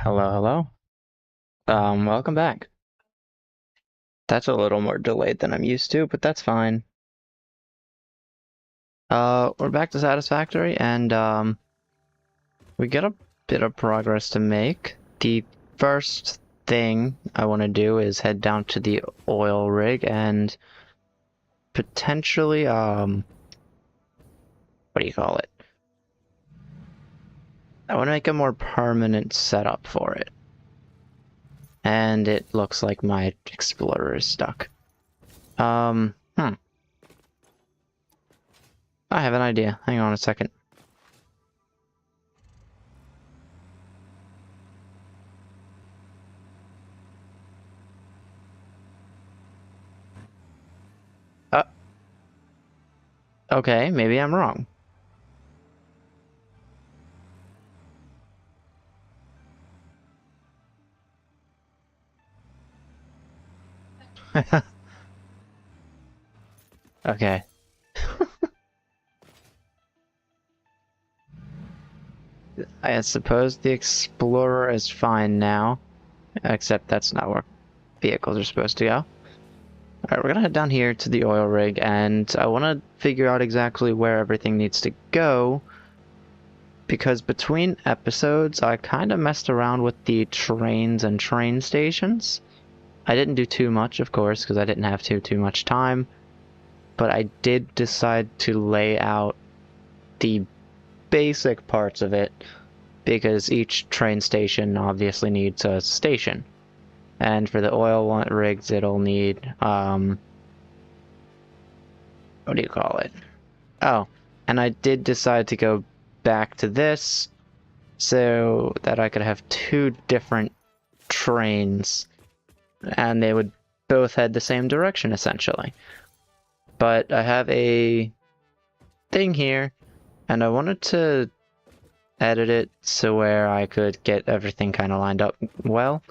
Hello, hello. Welcome back. That's a little more delayed than I'm used to, but that's fine. We're back to Satisfactory, and we got a bit of progress to make. The first thing I want to do is head down to the oil rig and potentially, what do you call it? I want to make a more permanent setup for it. And it looks like my Explorer is stuck. I have an idea. Hang on a second. Uh, okay, maybe I'm wrong. Okay. I suppose the Explorer is fine now, except that's not where vehicles are supposed to go. Alright, we're gonna head down here to the oil rig, and I want to figure out exactly where everything needs to go, because between episodes, I kind of messed around with the trains and train stations. I didn't do too much, of course, because I didn't have too much time, but I did decide to lay out the basic parts of it, because each train station obviously needs a station. And for the oil rigs, it'll need, what do you call it? Oh, and I did decide to go back to this so that I could have two different trains, and they would both head the same direction, essentially. But I have a thing here, and I wanted to edit it so where I could get everything kind of lined up well.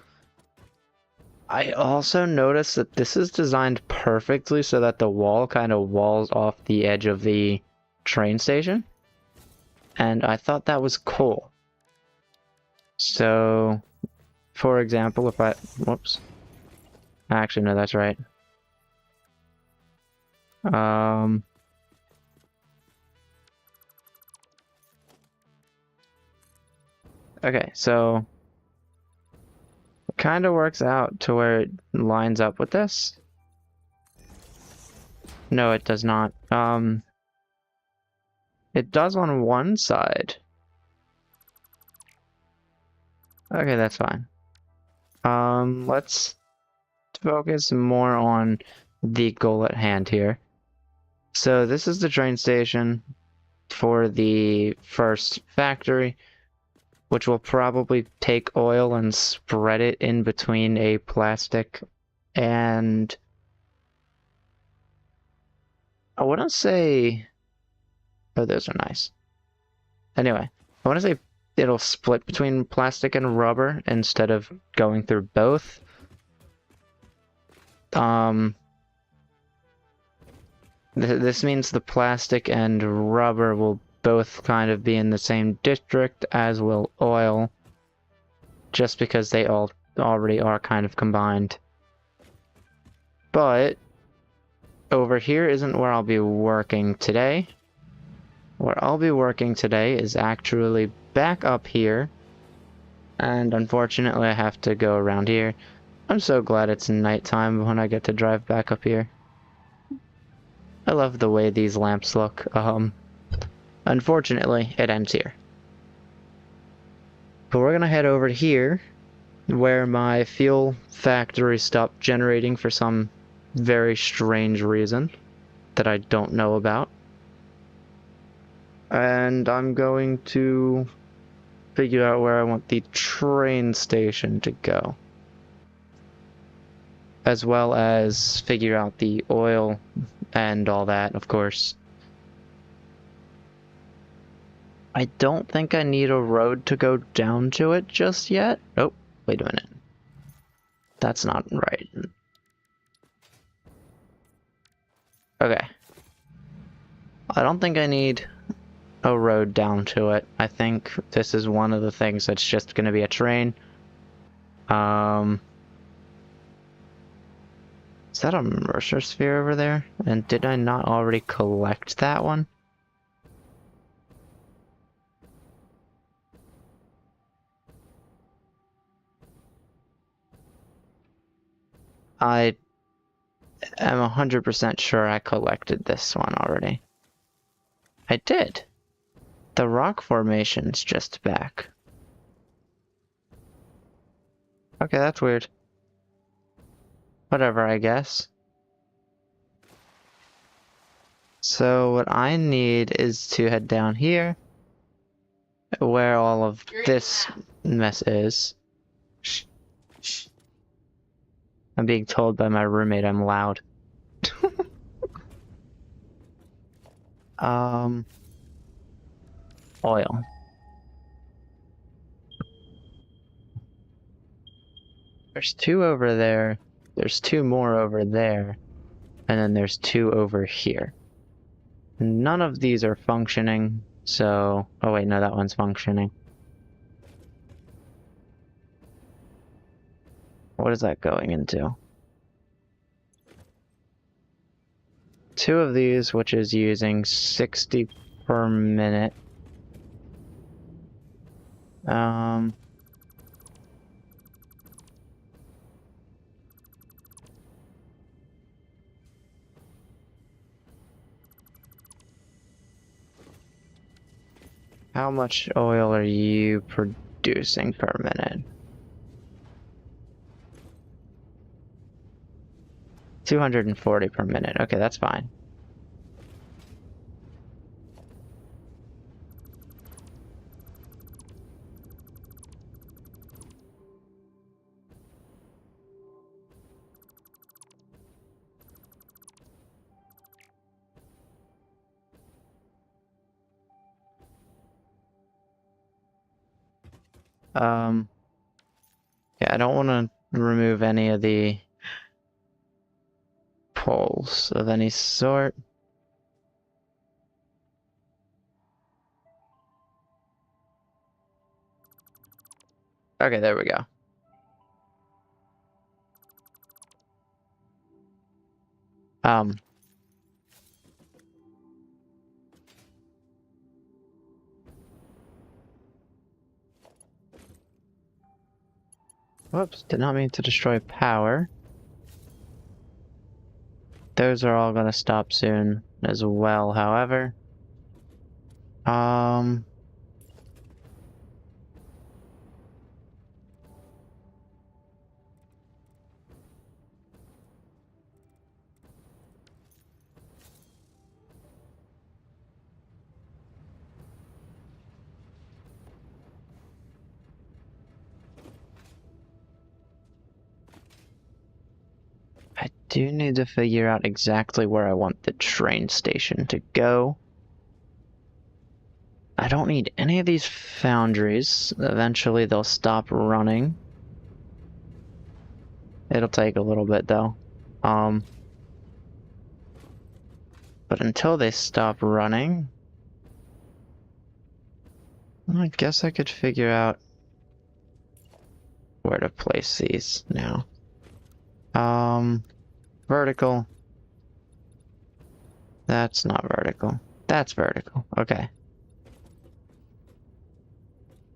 I also noticed that this is designed perfectly so that the wall kind of walls off the edge of the train station. And I thought that was cool. So, for example, if I... Whoops. Actually, no, that's right. Okay, so... It kind of works out to where it lines up with this. No, it does not. It does on one side. Okay, that's fine. Let's focus more on the goal at hand here. So this is the train station for the first factory, which will probably take oil and spread it in between a plastic and I want to say, oh, those are nice. Anyway, I want to say it'll split between plastic and rubber instead of going through both. This means the plastic and rubber will both kind of be in the same district, as will oil, just because they all already are kind of combined. But over here isn't where I'll be working today. Where I'll be working today is actually back up here, and unfortunately I have to go around here. I'm so glad it's nighttime when I get to drive back up here. I love the way these lamps look. Unfortunately, it ends here. But we're gonna head over here, where my fuel factory stopped generating for some very strange reason that I don't know about. And I'm going to figure out where I want the train station to go, as well as figure out the oil and all that, of course. I don't think I need a road to go down to it just yet. Oh, wait a minute. That's not right. Okay. I don't think I need a road down to it. I think this is one of the things that's just going to be a train. Is that a Mercer sphere over there? And did I not already collect that one? I am 100% sure I collected this one already. I did. The rock formation's just back. Okay, that's weird. Whatever, I guess. So what I need is to head down here, where all of this mess is. Shh. Shh. I'm being told by my roommate I'm loud. Oil. There's 2 over there, there's 2 more over there, and then there's 2 over here. None of these are functioning, so... Oh wait, no, that one's functioning. What is that going into? 2 of these, which is using 60 per minute. How much oil are you producing per minute? 240 per minute. Okay, that's fine. Yeah, I don't want to remove any of the poles of any sort. Okay, there we go. Whoops, did not mean to destroy power. Those are all gonna stop soon as well, however. I do need to figure out exactly where I want the train station to go. I don't need any of these foundries. Eventually they'll stop running. It'll take a little bit though. But until they stop running, I guess I could figure out where to place these now. Vertical. That's not vertical. That's vertical. Okay.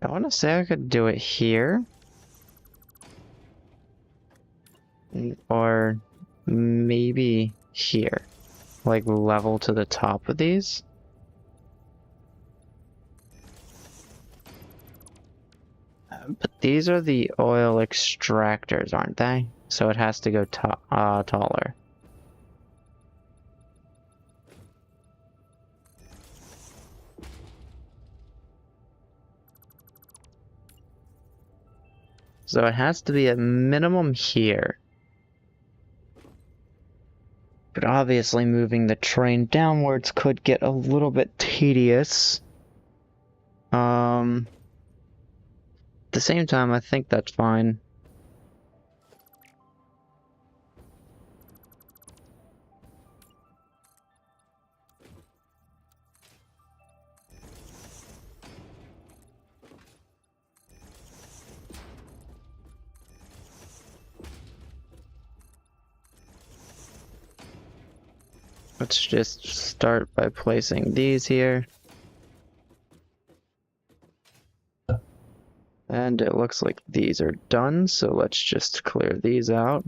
I want to say I could do it here. Or maybe here. Like level to the top of these. But these are the oil extractors, aren't they? So it has to go taller. So it has to be a minimum here. But obviously moving the train downwards could get a little bit tedious. At the same time, I think that's fine. Let's just start by placing these here. And it looks like these are done, so let's just clear these out.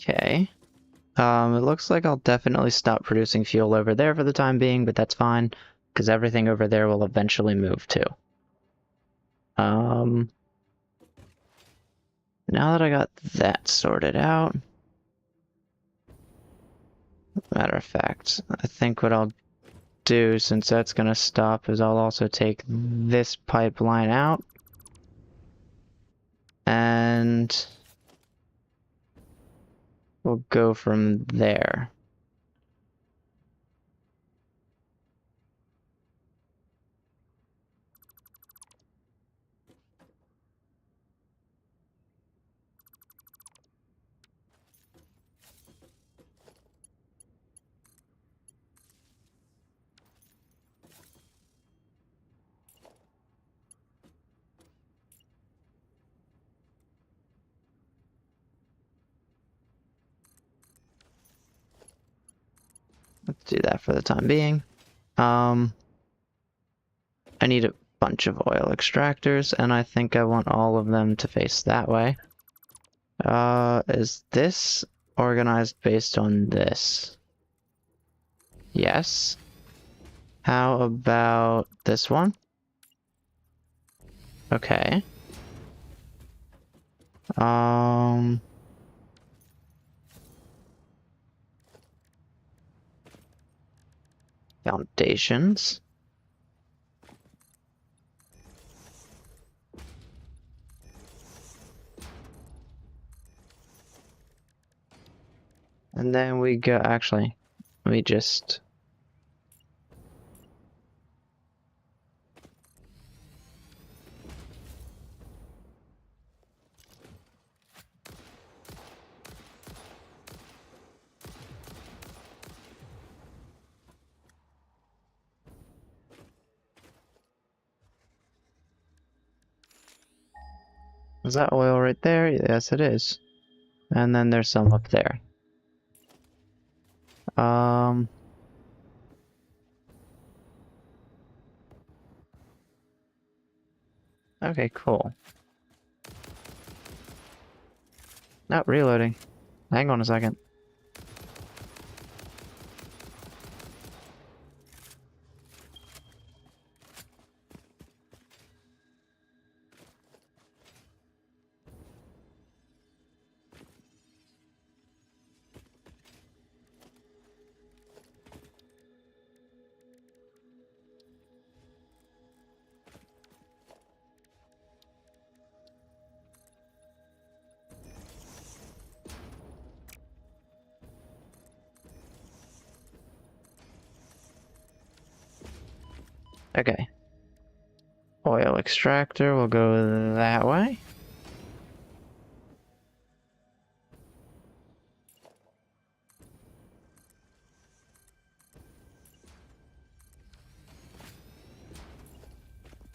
Okay. It looks like I'll definitely stop producing fuel over there for the time being, but that's fine, because everything over there will eventually move too. Now that I got that sorted out, matter of fact, I think what I'll do, since that's gonna stop, is I'll also take this pipeline out, and we'll go from there. Let's do that for the time being. I need a bunch of oil extractors, and I think I want all of them to face that way. Is this organized based on this? Yes. How about this one? Okay. Foundations. And then we go, actually, let me just... Is that oil right there? Yes, it is. And then there's some up there. Okay, cool. Not reloading. Hang on a second. Okay. Oil extractor will go that way.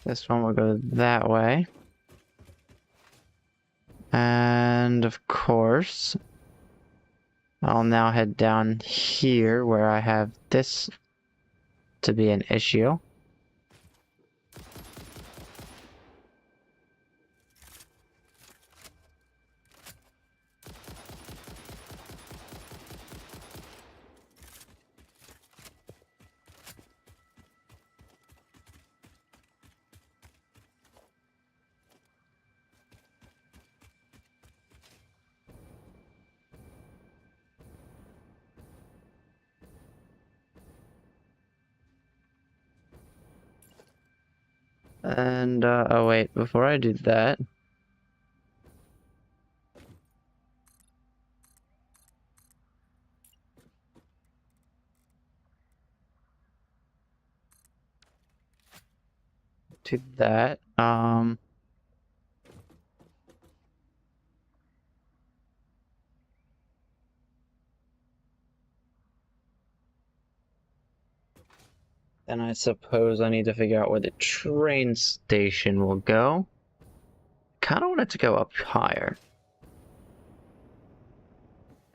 This one will go that way. And of course, I'll now head down here where I have this to be an issue. And, oh wait, before I do that, do that. Then I suppose I need to figure out where the train station will go. Kind of want it to go up higher.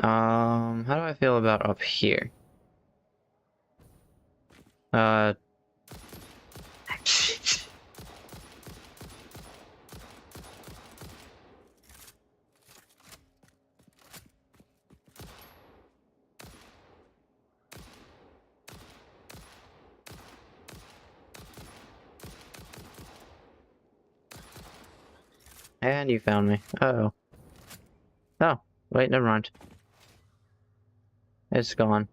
How do I feel about up here? And you found me. Uh-oh. Oh, wait, never mind. It's gone.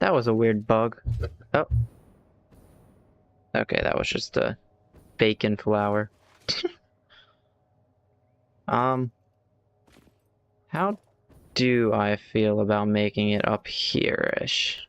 That was a weird bug. Oh. Okay, that was just a bacon flour. How do I feel about making it up here-ish?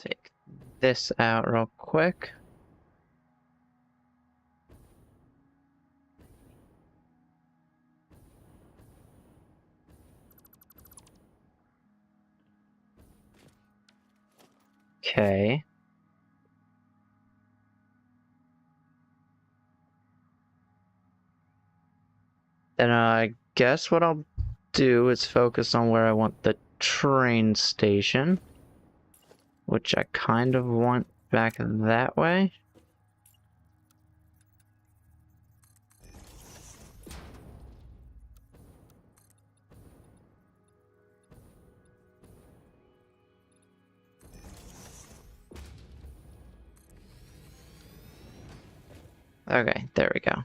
Take this out real quick. Okay. Then I guess what I'll do is focus on where I want the train station, which I kind of want back that way. Okay, there we go.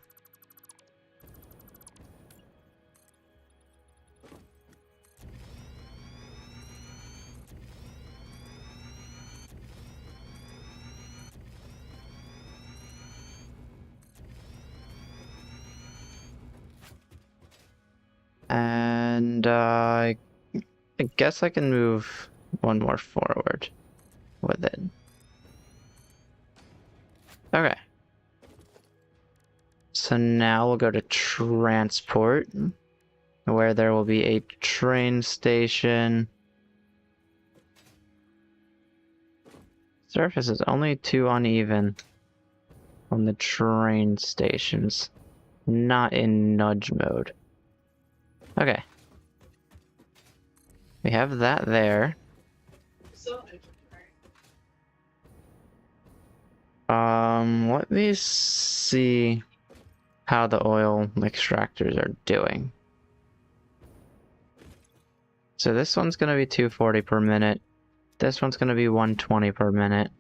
And I guess I can move one more forward with it. Okay. So now we'll go to transport, where there will be a train station. Surface is only too uneven on the train stations, not in nudge mode. Okay. We have that there. Let me see how the oil extractors are doing. So this one's gonna be 240 per minute. This one's gonna be 120 per minute.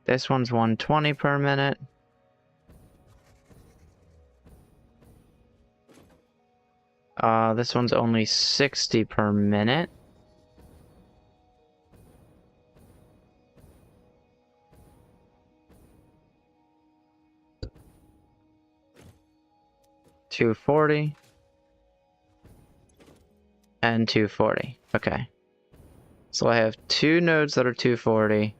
This one's 120 per minute. This one's only 60 per minute. $240 and 240. Okay. So I have two nodes that are 240.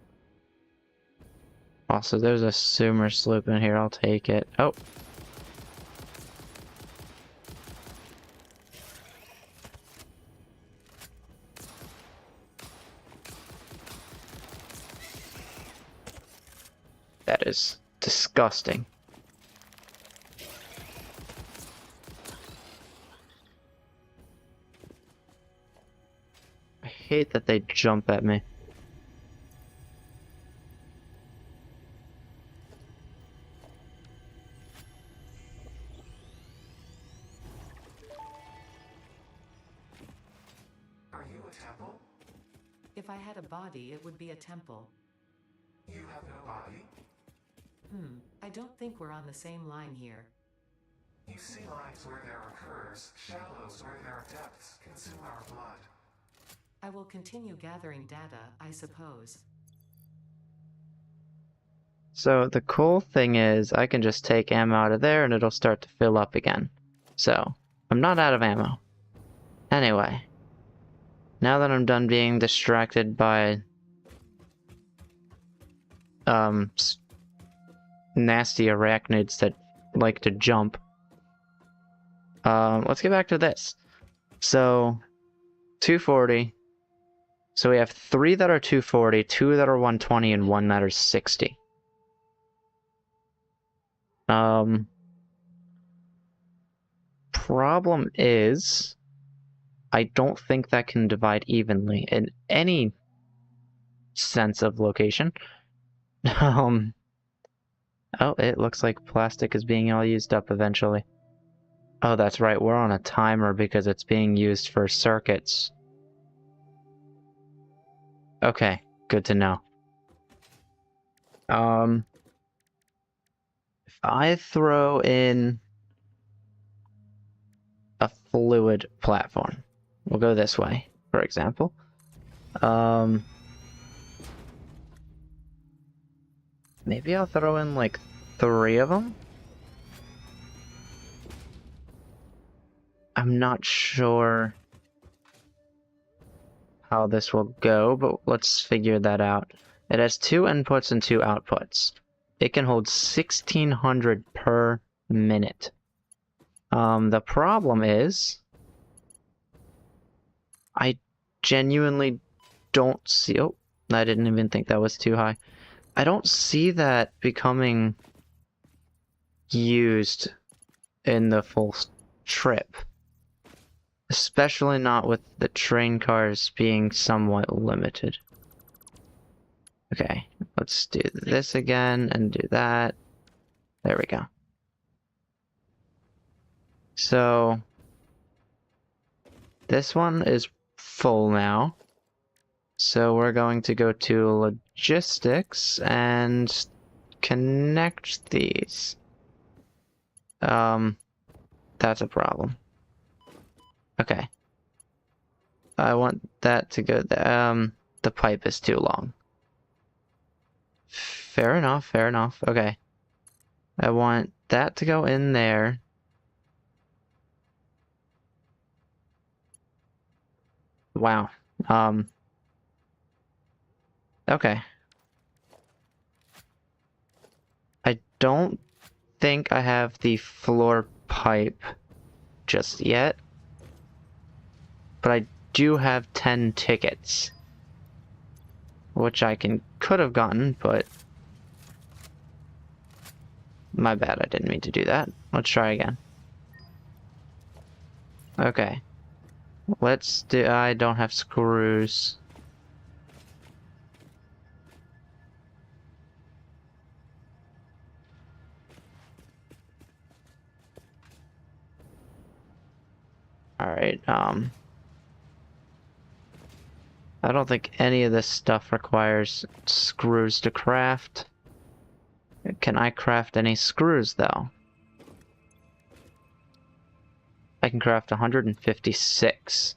Also, there's a sumer sloop in here. I'll take it. Oh. That is disgusting. hate that they jump at me. Are you a temple? If I had a body, it would be a temple. You have no body? I don't think we're on the same line here. You see lines where there are curves, shallows where there are depths, consume our blood. I will continue gathering data, I suppose. So the cool thing is I can just take ammo out of there and it'll start to fill up again. So I'm not out of ammo. Anyway, now that I'm done being distracted by nasty arachnids that like to jump, let's get back to this. So 240. So we have 3 that are 240, 2 that are 120, and 1 that are 60. Problem is, I don't think that can divide evenly in any sense of location. Oh, it looks like plastic is being all used up eventually. Oh, that's right, we're on a timer because it's being used for circuits. Okay, good to know. If I throw in a fluid platform, we'll go this way, for example. Maybe I'll throw in like 3 of them? I'm not sure how this will go, but let's figure that out. It has 2 inputs and 2 outputs. It can hold 1600 per minute. The problem is, I genuinely don't see. Oh, I didn't even think that was too high. I don't see that becoming used in the full trip. Especially not with the train cars being somewhat limited. Okay, let's do this again and do that. There we go. So, this one is full now. So we're going to go to logistics and connect these. That's a problem. Okay. I want that to go there. The pipe is too long. Fair enough, fair enough. Okay. I want that to go in there. Wow. Okay. I don't think I have the floor pipe just yet. But I do have 10 tickets. Which I could have gotten, but my bad, I didn't mean to do that. Let's try again. Okay. Let's do, I don't have screws. Alright, I don't think any of this stuff requires screws to craft. Can I craft any screws, though? I can craft 156.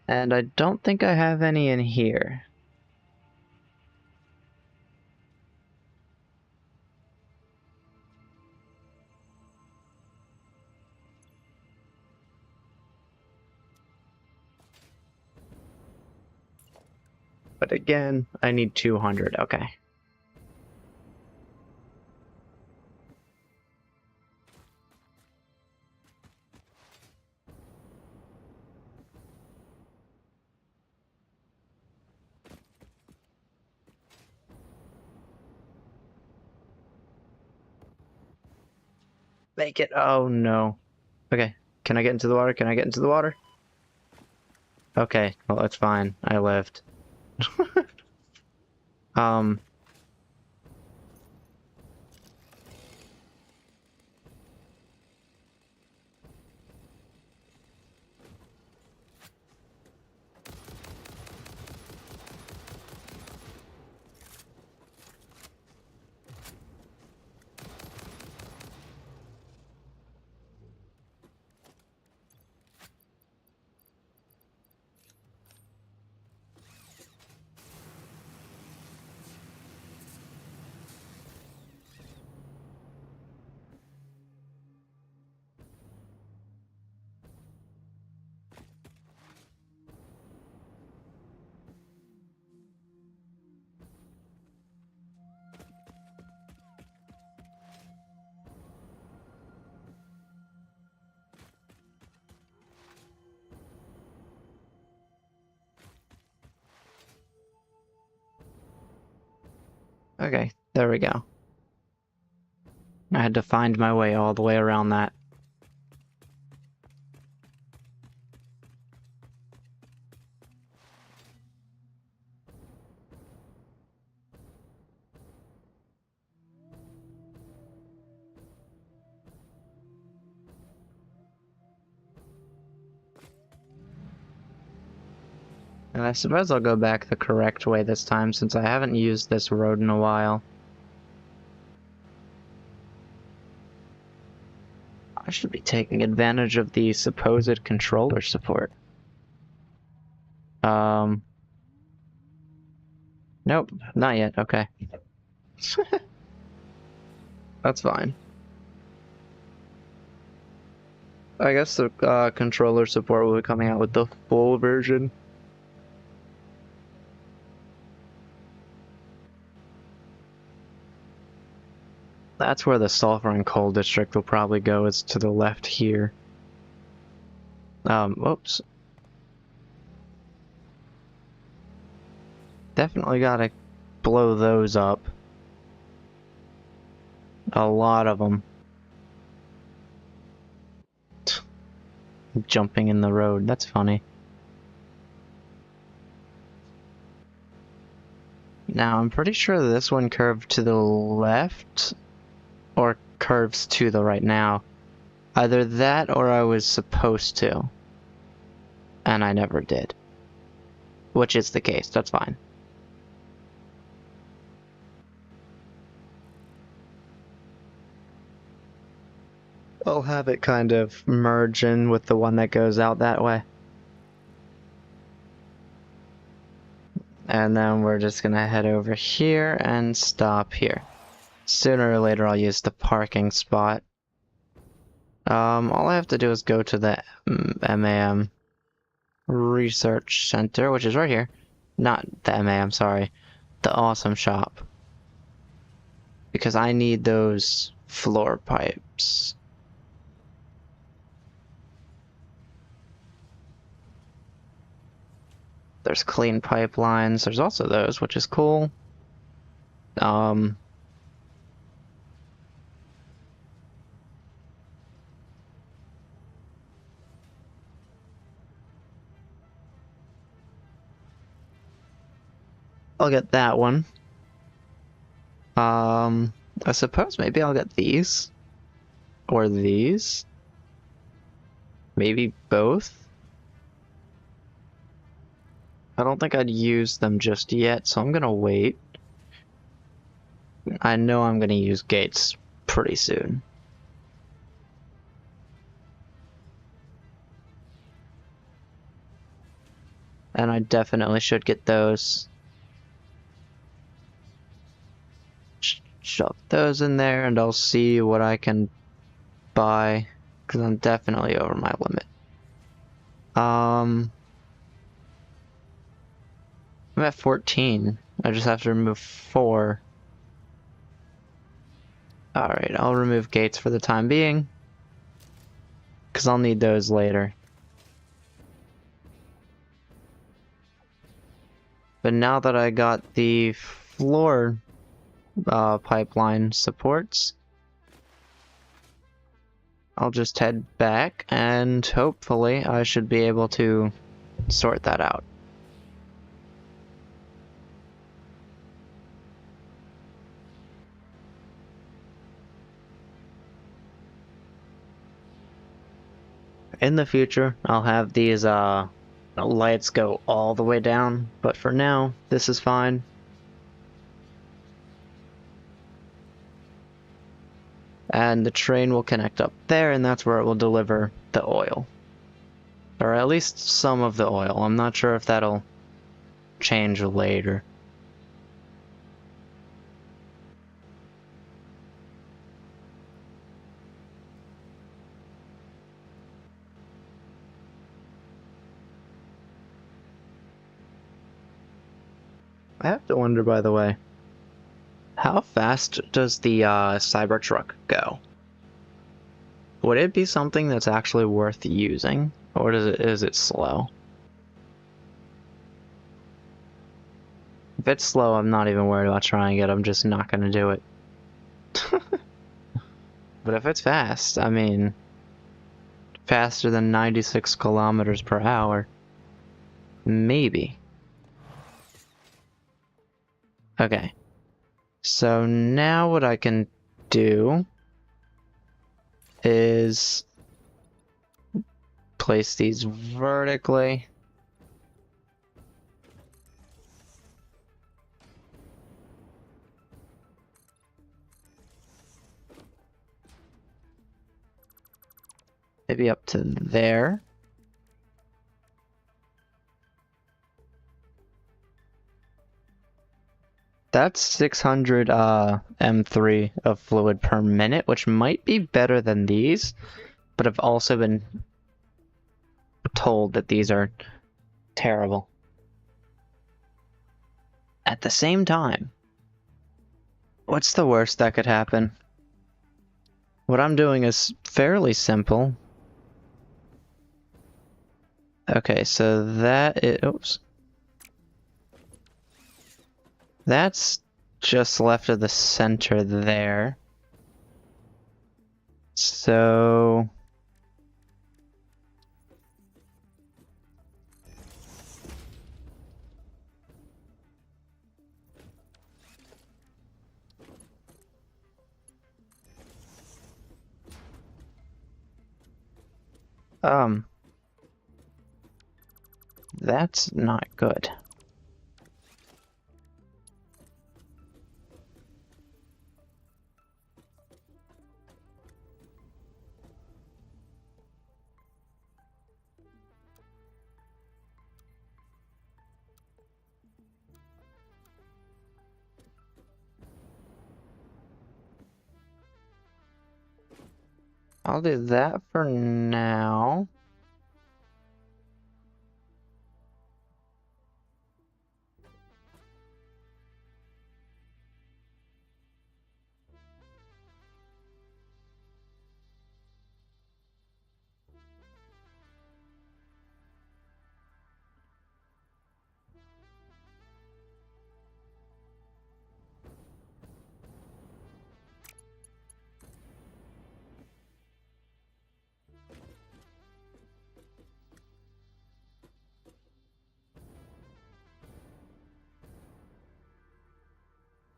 And I don't think I have any in here. But again, I need 200. Okay. Make it. Oh no. Okay. Can I get into the water? Can I get into the water? Okay. Well, it's fine. I lived. Um. Okay. There we go. I had to find my way all the way around that. And I suppose I'll go back the correct way this time since I haven't used this road in a while. I should be taking advantage of the supposed controller support. Nope, not yet. Okay. That's fine. I guess the controller support will be coming out with the full version. That's where the sulfur and coal district will probably go, is to the left here. Whoops. Definitely gotta blow those up. A lot of them. Jumping in the road, that's funny. Now, I'm pretty sure this one curved to the left, or curves to the right now. Either that or I was supposed to. And I never did. Which is the case, that's fine. I'll have it kind of merge in with the one that goes out that way. And then we're just gonna head over here and stop here. Sooner or later I'll use the parking spot. All I have to do is go to the MAM Research Center, which is right here. Not the MAM, sorry. The Awesome Shop. Because I need those floor pipes. There's clean pipelines. There's also those, which is cool. I'll get that one. I suppose maybe I'll get these. Or these. Maybe both. I don't think I'd use them just yet, so I'm gonna wait. I know I'm gonna use gates pretty soon. And I definitely should get those. Shove those in there and I'll see what I can buy, because I'm definitely over my limit. I'm at 14. I just have to remove 4. Alright, I'll remove gates for the time being, because I'll need those later. But now that I got the floor pipeline supports, I'll just head back and hopefully I should be able to sort that out. In the future, I'll have these lights go all the way down, but for now, this is fine. And the train will connect up there, and that's where it will deliver the oil. Or at least some of the oil. I'm not sure if that'll change later. I have to wonder, by the way, how fast does the Cybertruck go? Would it be something that's actually worth using, or is it slow? If it's slow, I'm not even worried about trying it. I'm just not gonna do it. But if it's fast, I mean, faster than 96 kilometers per hour, maybe. Okay. So now what I can do is place these vertically. Maybe up to there. That's 600 M3 of fluid per minute, which might be better than these, but I've also been told that these are terrible. At the same time, what's the worst that could happen? What I'm doing is fairly simple. Okay, so that is, oops. That's just left of the center there. So that's not good. I'll do that for now.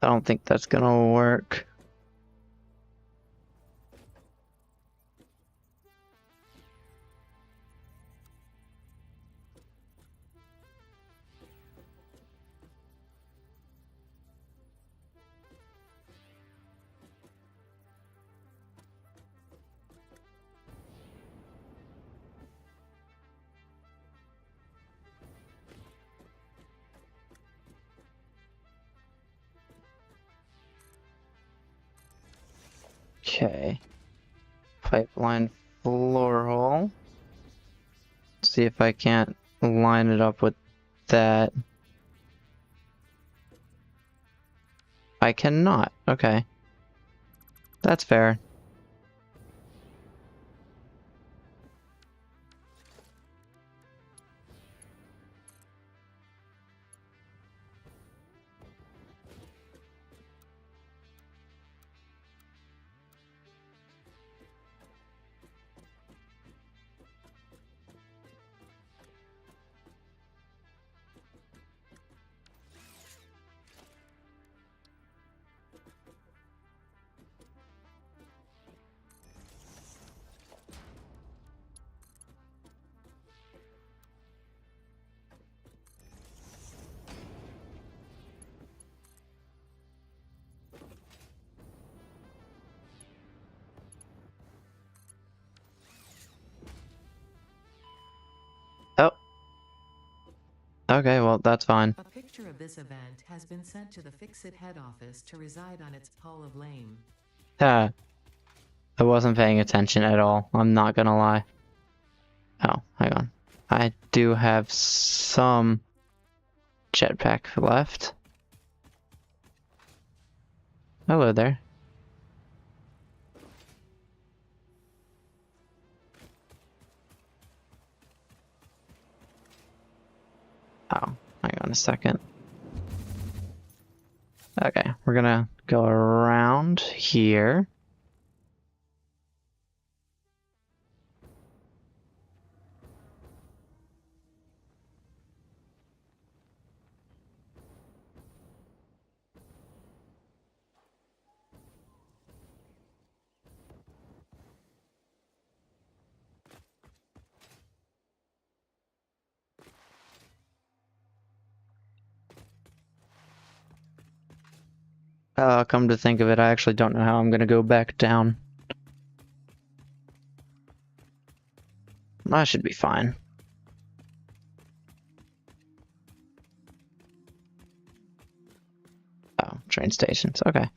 I don't think that's gonna work. Okay. Pipeline floor hole. See if I can't line it up with that. I cannot. Okay. That's fair. Okay, well, that's fine. A picture of this event has been sent to the Fix-It head office to reside on its Hall of Lame. I wasn't paying attention at all. I'm not gonna lie. Oh, hang on. I do have some jetpack left. Hello there. Oh, hang on a second. Okay, we're gonna go around here. Come to think of it, I actually don't know how I'm gonna go back down. I should be fine. Oh, train stations, okay.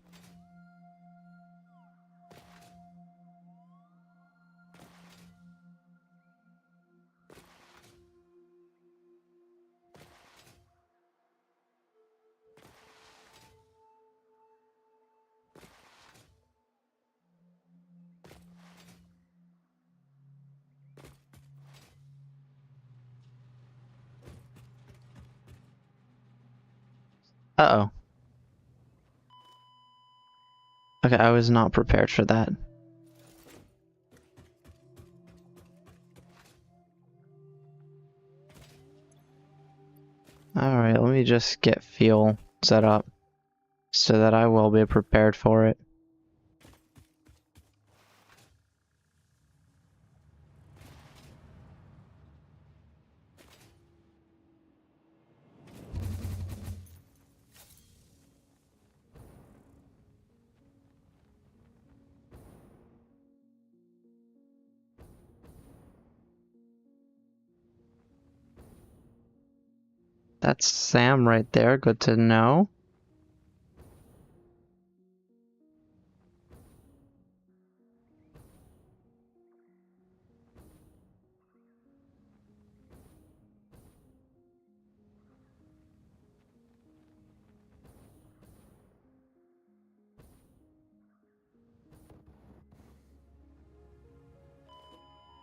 Uh-oh. Okay, I was not prepared for that. Alright, let me just get fuel set up so that I will be prepared for it. That's Sam right there, good to know.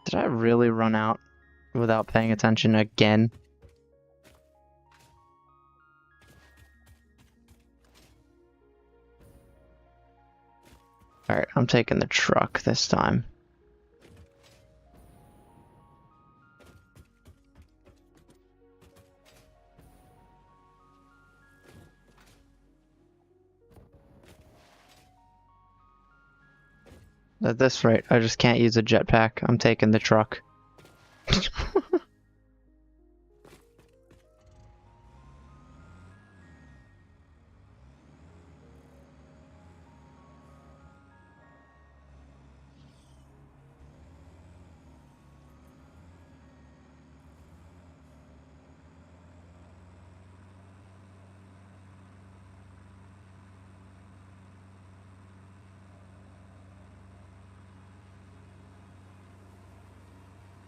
Did I really run out without paying attention again? Alright, I'm taking the truck this time. At this rate, I just can't use a jetpack. I'm taking the truck.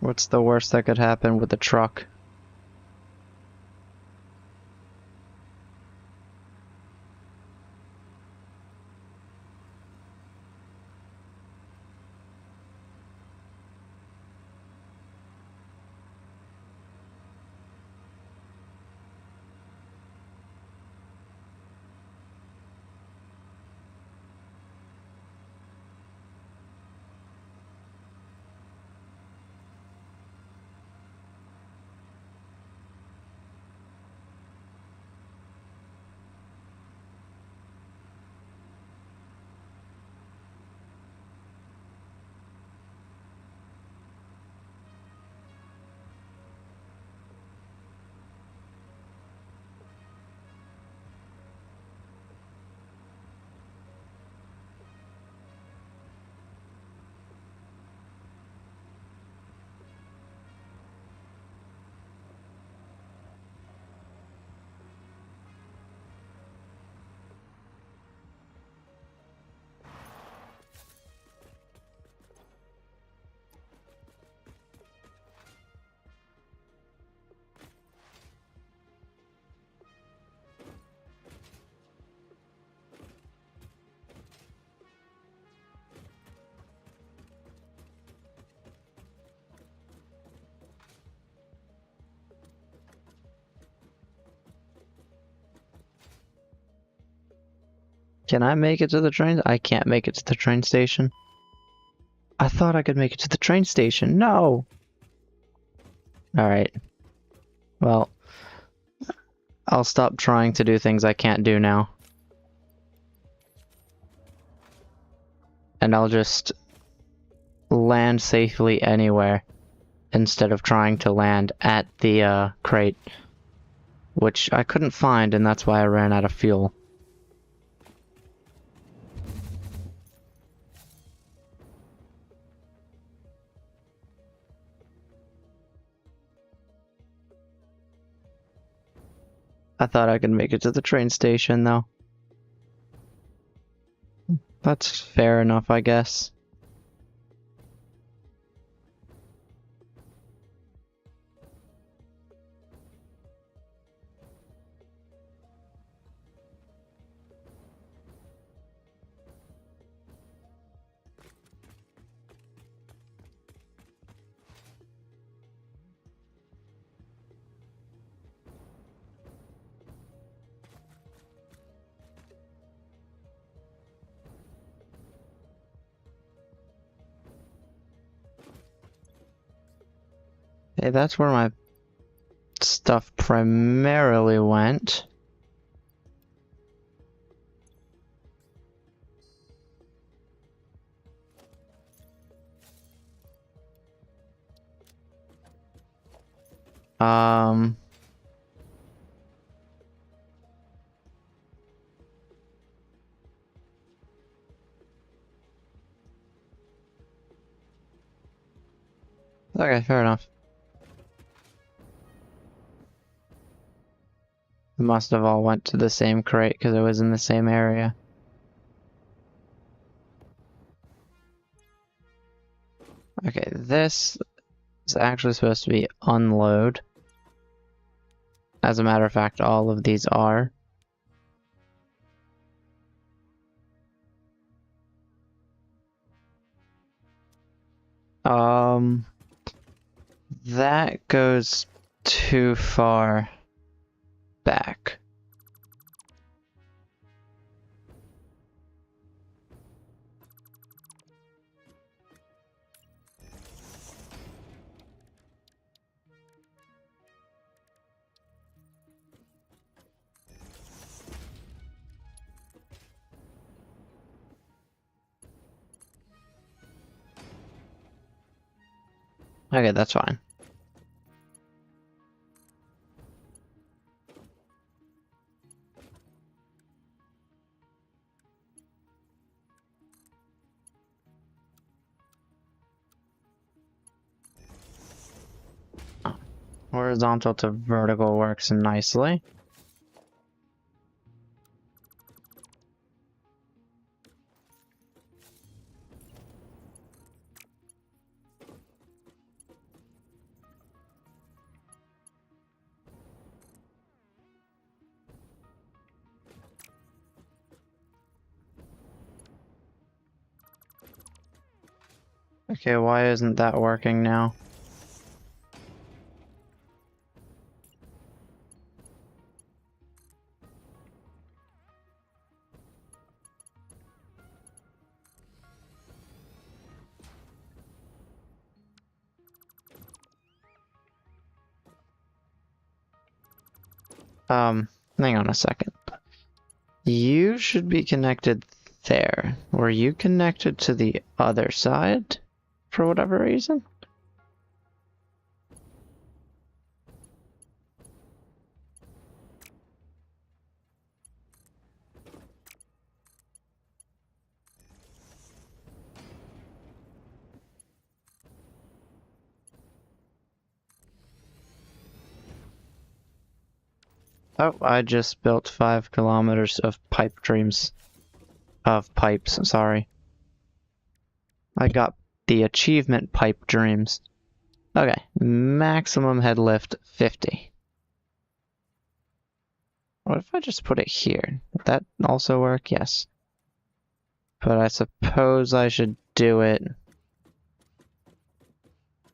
What's the worst that could happen with the truck? Can I make it to the train? I can't make it to the train station. I thought I could make it to the train station. No! Alright. Well, I'll stop trying to do things I can't do now. And I'll just land safely anywhere instead of trying to land at the crate, which I couldn't find, and that's why I ran out of fuel. I thought I could make it to the train station, though. That's fair enough, I guess. Hey, that's where my stuff primarily went. Okay, fair enough. It must have all went to the same crate because it was in the same area. Okay, this is actually supposed to be unload. As a matter of fact, all of these are. That goes too far back. Okay, that's fine. Horizontal to vertical works nicely. Okay, why isn't that working now? Hang on a second. You should be connected there. Were you connected to the other side for whatever reason? Oh, I just built 5 kilometers of pipe dreams. Of pipes, sorry. I got the achievement pipe dreams. Okay, maximum head lift 50. What if I just put it here? Would that also work? Yes. But I suppose I should do it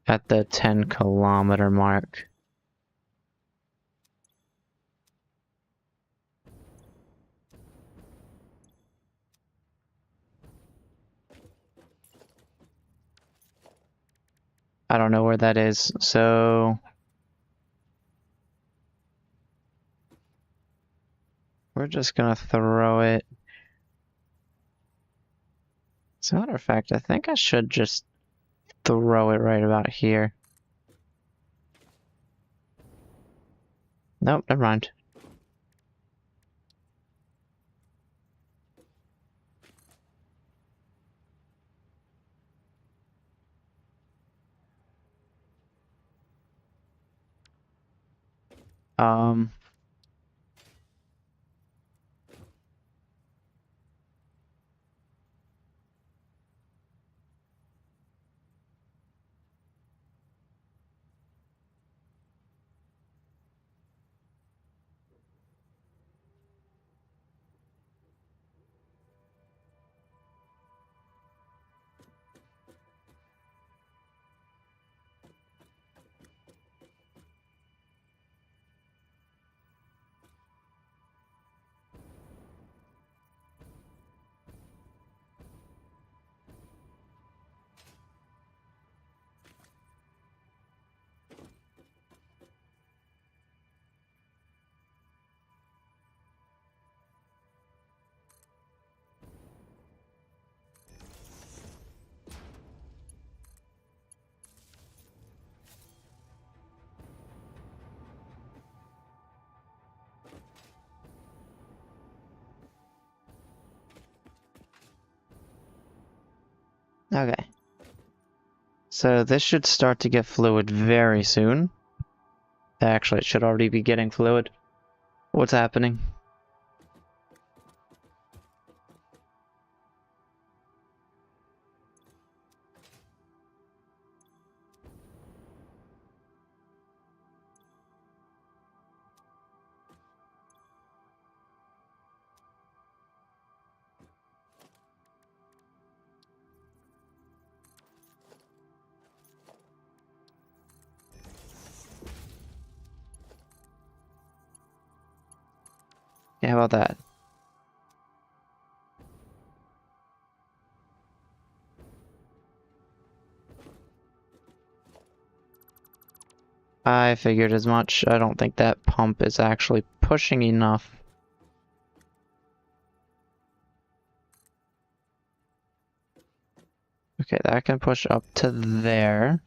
at the 10-kilometer mark. I don't know where that is, so we're just gonna throw it. As a matter of fact, I think I should just throw it right about here. Nope, never mind. Um, okay. So this should start to get fluid very soon. Actually, it should already be getting fluid. What's happening? Yeah, how about that? I figured as much. I don't think that pump is actually pushing enough. Okay, that can push up to there.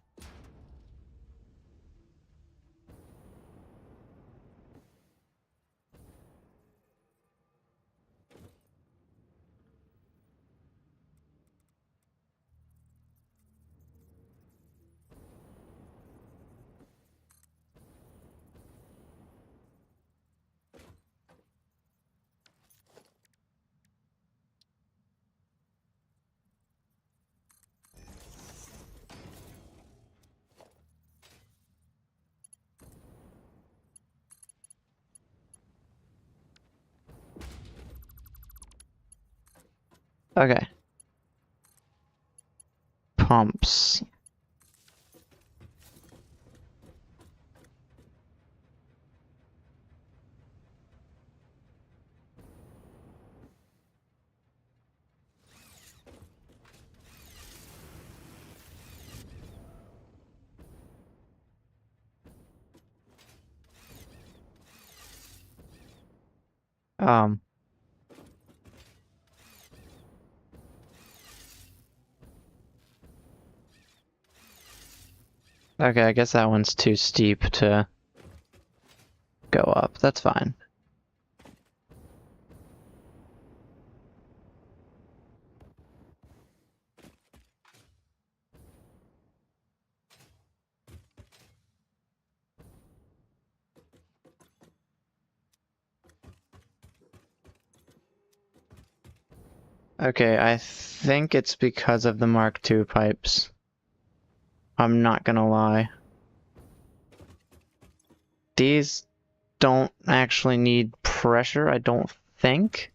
Okay. Pumps. Um, okay, I guess that one's too steep to go up. That's fine. Okay, I think it's because of the Mark II pipes. I'm not gonna lie. These don't actually need pressure, I don't think.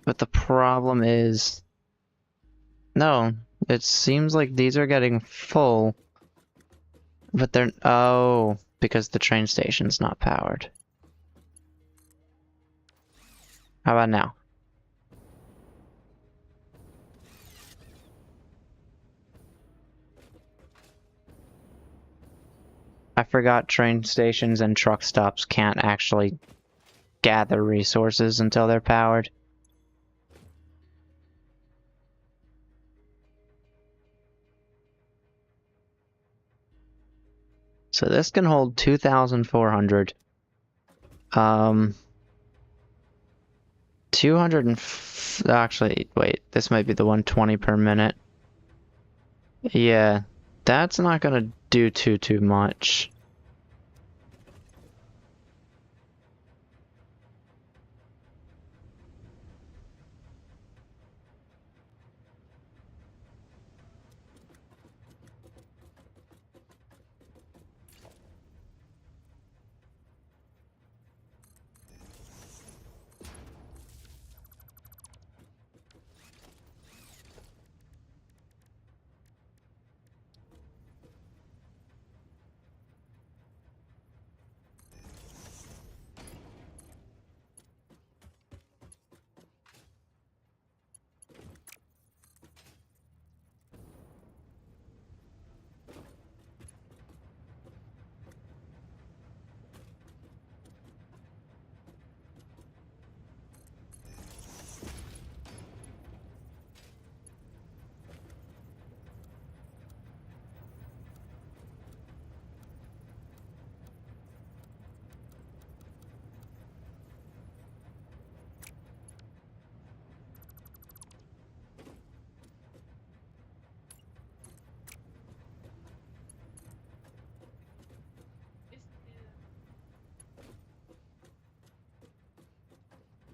But the problem is... No, it seems like these are getting full. But they're... Oh, because the train station's not powered. How about now? I forgot train stations and truck stops can't actually gather resources until they're powered. So this can hold 2,400. 200 and actually, wait, this might be the 120 per minute. Yeah, that's not gonna do too much.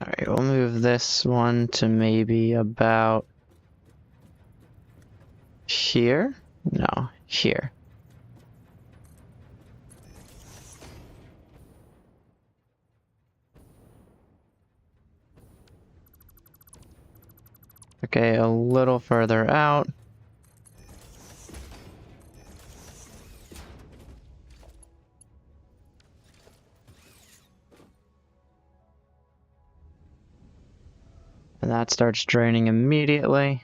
Alright, we'll move this one to maybe about here? No, here. Okay, a little further out. And that starts draining immediately.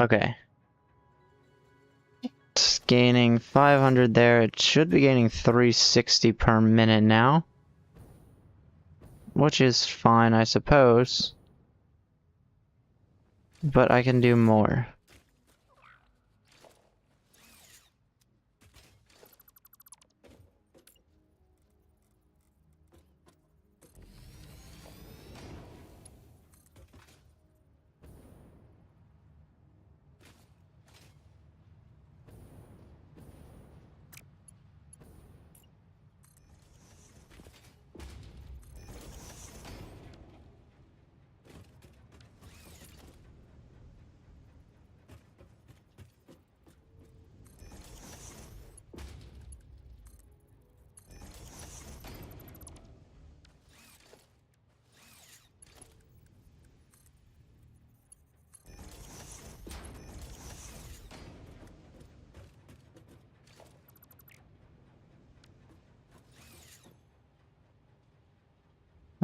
Okay. It's gaining 500 there. It should be gaining 360 per minute now. Which is fine, I suppose. But I can do more.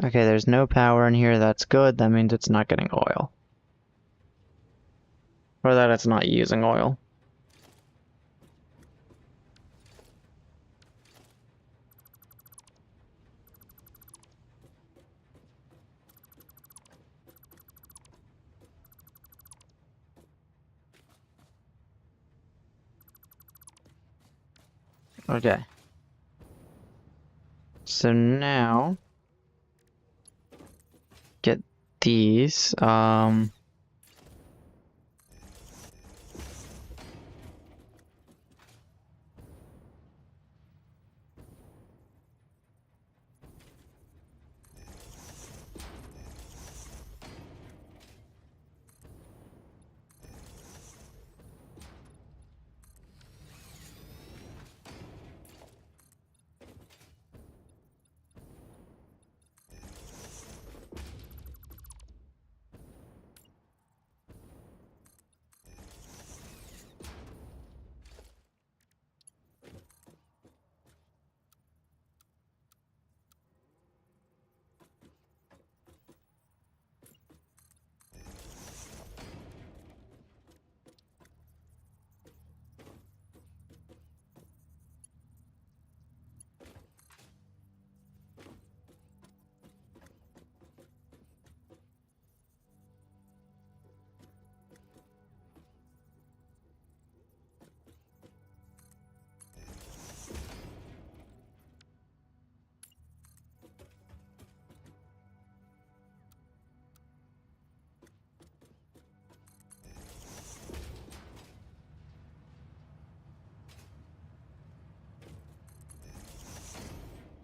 Okay, there's no power in here. That's good. That means it's not getting oil. Or that it's not using oil. Okay. So now get these.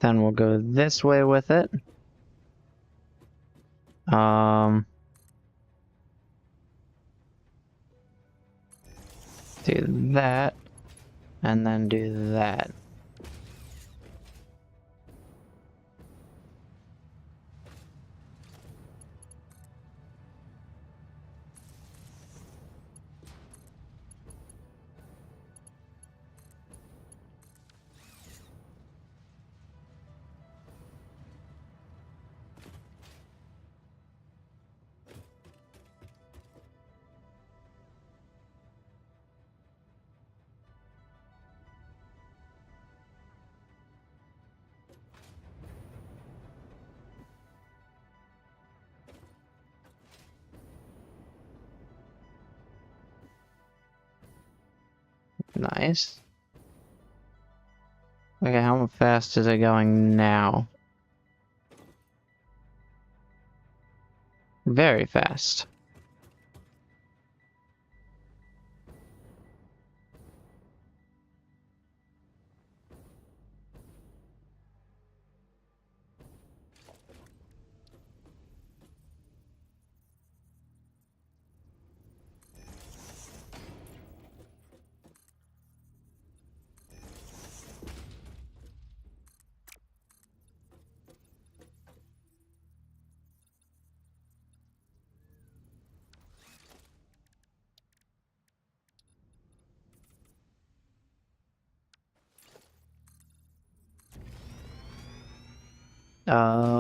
Then we'll go this way with it. Do that, and then do that. Nice. Okay, how fast is it going now? Very fast.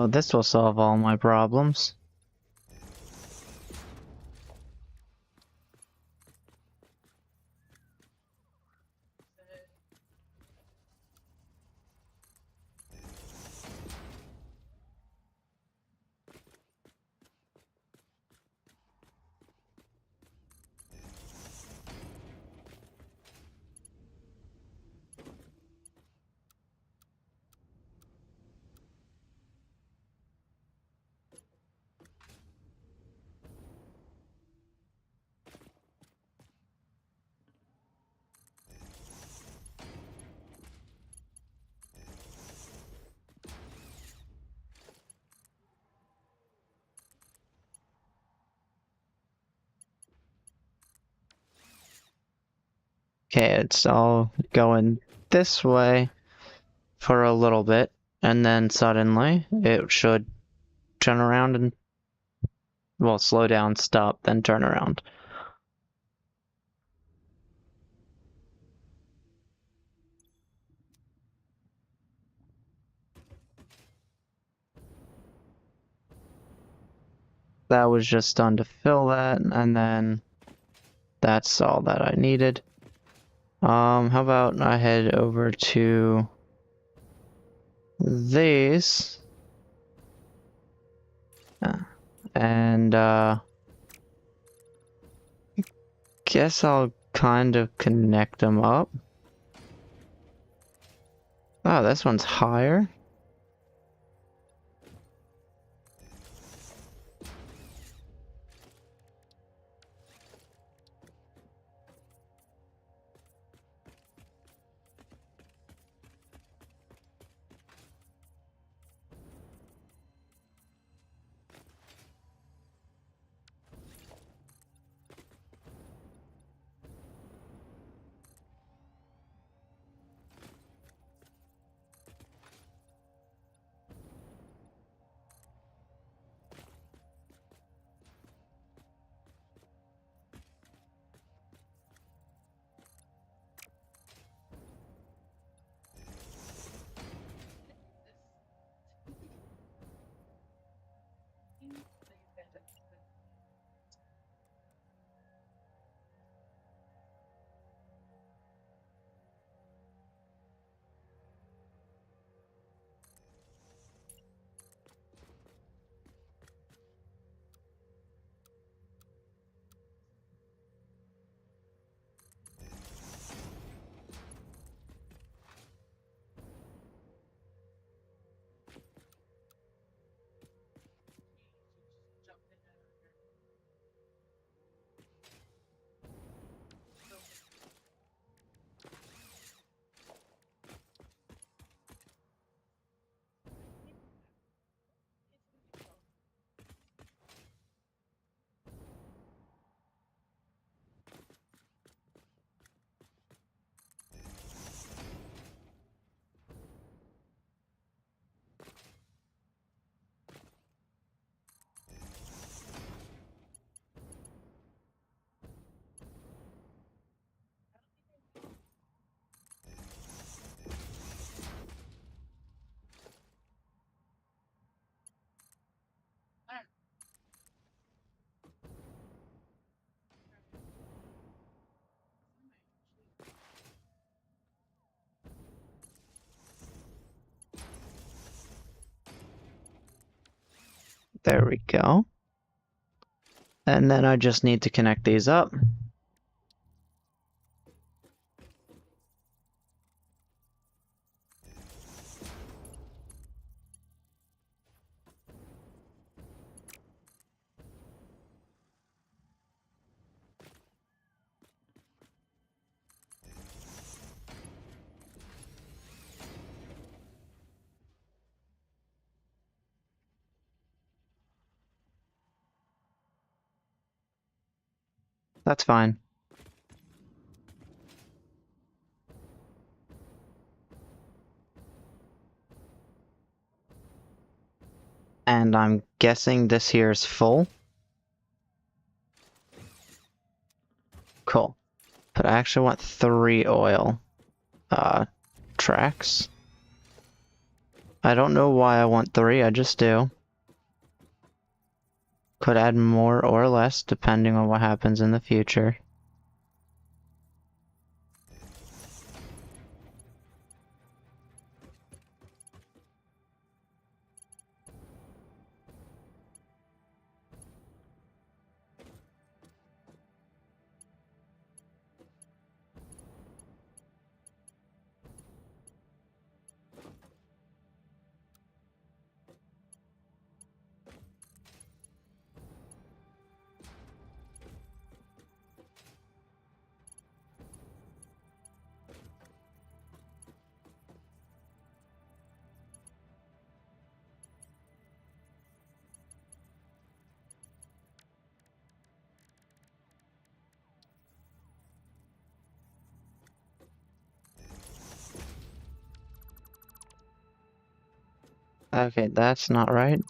This will solve all my problems. Okay, it's all going this way for a little bit, and then suddenly it should turn around and, well, slow down, stop, then turn around. That was just done to fill that, and then that's all that I needed. How about I head over to these, and guess I'll kind of connect them up. Oh, this one's higher. There we go. And then I just need to connect these up. That's fine. And I'm guessing this here is full. Cool. But I actually want 3 oil tracks. I don't know why I want 3, I just do. Could add more or less depending on what happens in the future. Okay, that's not right.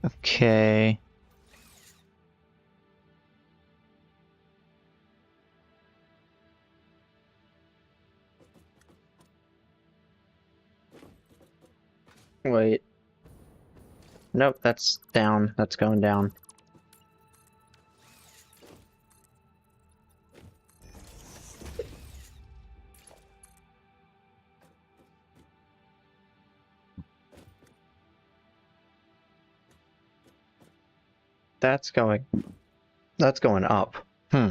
Okay. Wait. Nope, that's down. That's going down. That's going... That's going up. Hmm.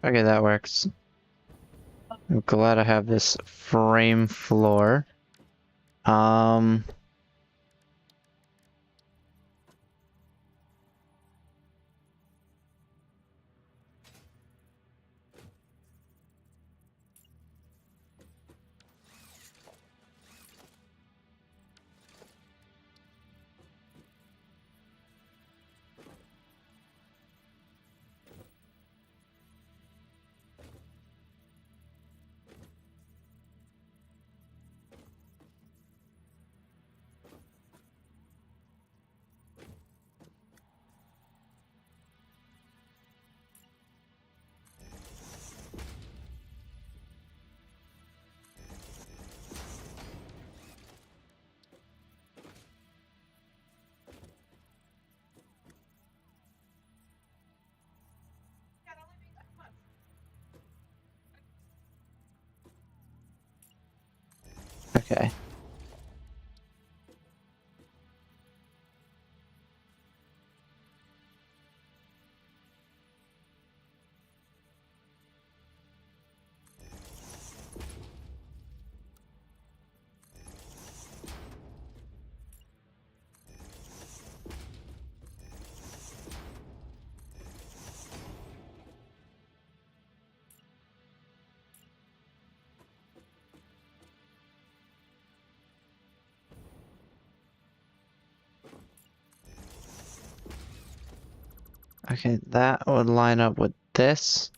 Okay, that works. I'm glad I have this frame floor. Okay. Okay, that would line up with this.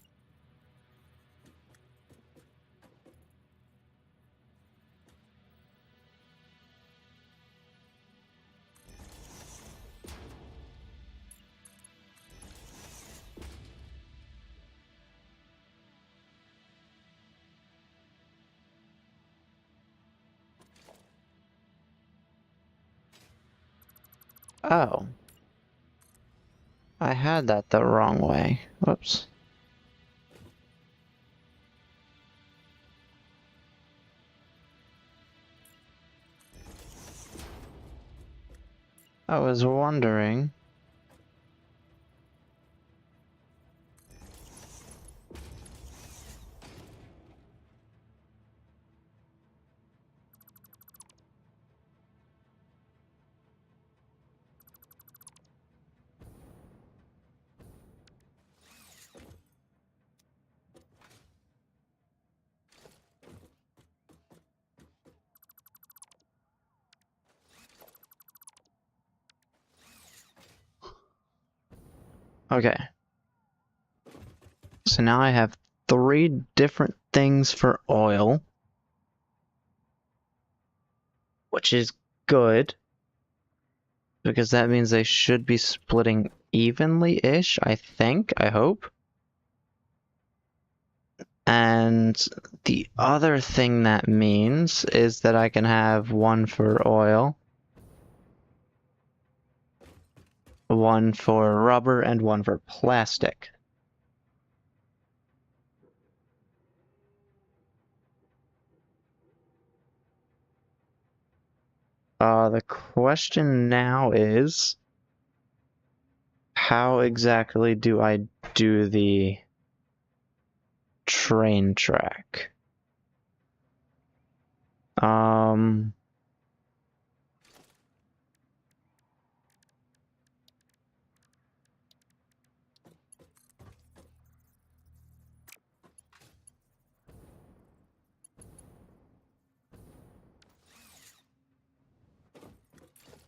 Oh. I had that the wrong way. Whoops. I was wondering. Okay. So now I have 3 different things for oil, which is good, because that means they should be splitting evenly-ish, I think, I hope. And the other thing that means is that I can have 1 for oil, 1 for rubber, and 1 for plastic. The question now is, how exactly do I do the train track?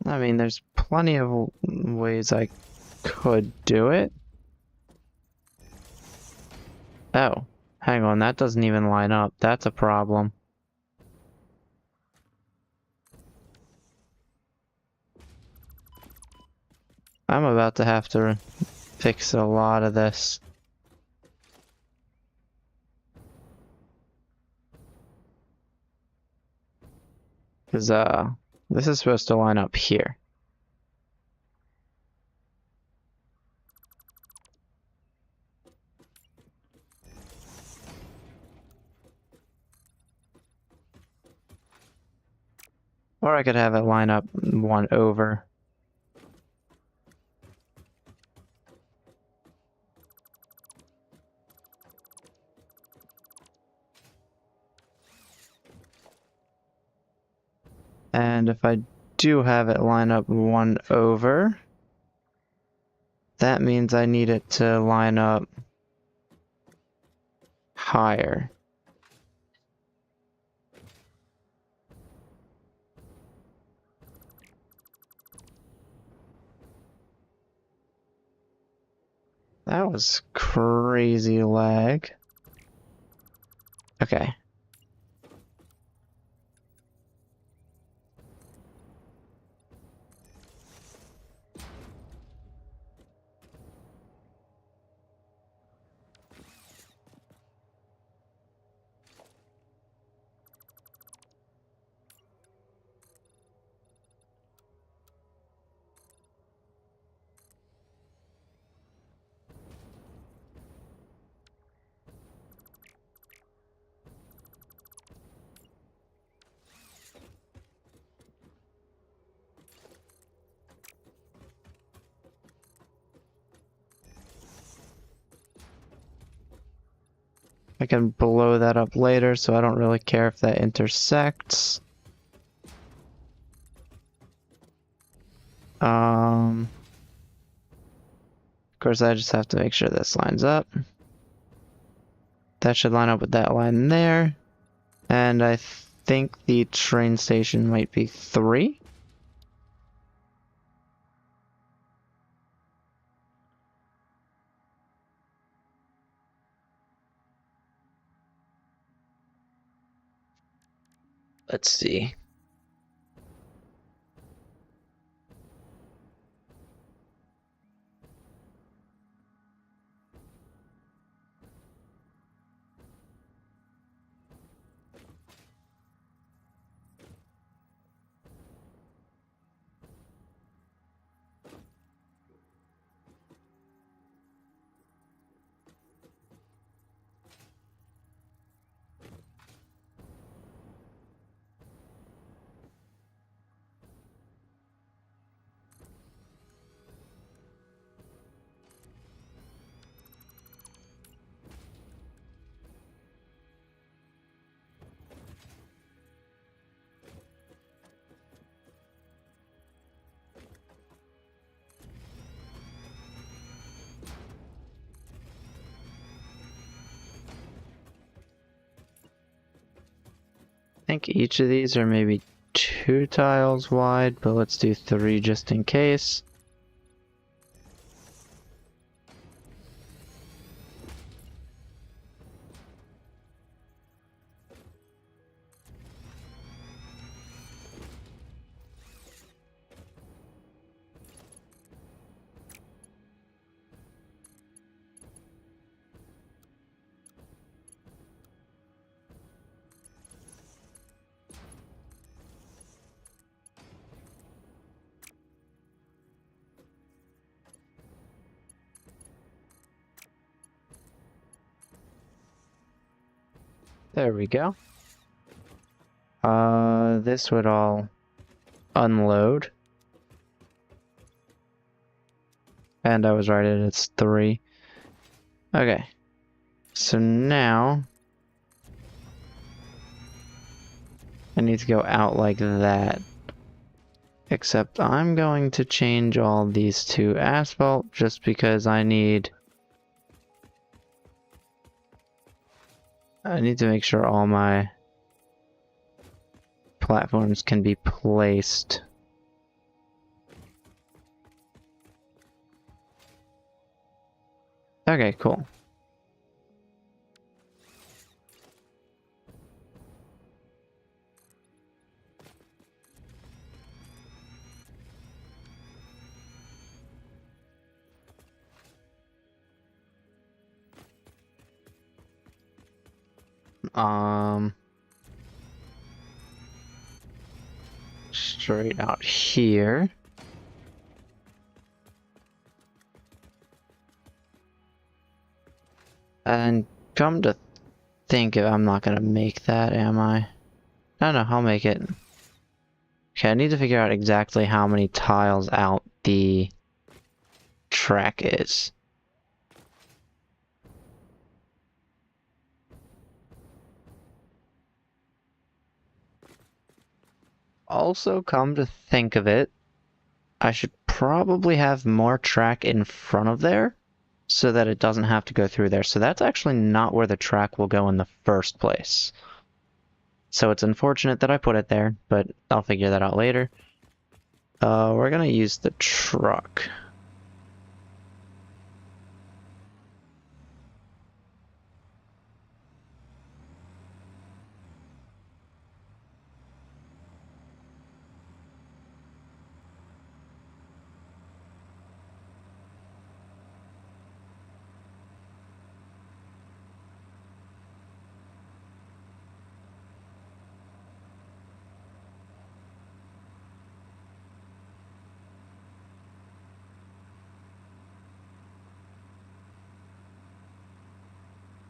I mean, there's plenty of ways I could do it. Oh, hang on, that doesn't even line up. That's a problem. I'm about to have to fix a lot of this. Because, this is supposed to line up here. Or I could have it line up 1 over. And if I do have it line up 1 over, that means I need it to line up higher. That was crazy lag. Okay. I can blow that up later, so I don't really care if that intersects. Of course, I just have to make sure this lines up. That should line up with that line there. And I think the train station might be 3. Let's see. I think each of these are maybe 2 tiles wide, but let's do 3 just in case. There we go. This would all unload. And I was right, it's 3. Okay. So now I need to go out like that. Except I'm going to change all these to asphalt just because I need to make sure all my platforms can be placed. Okay, cool. Straight out here. And come to think of, I'm not gonna make that, am I? No, I'll make it. Okay, I need to figure out exactly how many tiles out the track is. Also, come to think of it, I should probably have more track in front of there so that it doesn't have to go through there. So that's actually not where the track will go in the first place. So it's unfortunate that I put it there, but I'll figure that out later. We're gonna use the truck.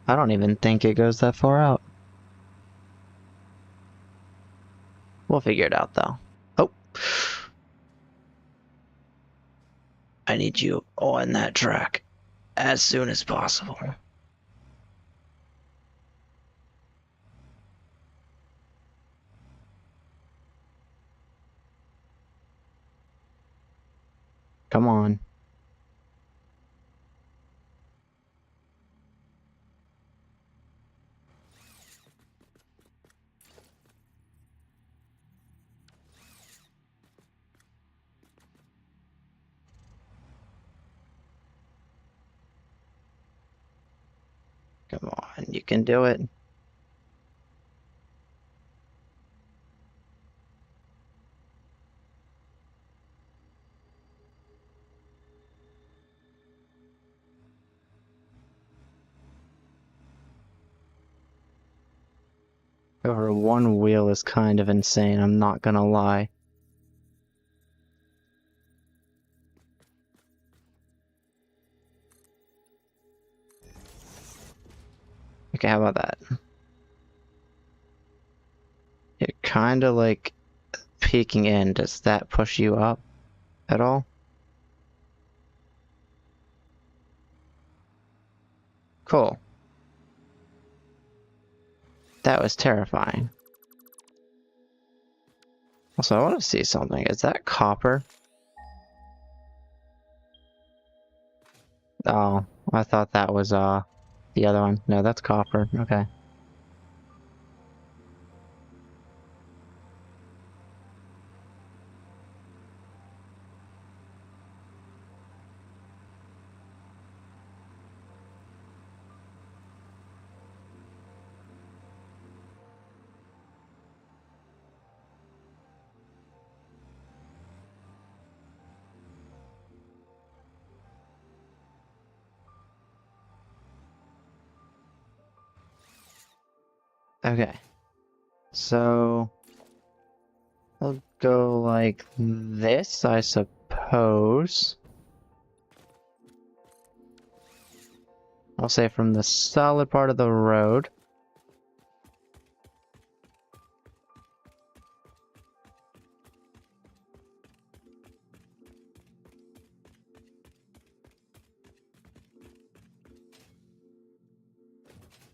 I don't even think it goes that far out. We'll figure it out though. Oh. I need you on that track as soon as possible. Come on. Come on, you can do it. Over one wheel is kind of insane, I'm not gonna lie. Okay, how about that? You're kinda like peeking in. Does that push you up at all? Cool. That was terrifying. Also, I want to see something. Is that copper? Oh, I thought that was the other one. No, that's copper. Okay. Okay. So I'll go like this, I suppose. I'll say from the solid part of the road.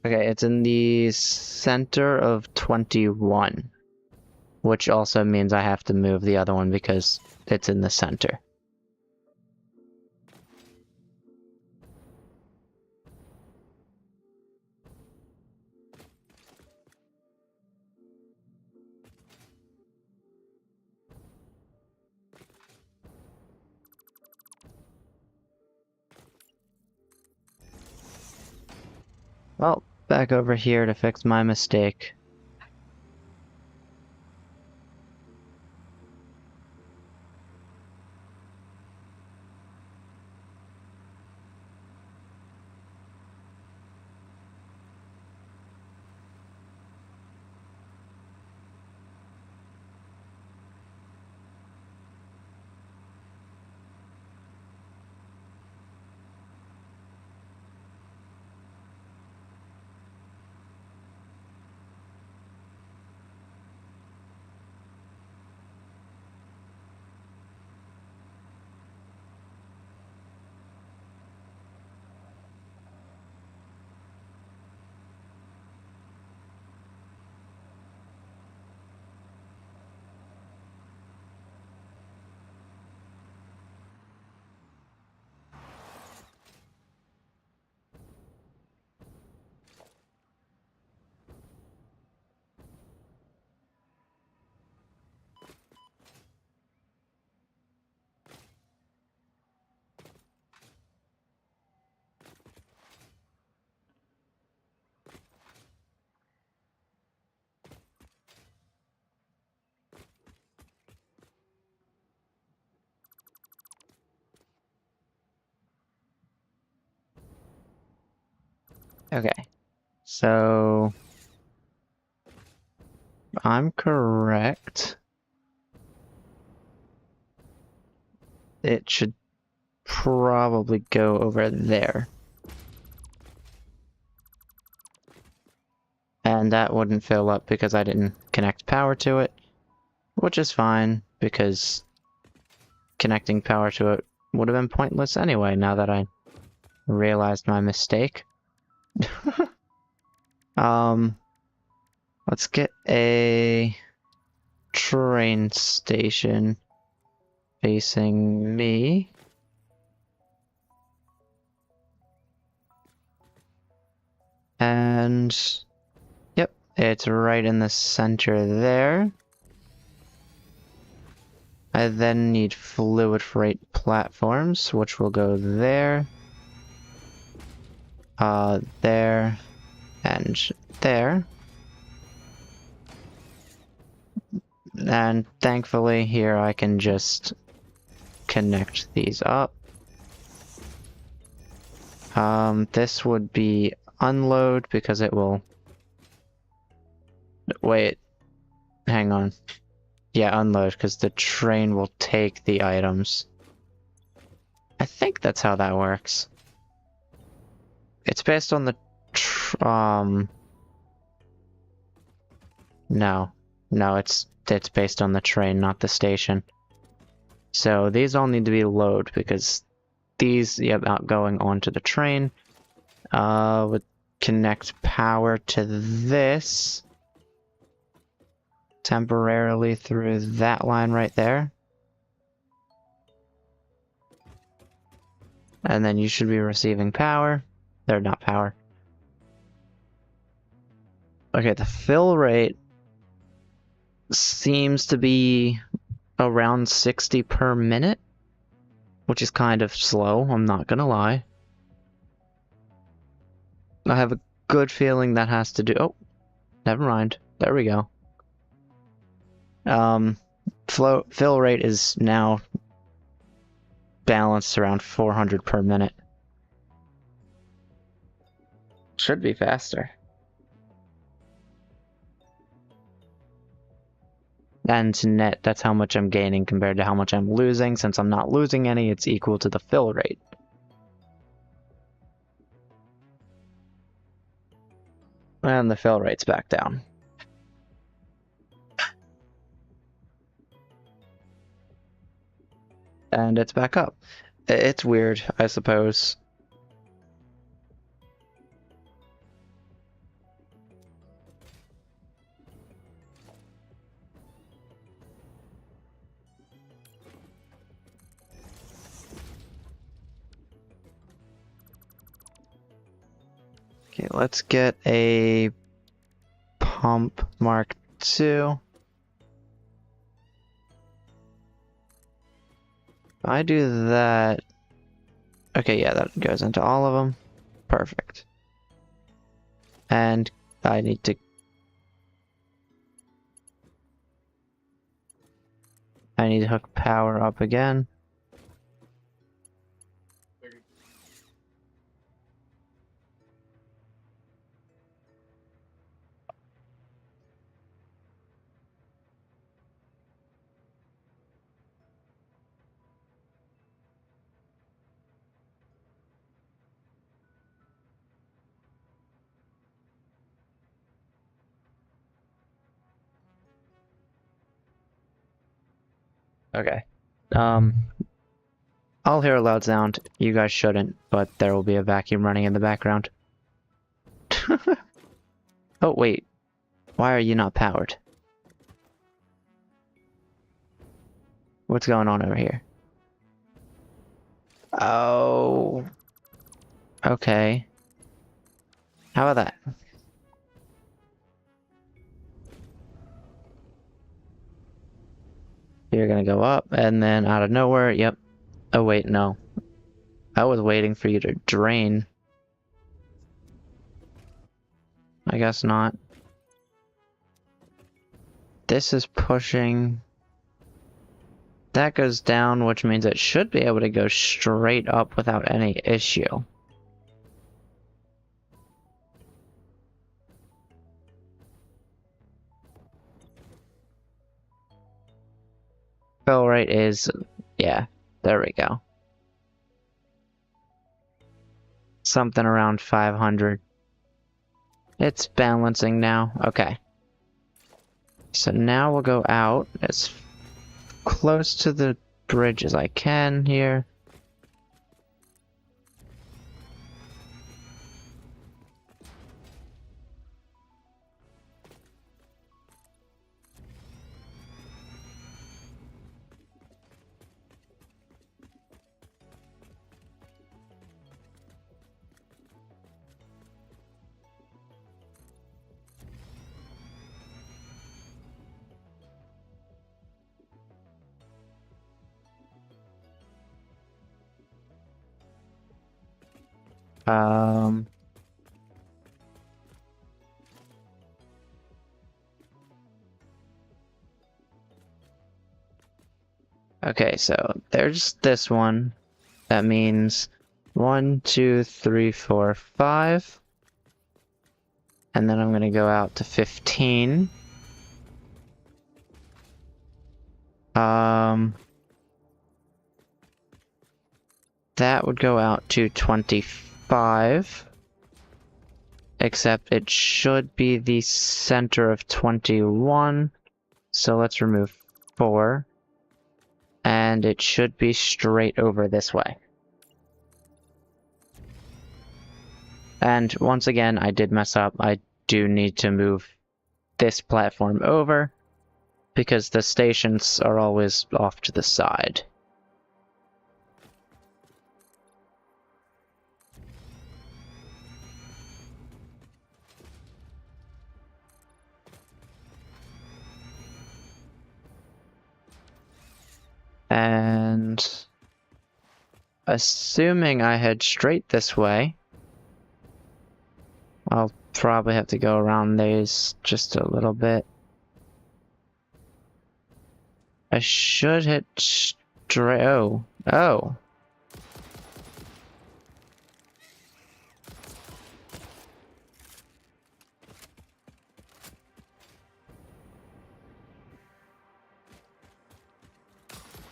Okay, it's in the center of 21, which also means I have to move the other one because it's in the center. Well, back over here to fix my mistake. Okay, so I'm correct. It should probably go over there. And that wouldn't fill up because I didn't connect power to it, which is fine because connecting power to it would have been pointless anyway now that I realized my mistake. Let's get a train station facing me. And yep, it's right in the center there. I then need fluid freight platforms, which will go there, there, and there. And thankfully here I can just connect these up. This would be unload because it will... Wait, hang on. Yeah, unload because the train will take the items. I think that's how that works. It's based on the no, it's based on the train, not the station. So these all need to be load because these, yep, going onto the train. Would connect power to this temporarily through that line right there. And then you should be receiving power. They're not power. Okay, the fill rate seems to be around 60 per minute, which is kind of slow, I'm not gonna lie. I have a good feeling that has to do... Oh, never mind. There we go. Fill rate is now balanced around 400 per minute. Should be faster. And net, that's how much I'm gaining compared to how much I'm losing. Since I'm not losing any, it's equal to the fill rate. And the fill rate's back down. And it's back up. It's weird, I suppose. Okay, let's get a pump Mark II. If I do that... Okay, yeah, that goes into all of them. Perfect. And I need to... hook power up again. Okay. I'll hear a loud sound. You guys shouldn't, but there will be a vacuum running in the background. Oh, wait. Why are you not powered? What's going on over here? Oh. Okay. How about that? You're gonna go up, and then out of nowhere, yep. Oh wait, no. I was waiting for you to drain. I guess not. This is pushing. That goes down, which means it should be able to go straight up without any issue. Fill rate is, yeah, there we go. Something around 500. It's balancing now. Okay. So now we'll go out as close to the bridge as I can here. Um. Okay, so there's this one. That means 1, 2, 3, 4, 5. And then I'm gonna go out to 15. That would go out to 25. Except it should be the center of 21. So let's remove 4. And it should be straight over this way. And once again, I did mess up. I do need to move this platform over because the stations are always off to the side. And assuming I head straight this way, I'll probably have to go around these just a little bit. I should hit straight. Oh. Oh.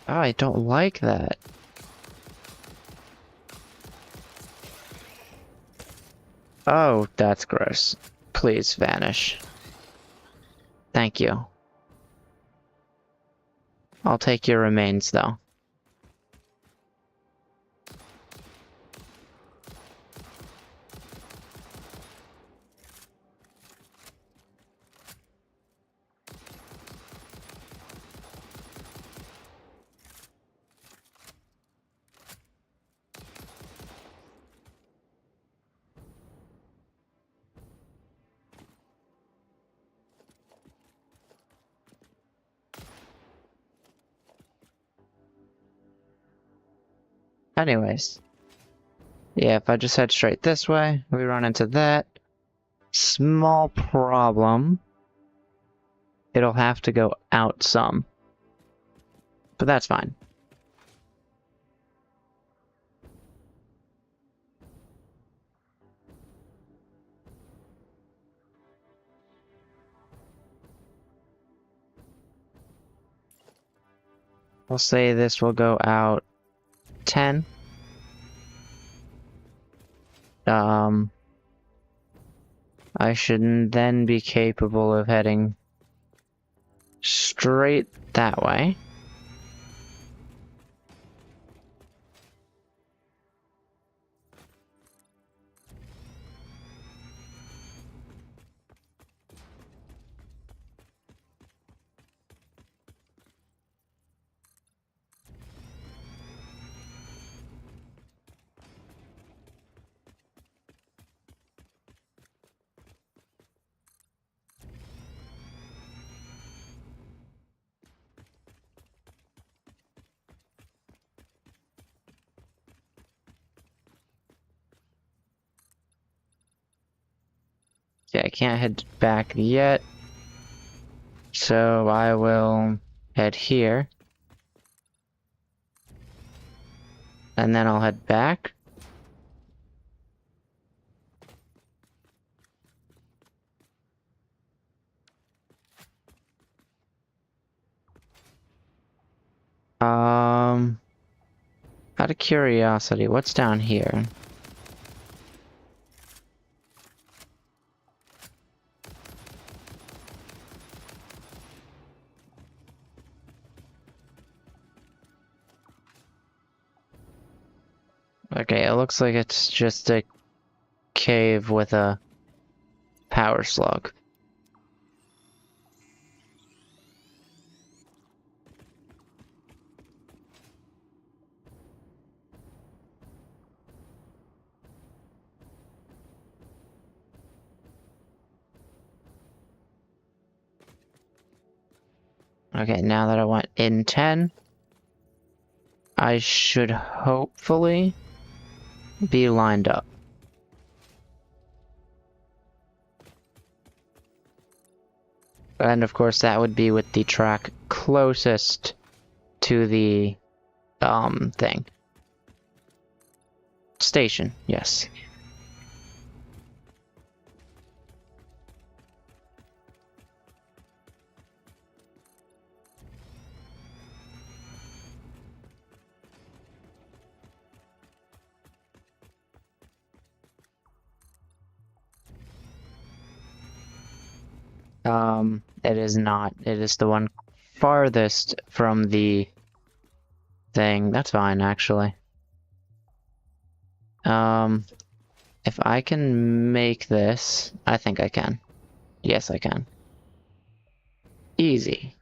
Oh, I don't like that. Oh, that's gross. Please vanish. Thank you. I'll take your remains, though. Anyways. Yeah, if I just head straight this way, we run into that. Small problem. It'll have to go out some. But that's fine. We'll say this will go out 10. I should then be capable of heading straight that way. Yeah, I can't head back yet. So I will head here. And then I'll head back. Out of curiosity, what's down here? Okay, it looks like it's just a cave with a power slug. Okay, now that I went in 10, I should hopefully be lined up. And of course that would be with the track closest to the thing. Station, yes. It is not. It is the one farthest from the thing. That's fine, actually. If I can make this, I think I can. Yes, I can. Easy.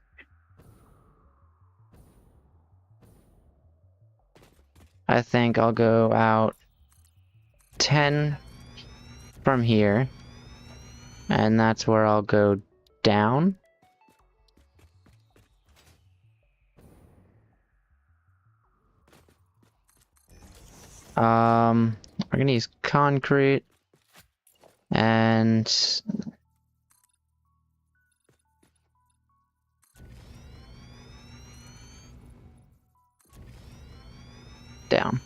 I think I'll go out 10 from here, and that's where I'll go down. We're gonna use concrete and down.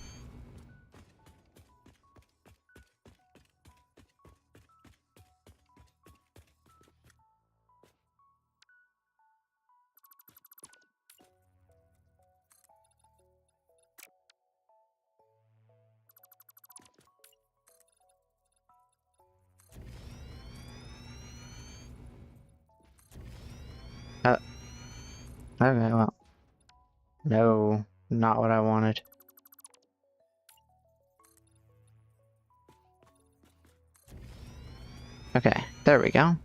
Okay, well, no, not what I wanted. Okay, there we go.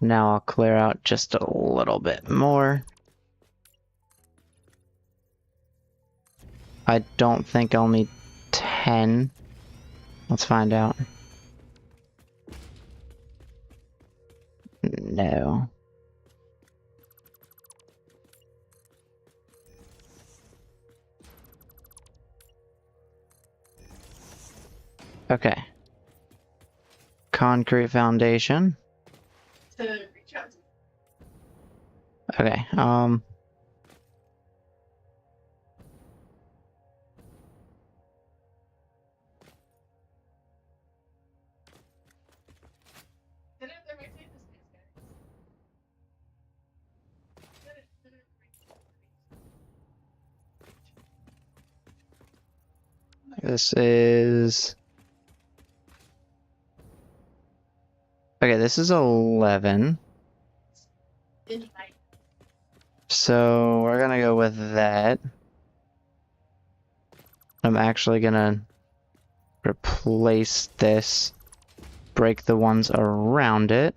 Now I'll clear out just a little bit more. I don't think I'll need 10. Let's find out. No. Okay. Concrete foundation. Okay, this is... Okay, this is 11. So we're gonna go with that. I'm actually gonna replace this, break the ones around it.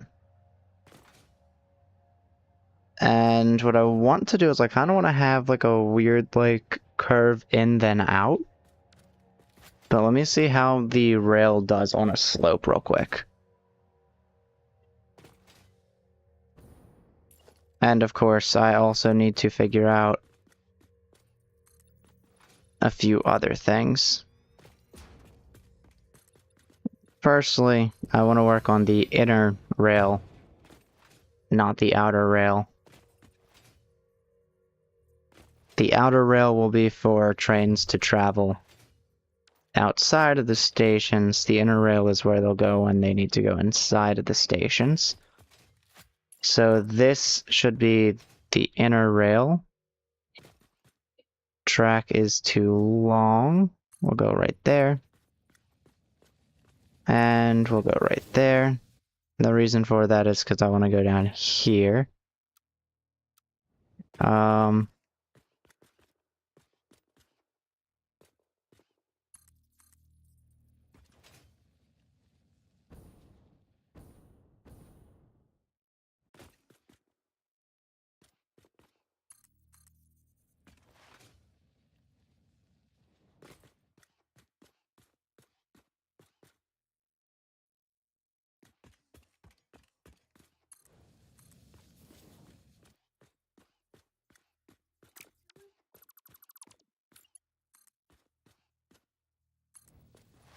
And what I want to do is I kind of want to have like a weird like curve in then out. But let me see how the rail does on a slope real quick. And of course, I also need to figure out a few other things. Firstly, I want to work on the inner rail, not the outer rail. The outer rail will be for trains to travel outside of the stations. The inner rail is where they'll go when they need to go inside of the stations. So this should be the inner rail. Track is too long. We'll go right there. And we'll go right there. The reason for that is because I want to go down here.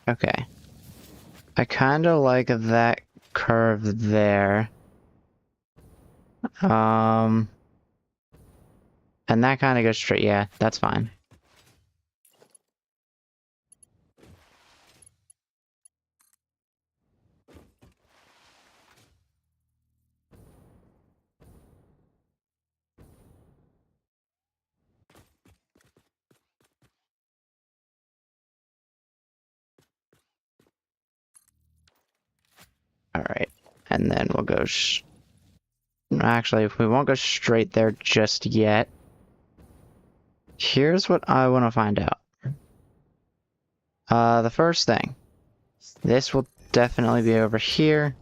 Okay. I kind of like that curve there. And that kind of goes straight. Yeah, that's fine. Alright, and then we'll go actually, we won't go straight there just yet. Here's what I want to find out. The first thing. This will definitely be over here.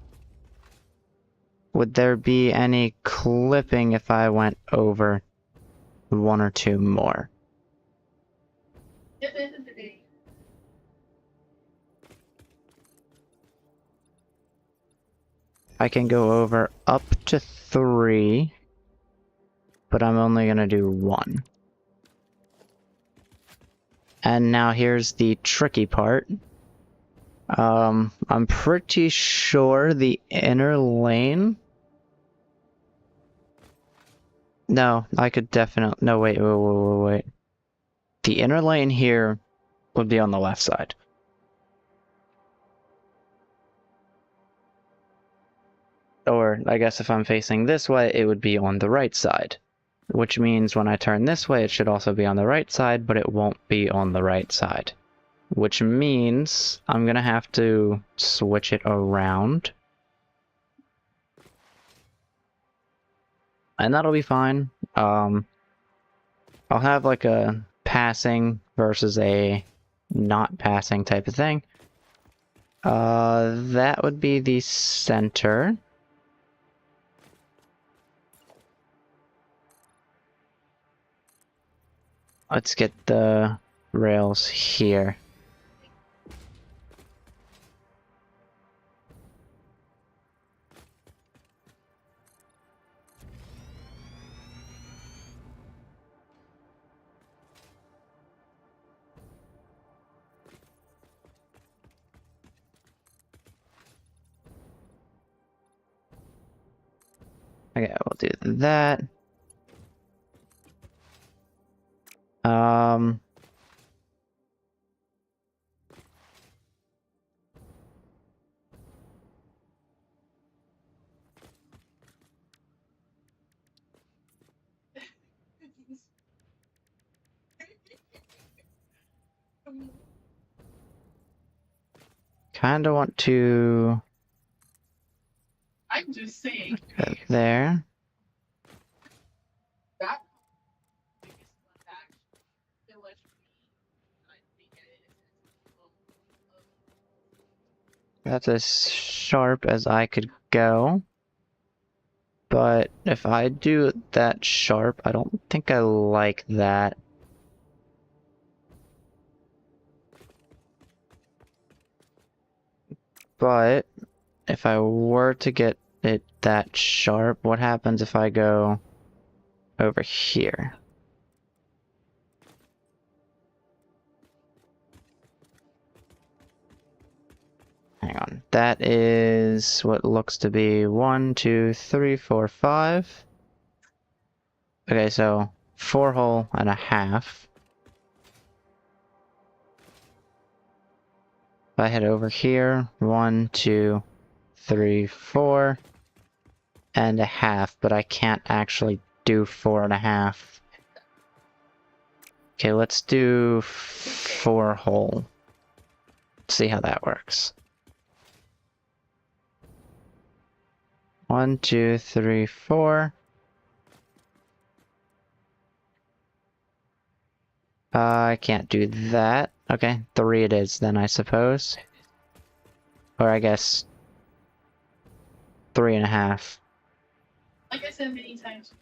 Would there be any clipping if I went over one or two more? I can go over up to 3, but I'm only gonna do 1. And now here's the tricky part. I'm pretty sure the inner lane... No, I could definitely... No, wait. The inner lane here would be on the left side. Or, I guess if I'm facing this way, it would be on the right side. Which means when I turn this way, it should also be on the right side, but it won't be on the right side. Which means I'm gonna have to switch it around. And that'll be fine. I'll have like a passing versus a not passing type of thing. That would be the center. Let's get the rails here. Okay, we'll do that. Kinda want to... I'm just saying. Go there. That biggest one back village I think it is. That's as sharp as I could go. But if I do it that sharp, I don't think I like that. But if I were to get it that sharp, what happens if I go over here? Hang on. That is what looks to be 1, 2, 3, 4, 5. Okay, so 4 hole and a half. If I head over here, 1, 2, 3, 4, and a half, but I can't actually do 4 and a half. Okay, let's do 4 hole. See how that works. 1, 2, 3, 4. I can't do that. Okay, 3 it is then, I suppose. Or I guess 3 and a half. Like I said many times.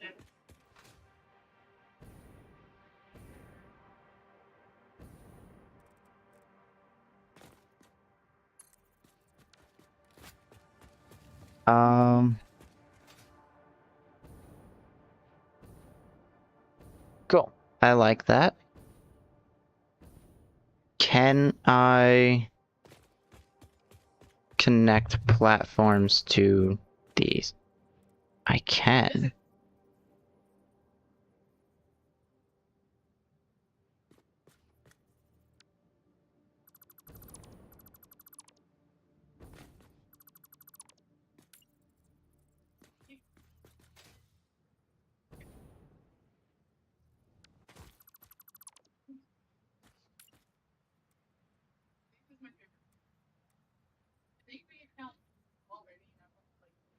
Cool. I like that. Can I... connect platforms to these? I can. This is my favorite. I think we account already. And I'm like, this is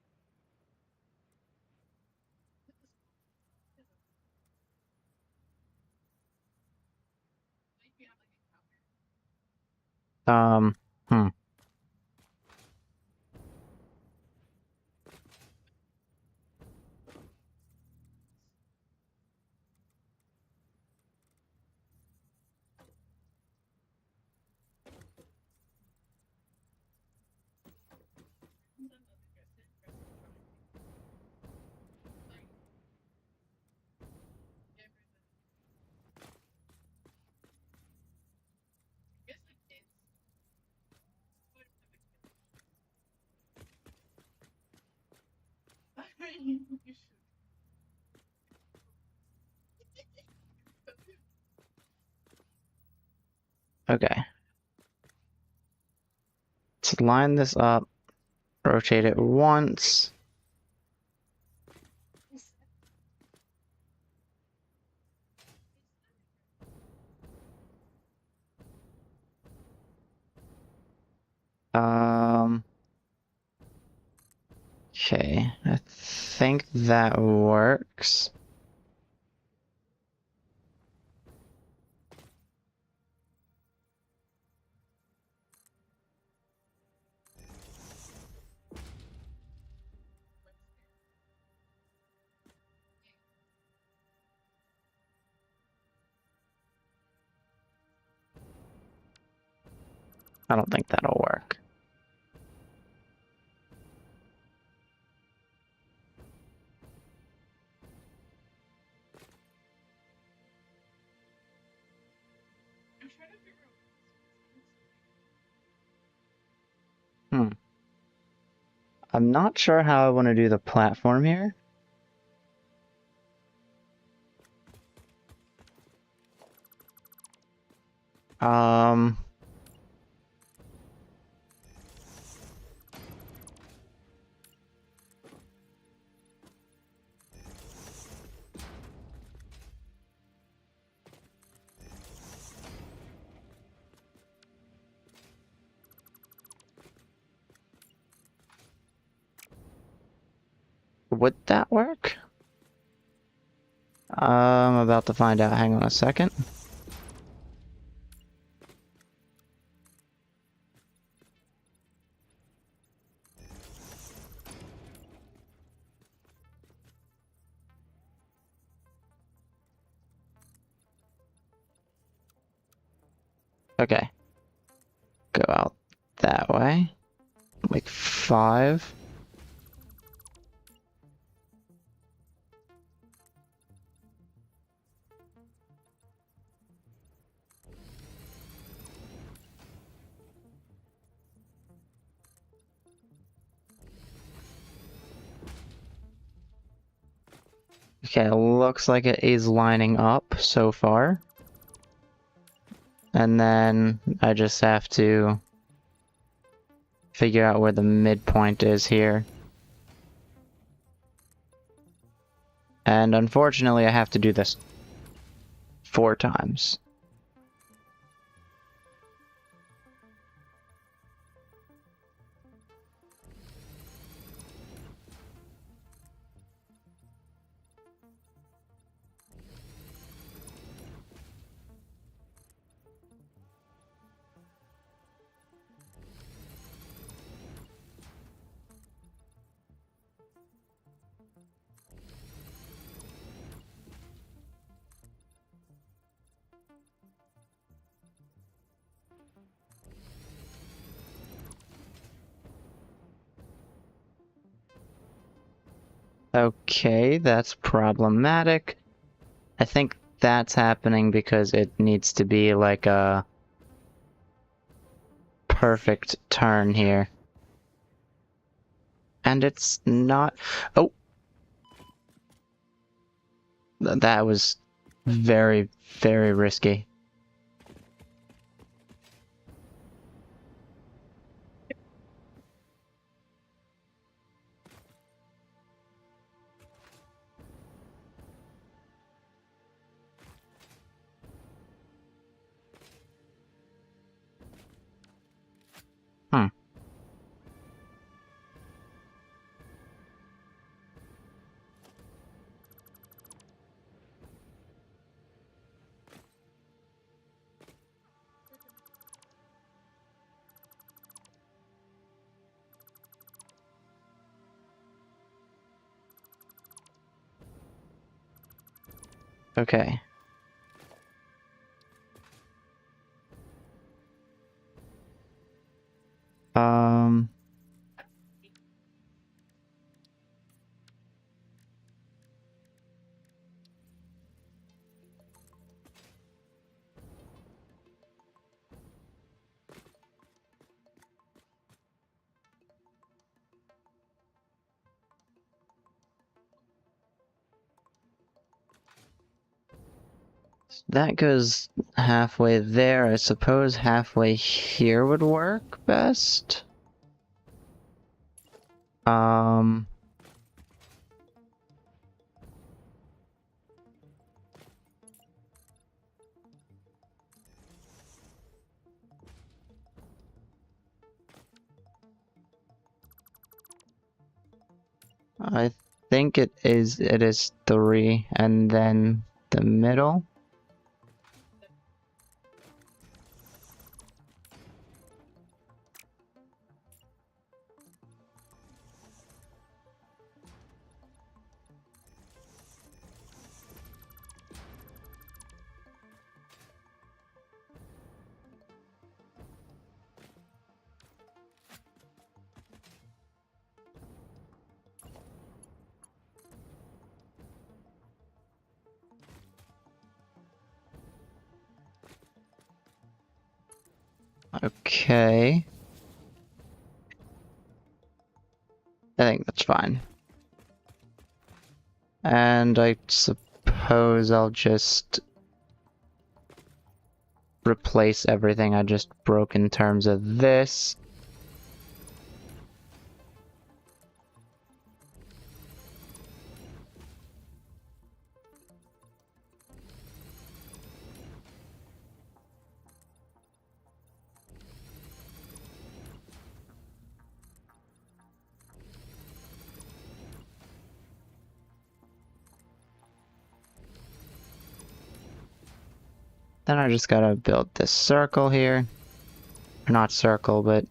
I think we have like a counter. Hmm. You should. Okay. Let's line this up, rotate it once. Okay, I think that works. I don't think that'll work. I'm trying to figure out. Hmm. I'm not sure how I want to do the platform here. Um, would that work? I'm about to find out. Hang on a second. Okay. Go out that way. Like 5. Okay, looks like it is lining up so far. And then I just have to figure out where the midpoint is here. And unfortunately, I have to do this 4 times. Okay, that's problematic. I think that's happening because it needs to be like a perfect turn here. And it's not... Oh! That was very, very risky. Hmm. Okay. Um... That goes halfway there. I suppose halfway here would work best. Um... I think it is 3, and then the middle. Okay. I think that's fine. And I suppose I'll just replace everything I just broke in terms of this. Then I just gotta build this circle here. Or not circle, but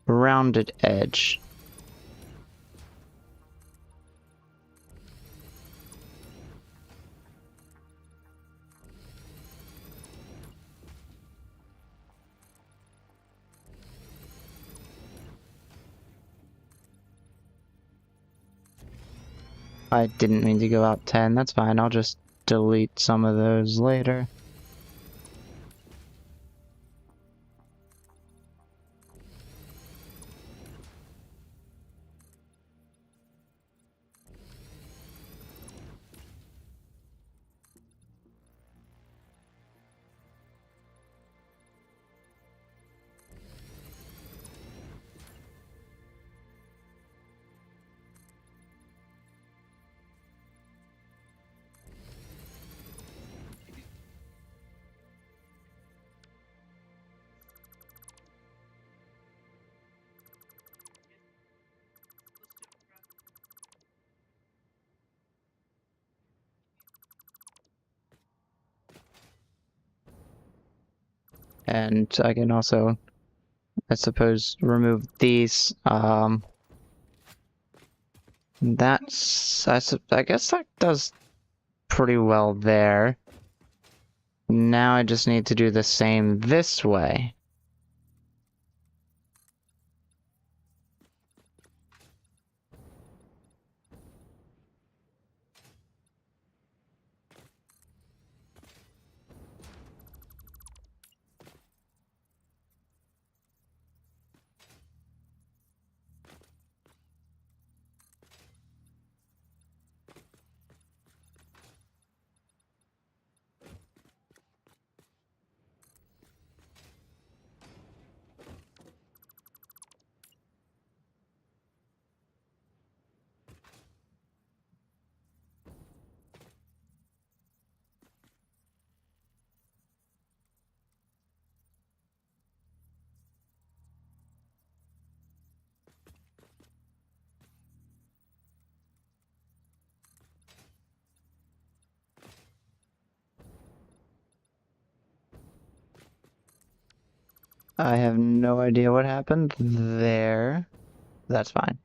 rounded edge. I didn't mean to go out 10, that's fine, I'll just delete some of those later. And I can also, I suppose, remove these. That's, I guess that does pretty well there. Now I just need to do the same this way. I have no idea what happened there. That's fine.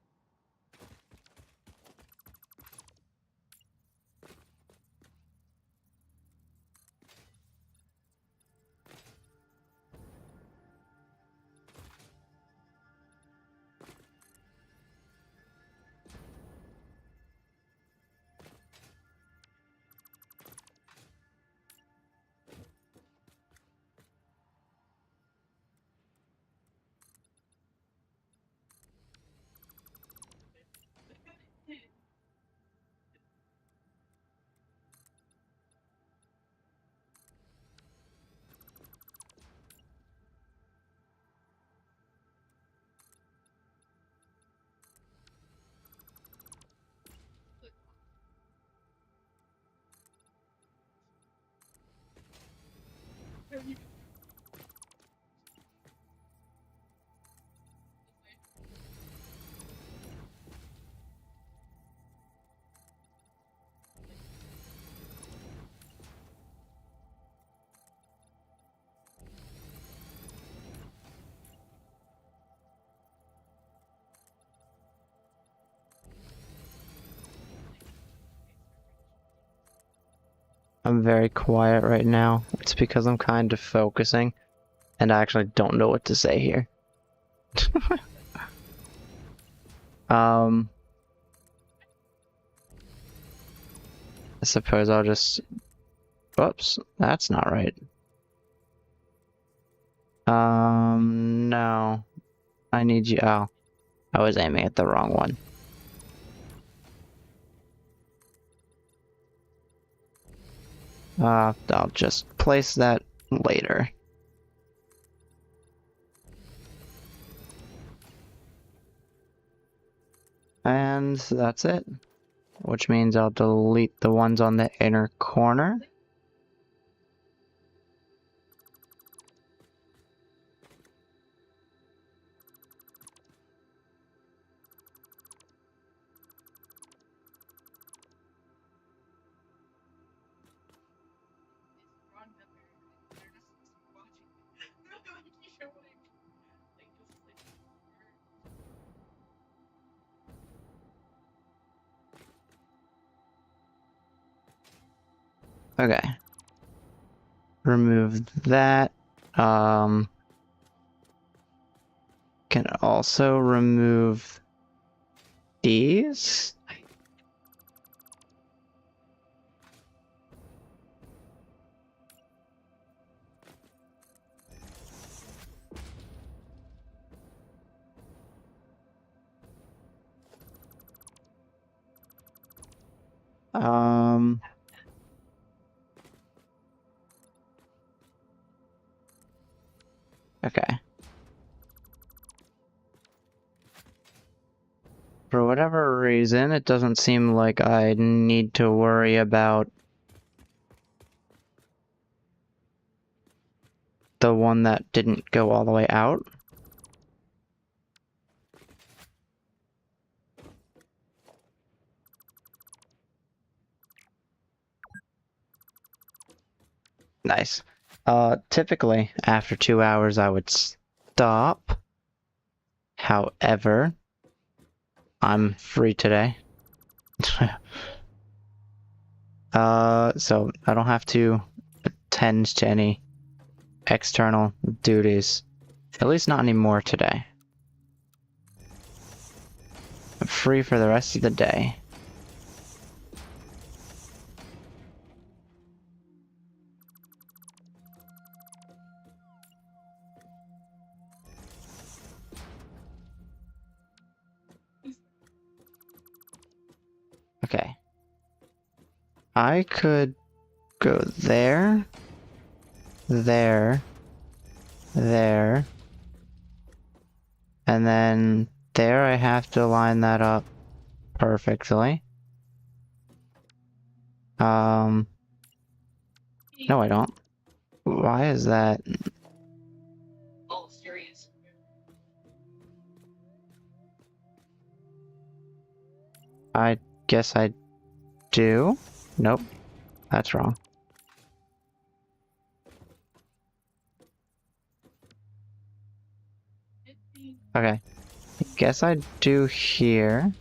I'm very quiet right now. It's because I'm kind of focusing, and I actually don't know what to say here. I suppose I'll just... Whoops, that's not right. No. I need you... Oh. I was aiming at the wrong one. I'll just place that later. And that's it. Which means I'll delete the ones on the inner corner. Okay. Remove that. Can also remove these. Okay. For whatever reason, it doesn't seem like I need to worry about the one that didn't go all the way out. Nice. Typically, after 2 hours, I would stop. However, I'm free today. So I don't have to attend to any external duties. At least not anymore today. I'm free for the rest of the day. Okay. I could go there, there, there, and then there I have to line that up perfectly. No I don't. Why is that? Oh, serious. I guess I do? Nope. That's wrong. . Okay. Guess I do here.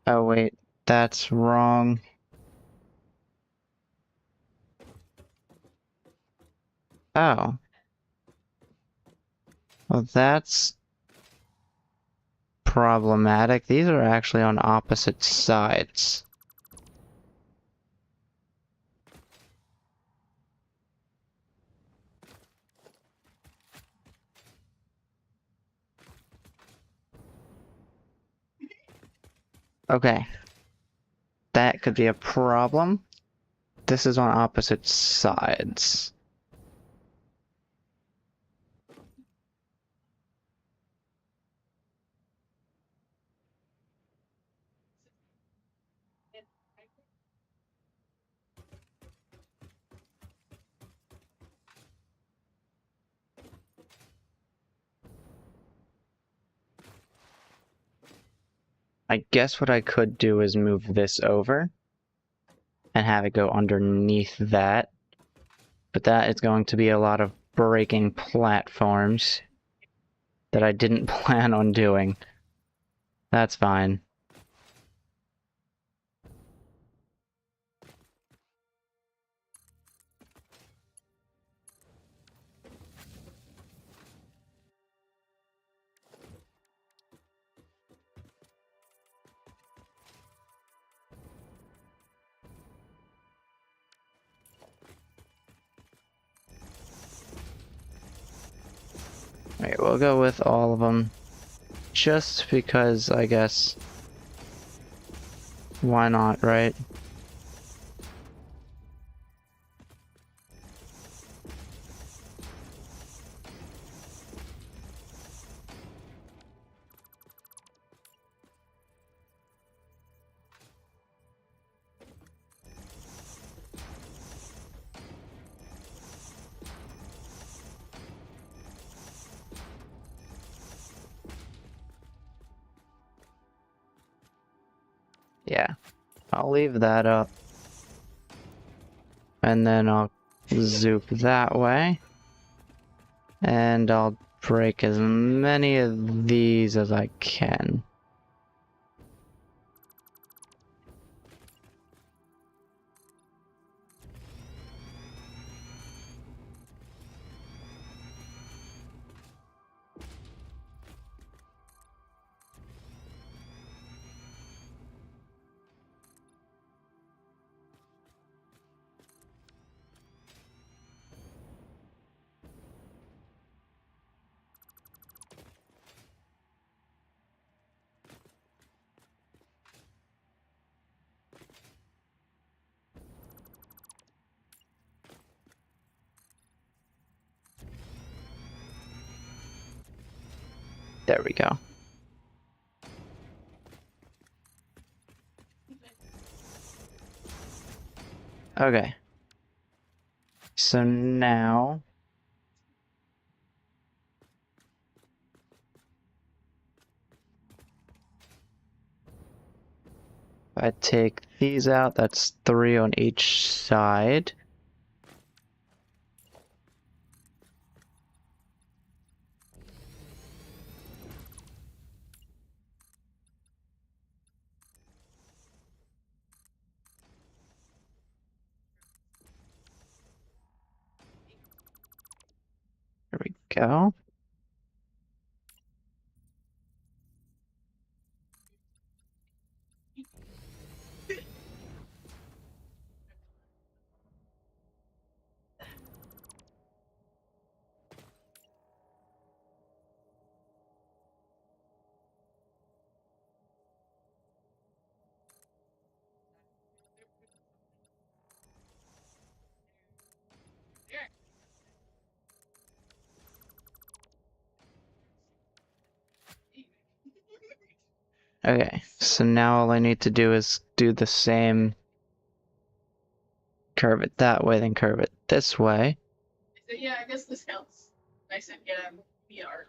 Oh wait, that's wrong. Oh. Well, that's problematic. These are actually on opposite sides. Okay. That could be a problem. This is on opposite sides. I guess what I could do is move this over and have it go underneath that. But that is going to be a lot of breaking platforms that I didn't plan on doing. That's fine. Alright, we'll go with all of them. Just because, I guess. Why not, right? Yeah. I'll leave that up. And then I'll zoop that way. And I'll break as many of these as I can. There we go. Okay. So now... if I take these out, that's 3 on each side. There we go. Okay, so now all I need to do is do the same, curve it that way, then curve it this way. So yeah, I guess this counts. I said get a VR.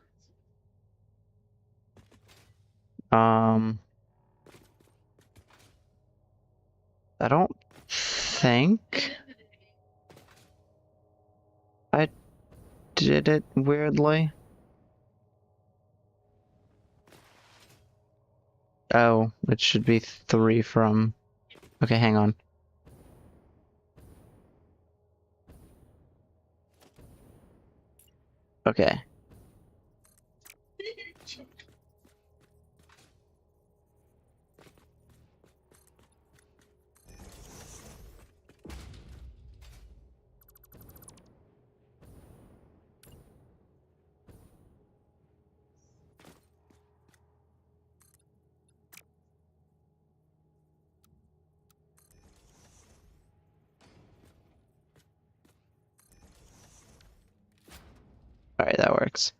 I don't think I did it weirdly. Oh, it should be 3 from... Okay, hang on. Okay. Alright, that works.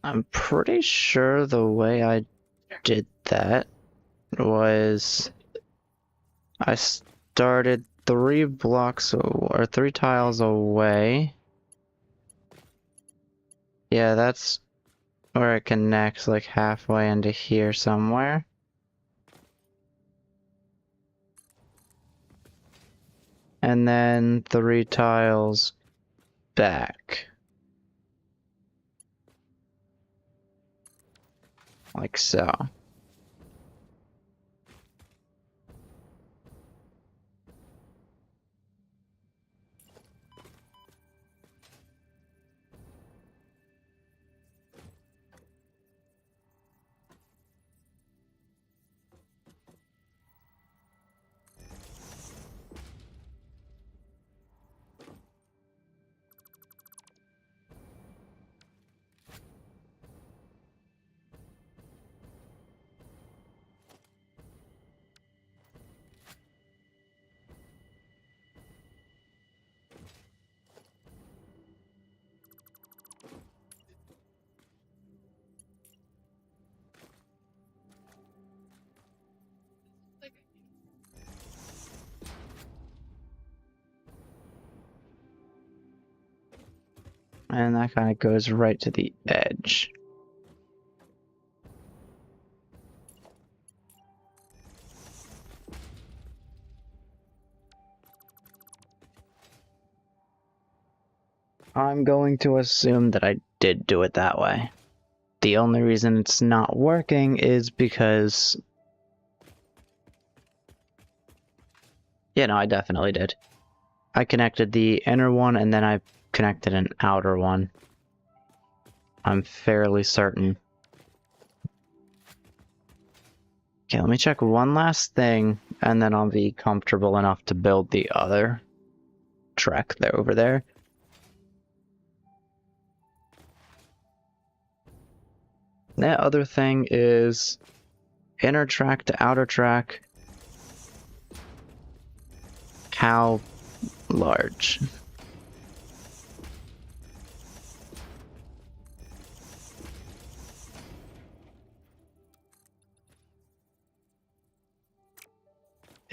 I'm pretty sure the way I did that was I started 3 blocks or 3 tiles away. Yeah, that's where it connects, like halfway into here somewhere. And then 3 tiles back. Like so. And that kind of goes right to the edge. I'm going to assume that I did do it that way. The only reason it's not working is because... Yeah, no, I definitely did. I connected the inner one and then I connected an outer one. I'm fairly certain. Okay, let me check one last thing, and then I'll be comfortable enough to build the other track there over there. That other thing is inner track to outer track. How large?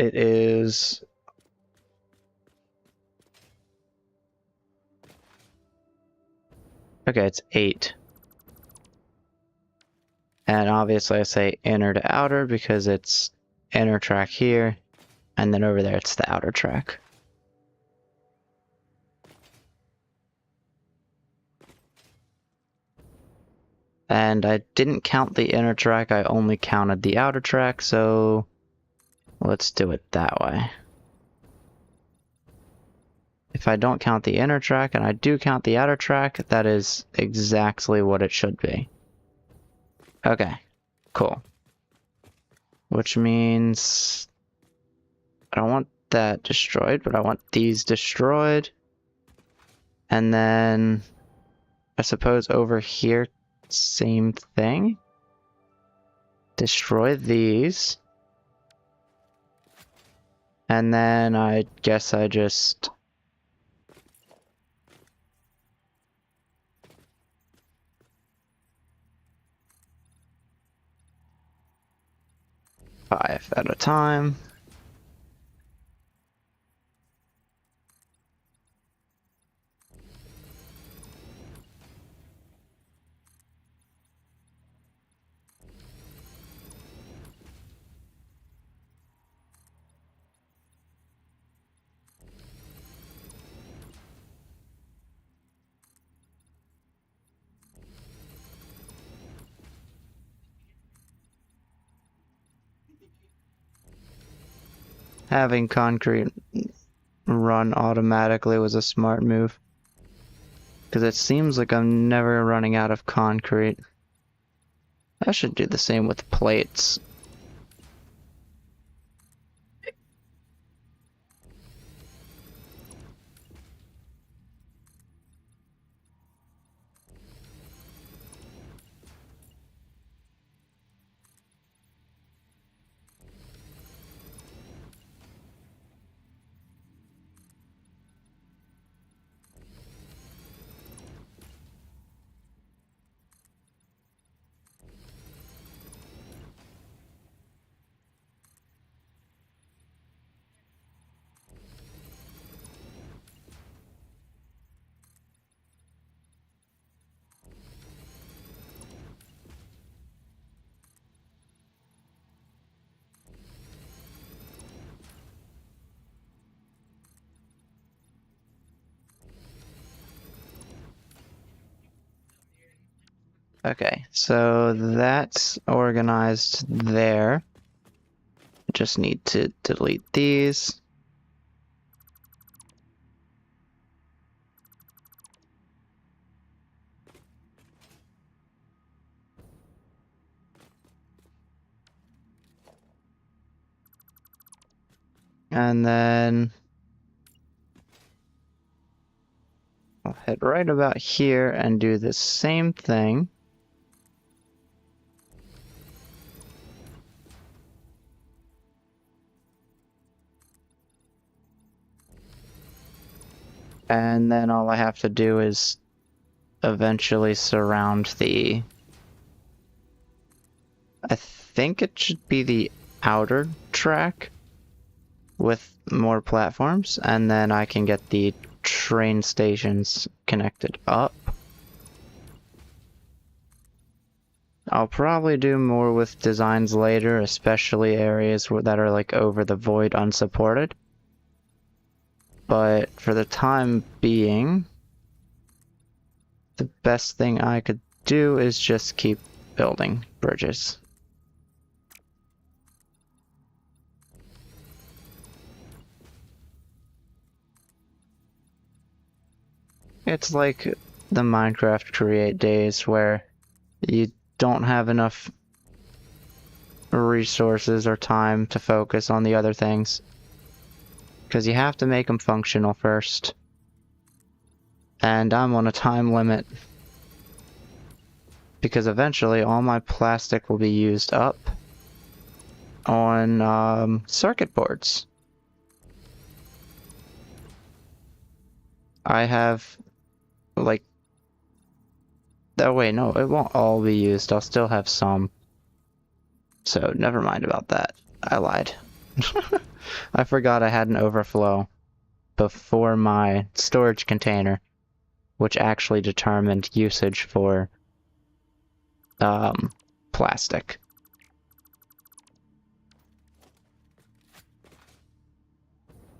it is... Okay, it's 8. And obviously I say inner to outer because it's inner track here, and then over there it's the outer track. And I didn't count the inner track, I only counted the outer track, so let's do it that way. If I don't count the inner track and I do count the outer track, that is exactly what it should be. Okay, cool. Which means I don't want that destroyed, but I want these destroyed. And then I suppose over here, same thing. Destroy these. And then I guess I just... five at a time. Having concrete run automatically was a smart move. Because it seems like I'm never running out of concrete. I should do the same with plates. Okay, so that's organized there. Just need to delete these. And then I'll head right about here and do the same thing. And then all I have to do is eventually surround the... I think it should be the outer track with more platforms, and then I can get the train stations connected up. I'll probably do more with designs later, especially areas that are like over the void unsupported. But for the time being, the best thing I could do is just keep building bridges. It's like the Minecraft create days where you don't have enough resources or time to focus on the other things. Because you have to make them functional first. And I'm on a time limit. Because eventually all my plastic will be used up on circuit boards. I have, like... Oh wait, no, it won't all be used. I'll still have some. So, never mind about that. I lied. I forgot I had an overflow before my storage container, which actually determined usage for plastic.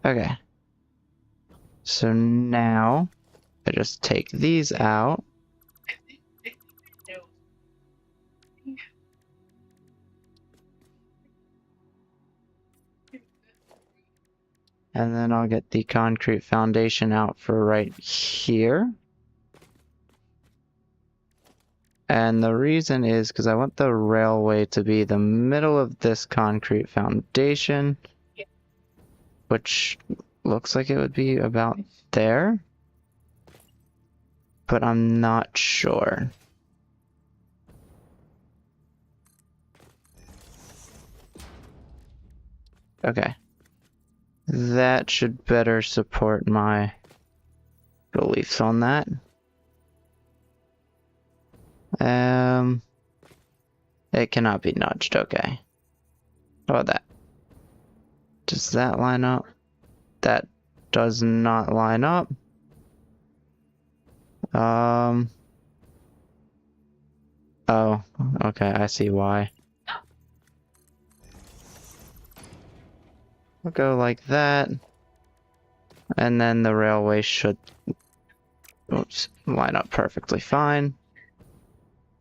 Okay. So now I just take these out. And then I'll get the concrete foundation out for right here. And the reason is because I want the railway to be the middle of this concrete foundation, which looks like it would be about there, but I'm not sure. Okay. That should better support my beliefs on that. It cannot be nudged, okay. How about that? Does that line up? That does not line up. Oh, okay, I see why. We'll go like that. And then the railway should line up perfectly fine.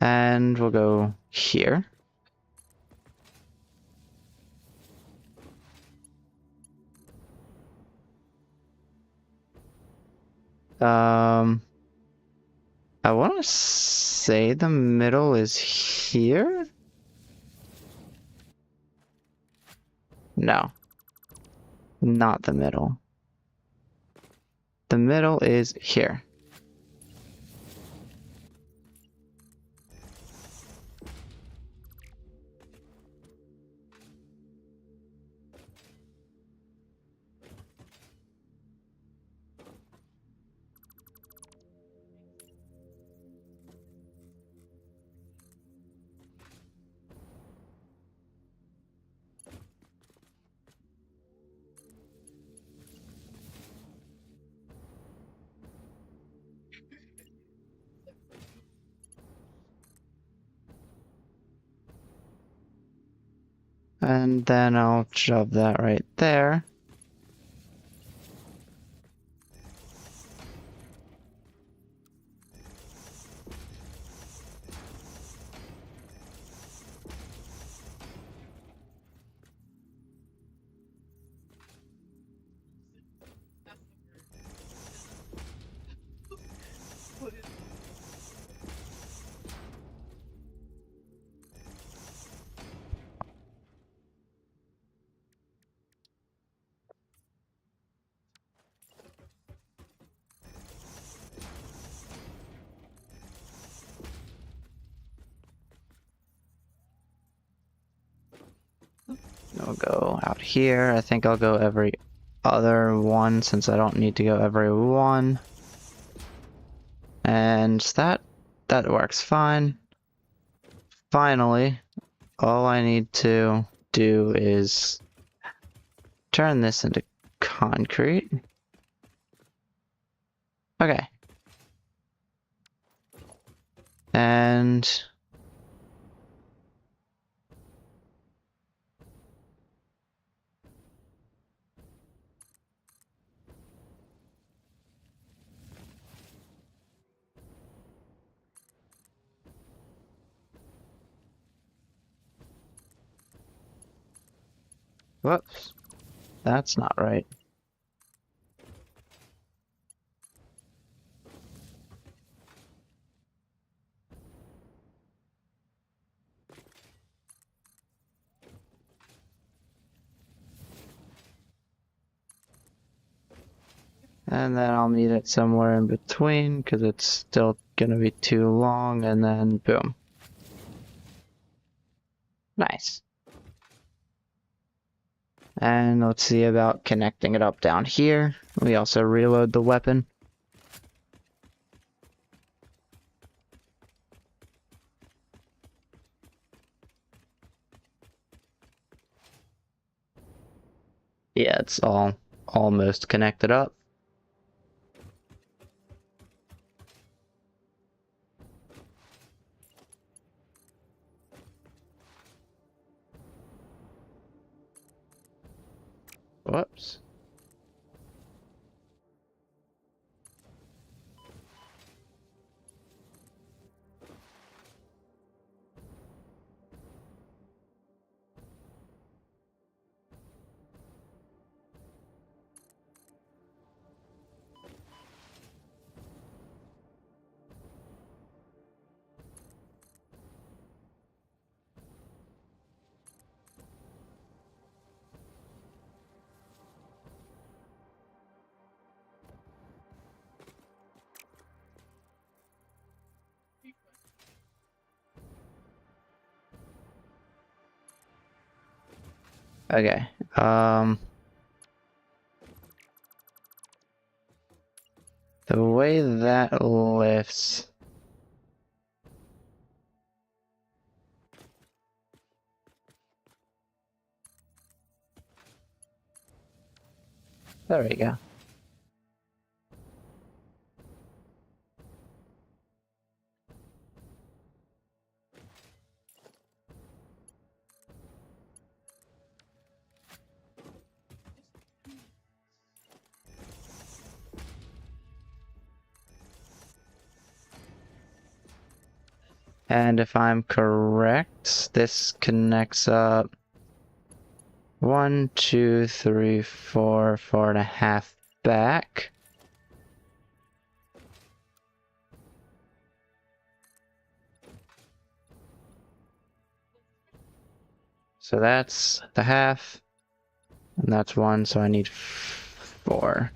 And we'll go here. I want to say the middle is here? No. Not the middle. The middle is here. And then I'll shove that right there. I'll go out here. I think I'll go every other one since I don't need to go every one. And that works fine. Finally, all I need to do is turn this into concrete. Okay. And whoops, that's not right. And then I'll meet it somewhere in between because it's still gonna be too long, and then boom. Nice. And let's see about connecting it up down here. We also reload the weapon. Yeah, it's all almost connected up. Whoops. Okay. The way that lifts. There we go. And if I'm correct, this connects up 1, 2, 3, 4, 4.5 back. So that's the half, and that's 1, so I need 4.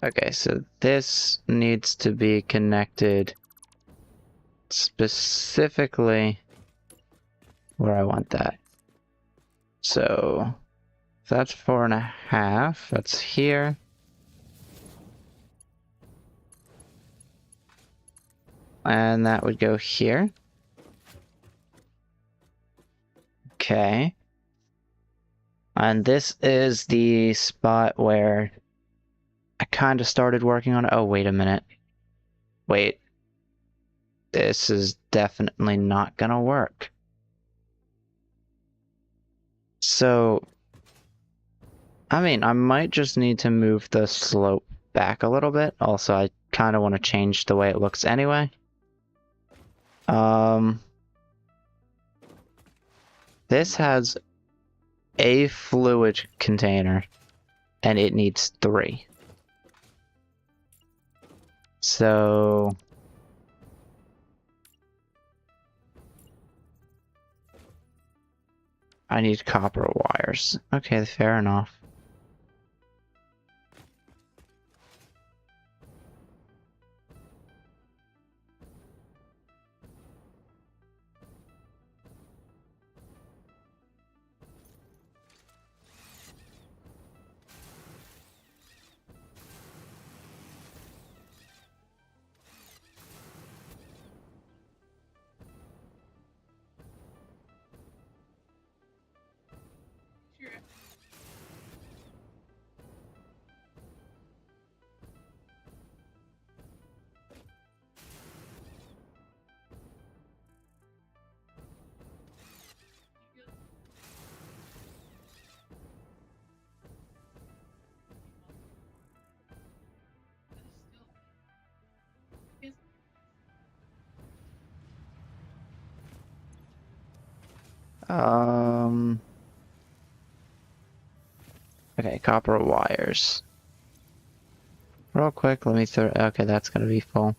Okay, so this needs to be connected specifically where I want that. So that's 4.5. That's here. And that would go here. Okay. And this is the spot where I kind of started working on it. Oh, wait a minute. Wait. This is definitely not gonna work. So, I mean, I might just need to move the slope back a little bit. Also, I kind of want to change the way it looks anyway. This has a fluid container, and it needs 3. So I need copper wires. Okay, fair enough. Sure. Okay, copper wires. Real quick, let me throw. Okay, that's gonna be full.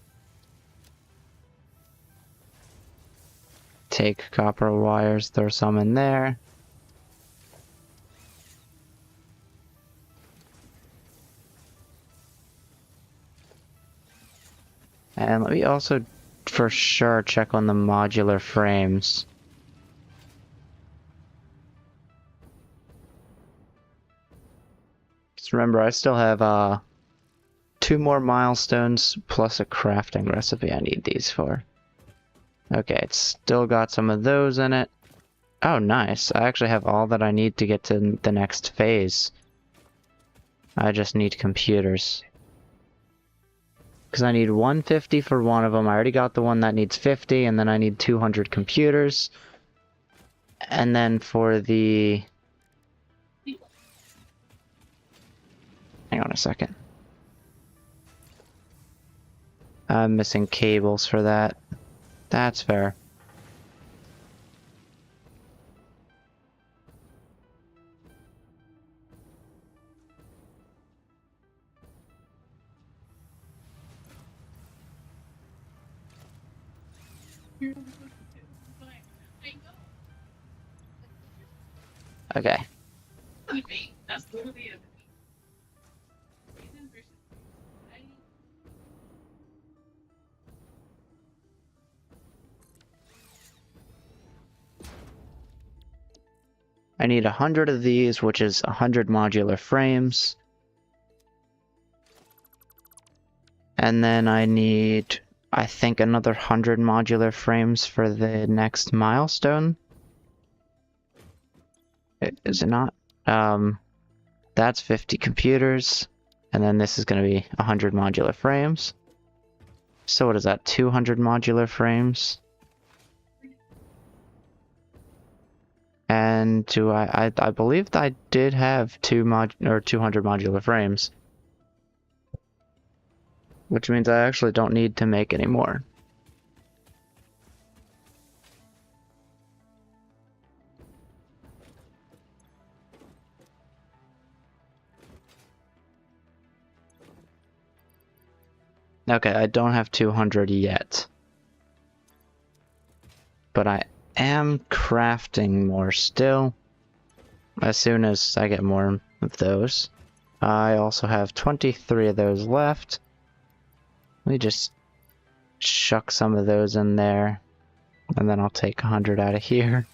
Take copper wires, throw some in there. And let me also for sure check on the modular frames. Just remember, I still have 2 more milestones plus a crafting recipe I need these for. Okay, it's still got some of those in it. Oh, nice. I actually have all that I need to get to the next phase. I just need computers. Because I need 150 for one of them. I already got the one that needs 50, and then I need 200 computers. And then for the... Hang on a second. I'm missing cables for that. That's fair. Okay. Okay, that's literally it. I need 100 of these, which is 100 modular frames. And then I need, I think, another 100 modular frames for the next milestone. Is it not? That's 50 computers. And then this is going to be 100 modular frames. So what is that, 200 modular frames? And do I believe that I did have 200 modular frames. Which means I actually don't need to make any more. Okay, I don't have 200 yet. But I am crafting more still. As soon as I get more of those. I also have 23 of those left. Let me just chuck some of those in there. And then I'll take 100 out of here.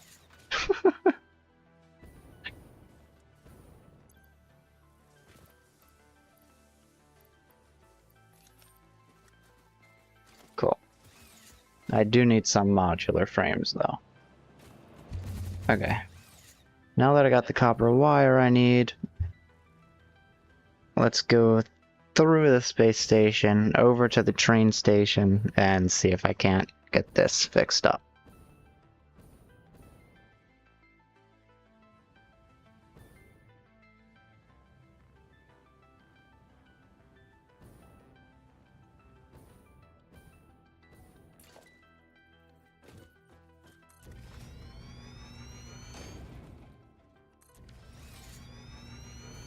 Cool. I do need some modular frames though. Okay. Now that I got the copper wire I need, let's go through the space station, over to the train station, and see if I can't get this fixed up.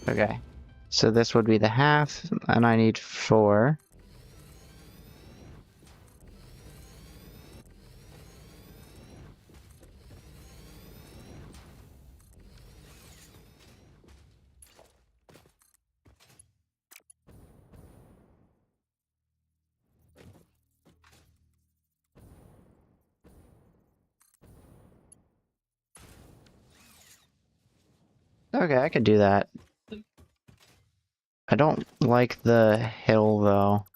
Okay, so this would be the half, and I need 4. Okay, I could do that. I don't like the hill though.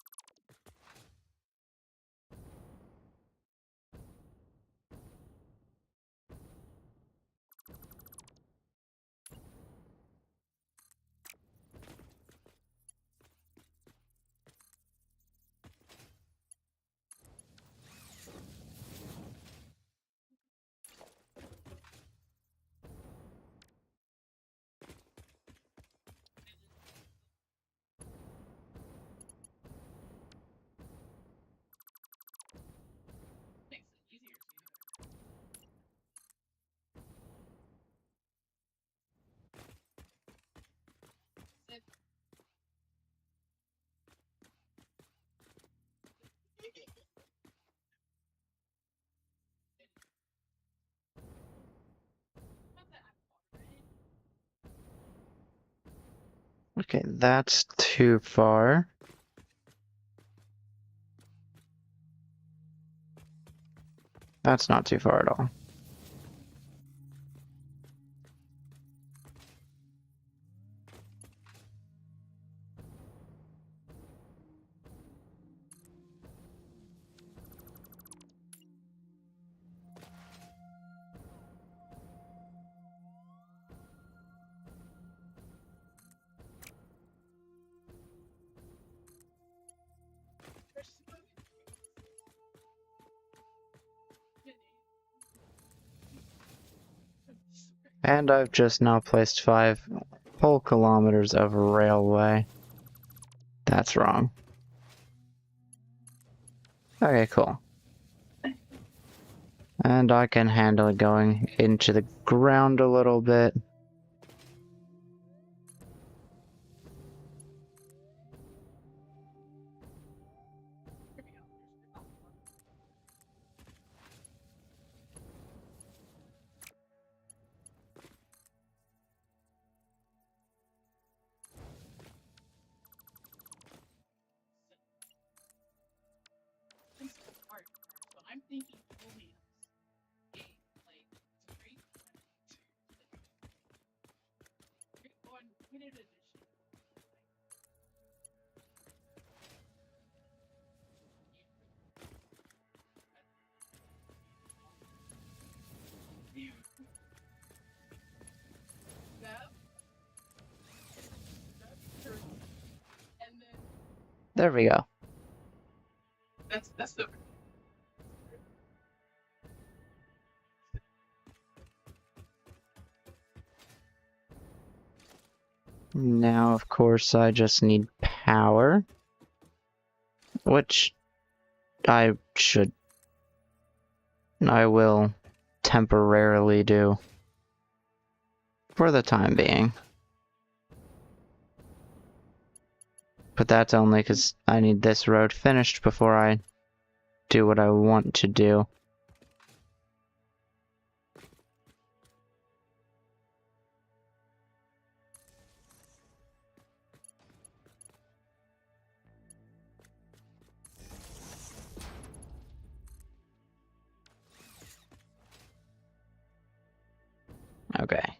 Makes it easier to Okay, that's too far. That's not too far at all. There's so many things. I'm sorry. And I've just now placed 5 whole kilometers of railway. That's wrong. Okay, cool. And I can handle it going into the ground a little bit. Here we go. I'm so smart. So I'm thinking Williams game like straight on limited edition. That that's and then There we go. that's the Now, of course, I just need power. Which I will temporarily do. For the time being. But that's only because I need this road finished before I do what I want to do. Okay.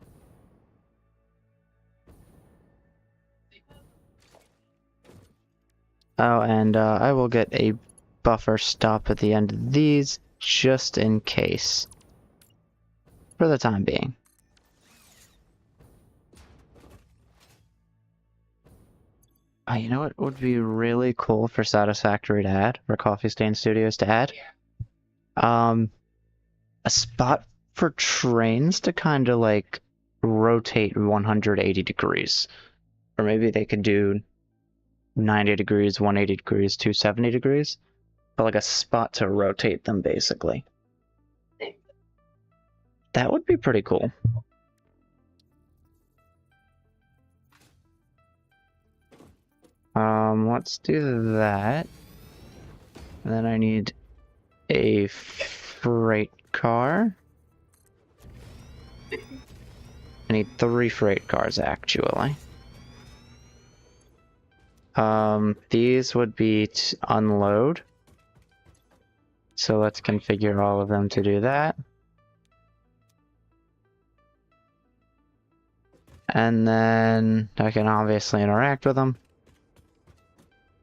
Oh, and I will get a buffer stop at the end of these, just in case. For the time being. You know what would be really cool for Satisfactory to add, for Coffee Stain Studios to add? A spot for trains to kind of like rotate 180 degrees. Or maybe they could do 90 degrees, 180 degrees, 270 degrees. But like a spot to rotate them, basically. That would be pretty cool. Let's do that. And then I need a freight car. I need 3 freight cars, actually. These would be to unload. So let's configure all of them to do that. And then I can obviously interact with them.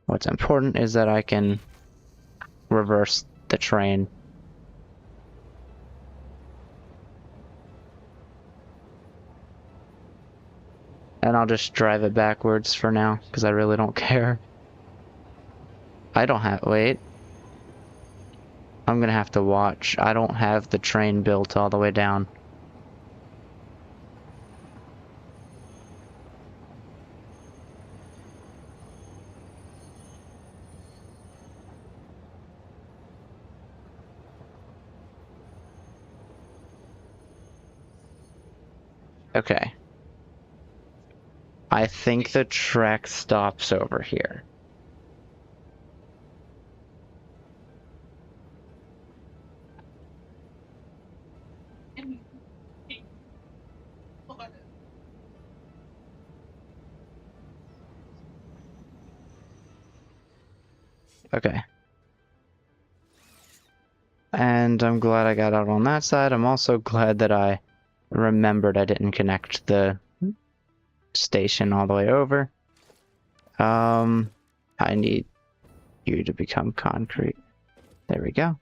What's important is that I can reverse the train. And I'll just drive it backwards for now, because I really don't care. I don't have, wait. I'm gonna have to watch. I don't have the train built all the way down. Okay. I think the track stops over here. and Okay. And And I'm glad I got out on that side. I'm also glad that I remembered I didn't connect the station all the way over. I need you to become concrete. There we go.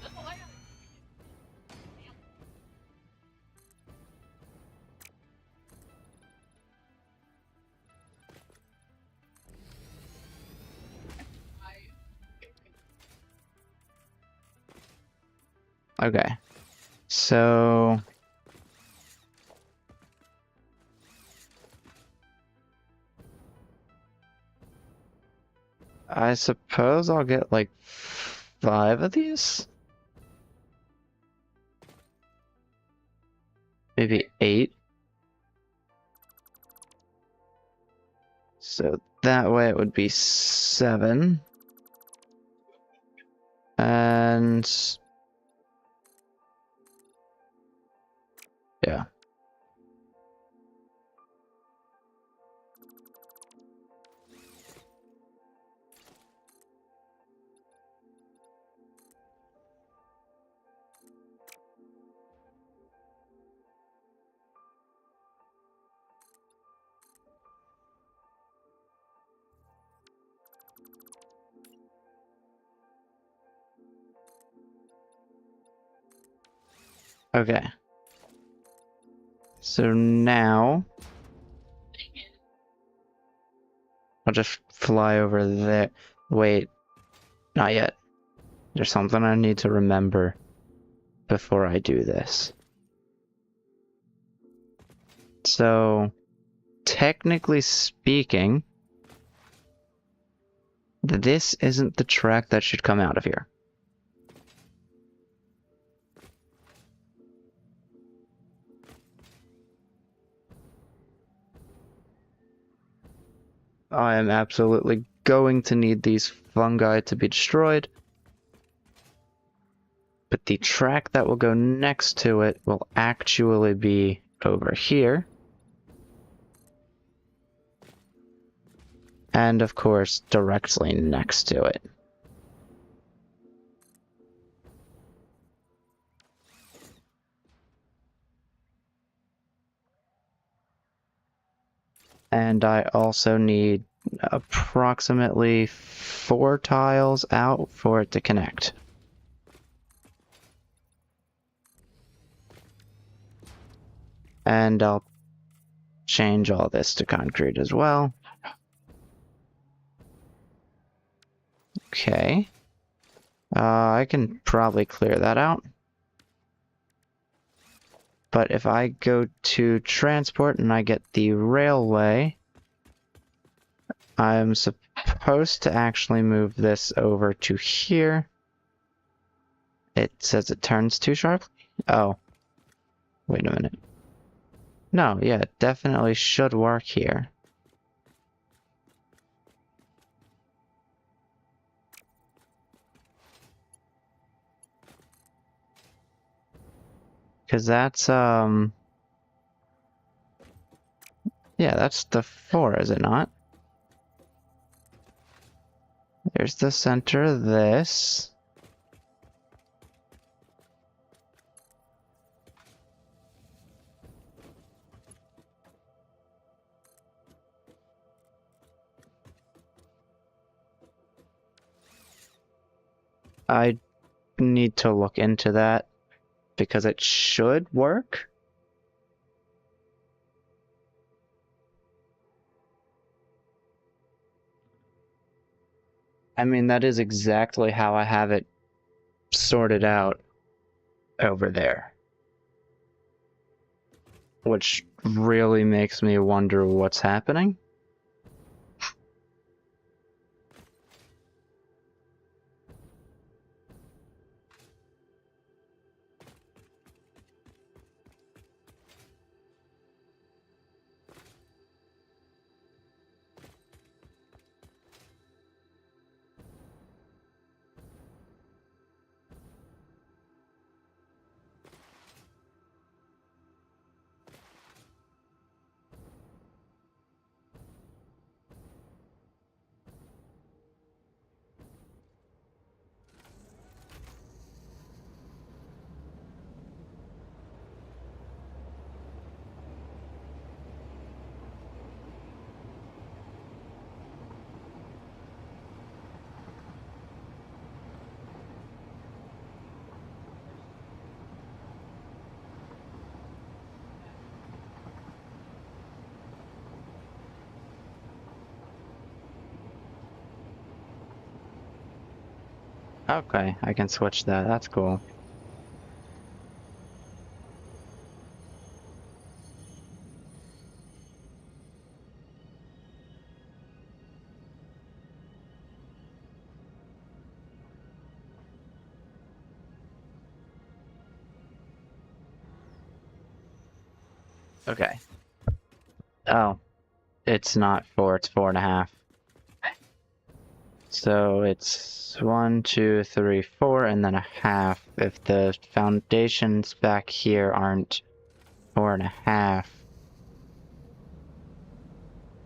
That's all I gotta do. Okay. So I suppose I'll get like 5 of these? Maybe 8? So that way it would be 7. And yeah. Okay. So now I'll just fly over there. Wait, not yet. There's something I need to remember before I do this. So, technically speaking, this isn't the track that should come out of here. I am absolutely going to need these fungi to be destroyed. But the track that will go next to it will actually be over here. And of course, directly next to it. And I also need approximately 4 tiles out for it to connect. And I'll change all this to concrete as well. Okay. I can probably clear that out. But if I go to transport and I get the railway, I'm supposed to actually move this over to here. It says it turns too sharply. Oh. Wait a minute. No, yeah, it definitely should work here. Because that's, yeah, that's the 4, is it not? There's the center of this. I need to look into that because it should work. I mean, that is exactly how I have it sorted out over there. Which really makes me wonder what's happening. Okay, I can switch that. That's cool. Okay. Oh, it's not 4, it's 4.5. So it's 1, 2, 3, 4, and then a half. If the foundations back here aren't 4.5,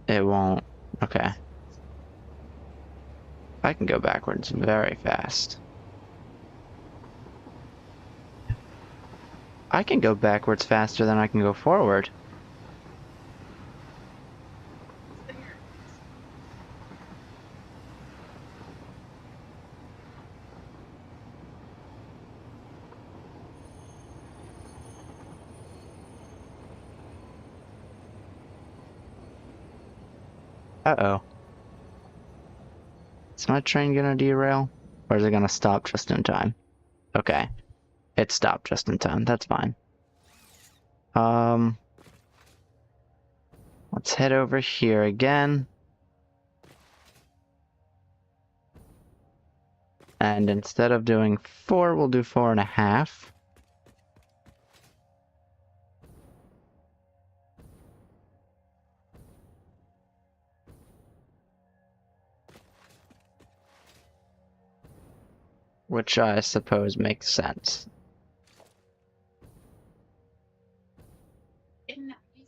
it won't. Okay. I can go backwards very fast. I can go backwards faster than I can go forward. Uh-oh. Is my train gonna derail? Or is it gonna stop just in time? Okay. It stopped just in time. That's fine. Let's head over here again. And instead of doing 4, we'll do 4.5. Which I suppose makes sense. In that case,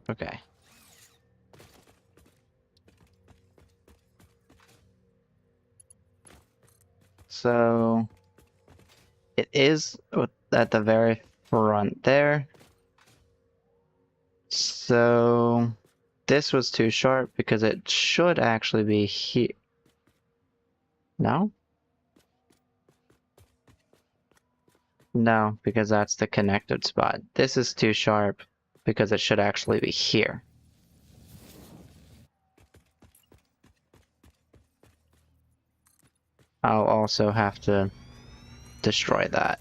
Okay. So it is at the very front there. So this was too sharp because it should actually be here. No? No, because that's the connected spot. This is too sharp because it should actually be here. I'll also have to destroy that.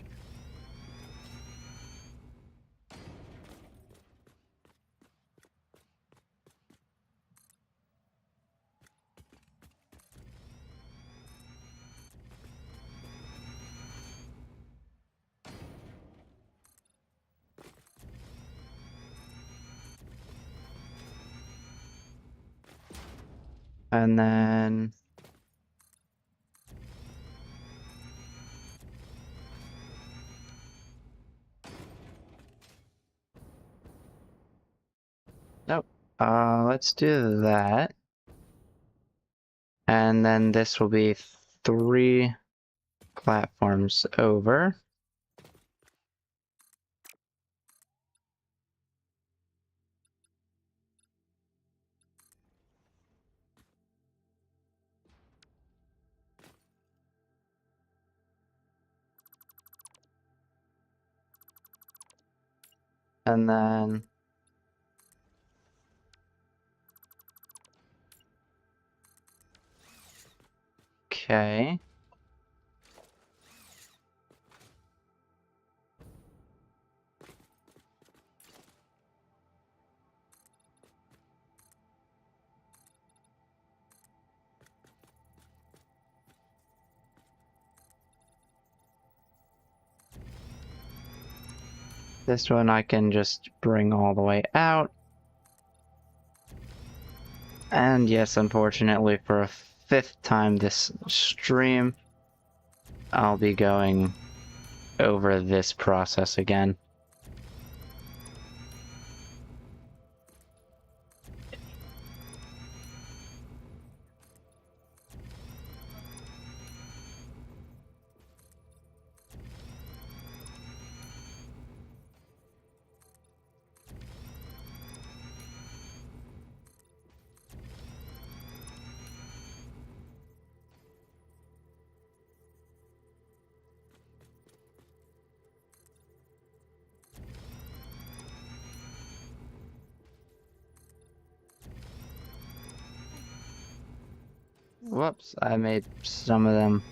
And then nope. Let's do that. And then this will be 3 platforms over. And then okay. This one I can just bring all the way out. And yes, unfortunately, for a 5th time this stream, I'll be going over this process again. Whoops, I made some of them.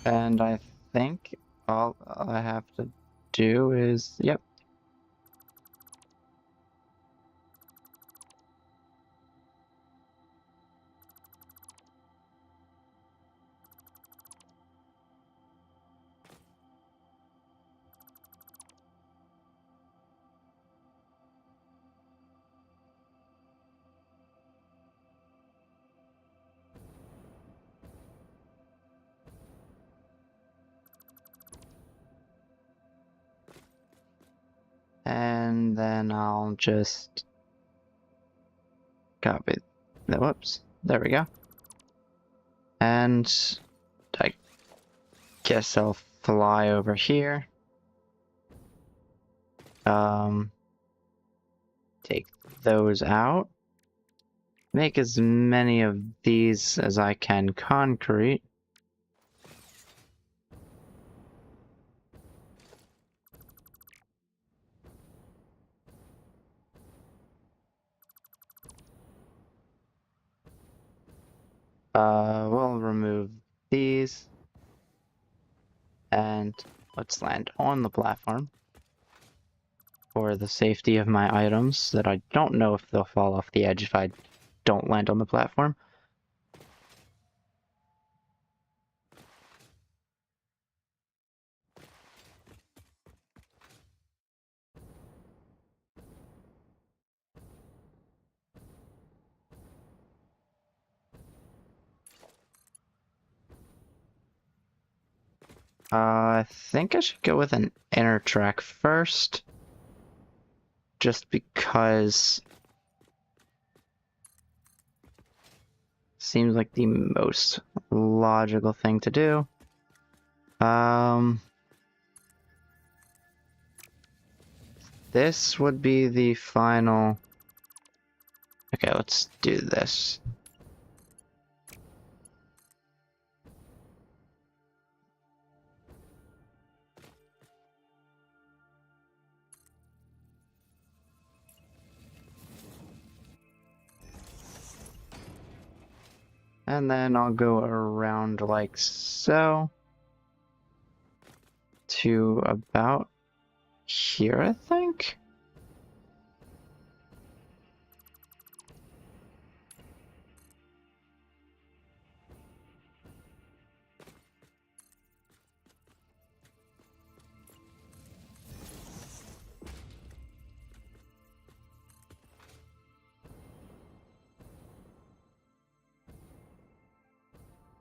And I think all I have to do is, yep. And then I'll just copy. Whoops, there we go. And I guess I'll fly over here. Take those out. Make as many of these as I can concrete. We'll remove these. And let's land on the platform for the safety of my items that I don't know if they'll fall off the edge if I don't land on the platform. I think I should go with an inner track first, just because seems like the most logical thing to do. This would be the final. Okay, let's do this. And then I'll go around like so to about here, I think.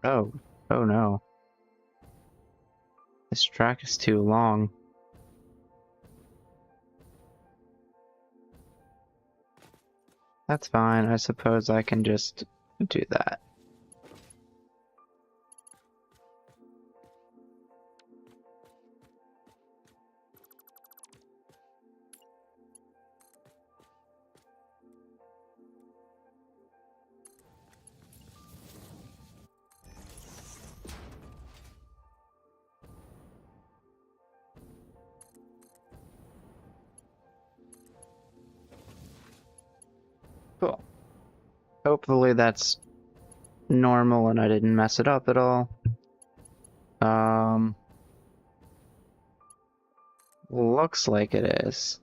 Oh, oh no. This track is too long. That's fine, I suppose I can just do that. Cool. Hopefully that's normal and I didn't mess it up at all. Looks like it is.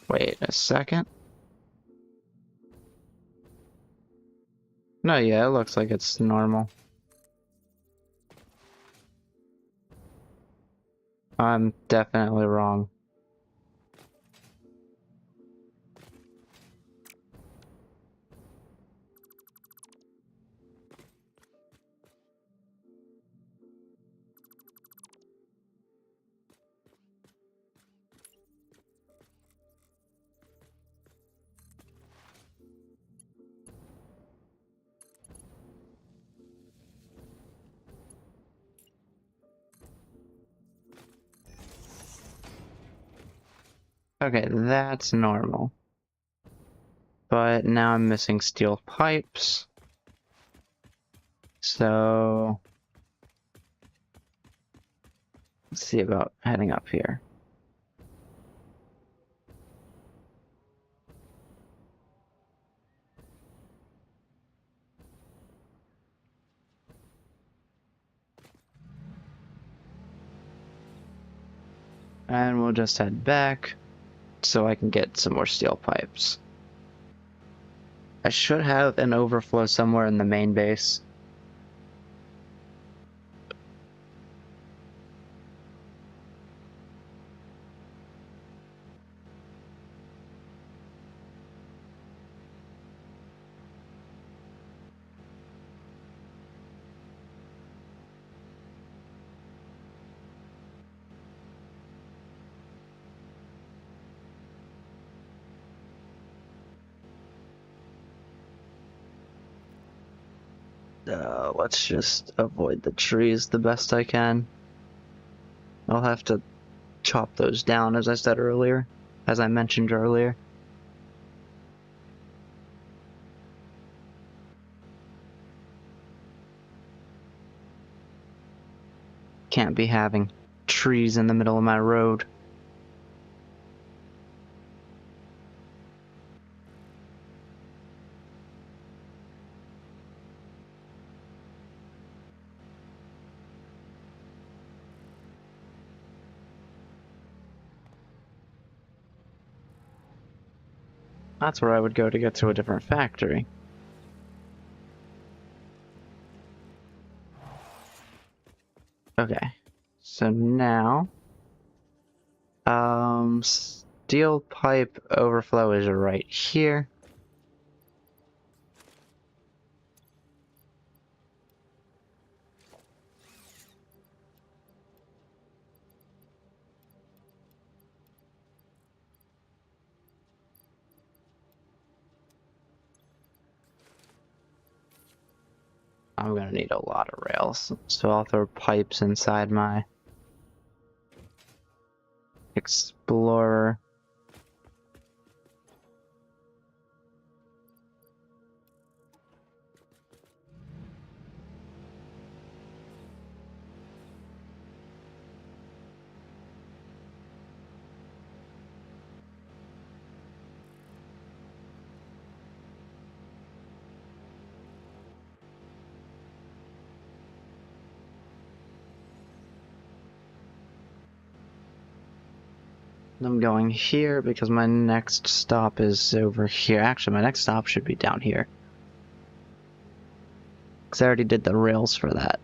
Wait a second. No, yeah, it looks like it's normal. I'm definitely wrong. Okay, that's normal. But now I'm missing steel pipes. So let's see about heading up here. And we'll just head back so I can get some more steel pipes. I should have an overflow somewhere in the main base. Let's just avoid the trees the best I can. I'll have to chop those down, as I mentioned earlier. Can't be having trees in the middle of my road. That's where I would go to get to a different factory. Okay, so now, steel pipe overflow is right here. I'm gonna need a lot of rails, so I'll throw pipes inside my Explorer. I'm going here because my next stop is over here. Actually, my next stop should be down here. Because I already did the rails for that.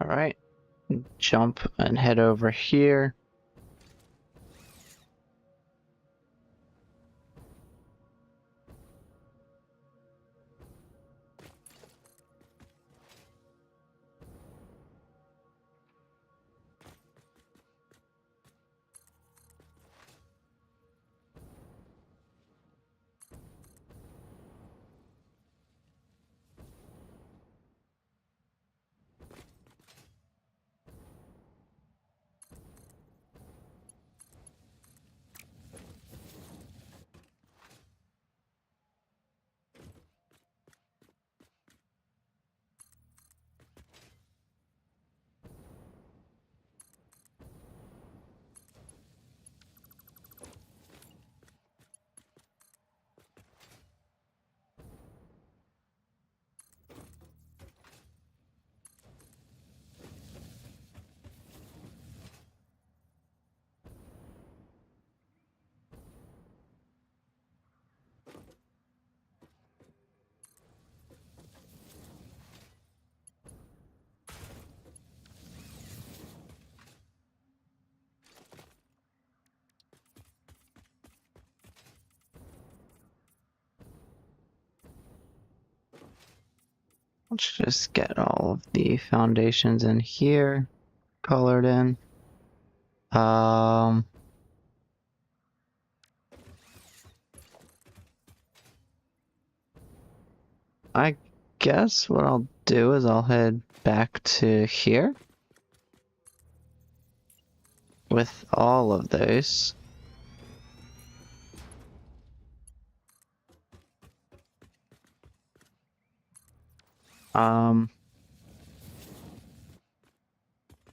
Alright. Jump and head over here. Let's just get all of the foundations in here colored in. I guess what I'll do is I'll head back to here with all of those.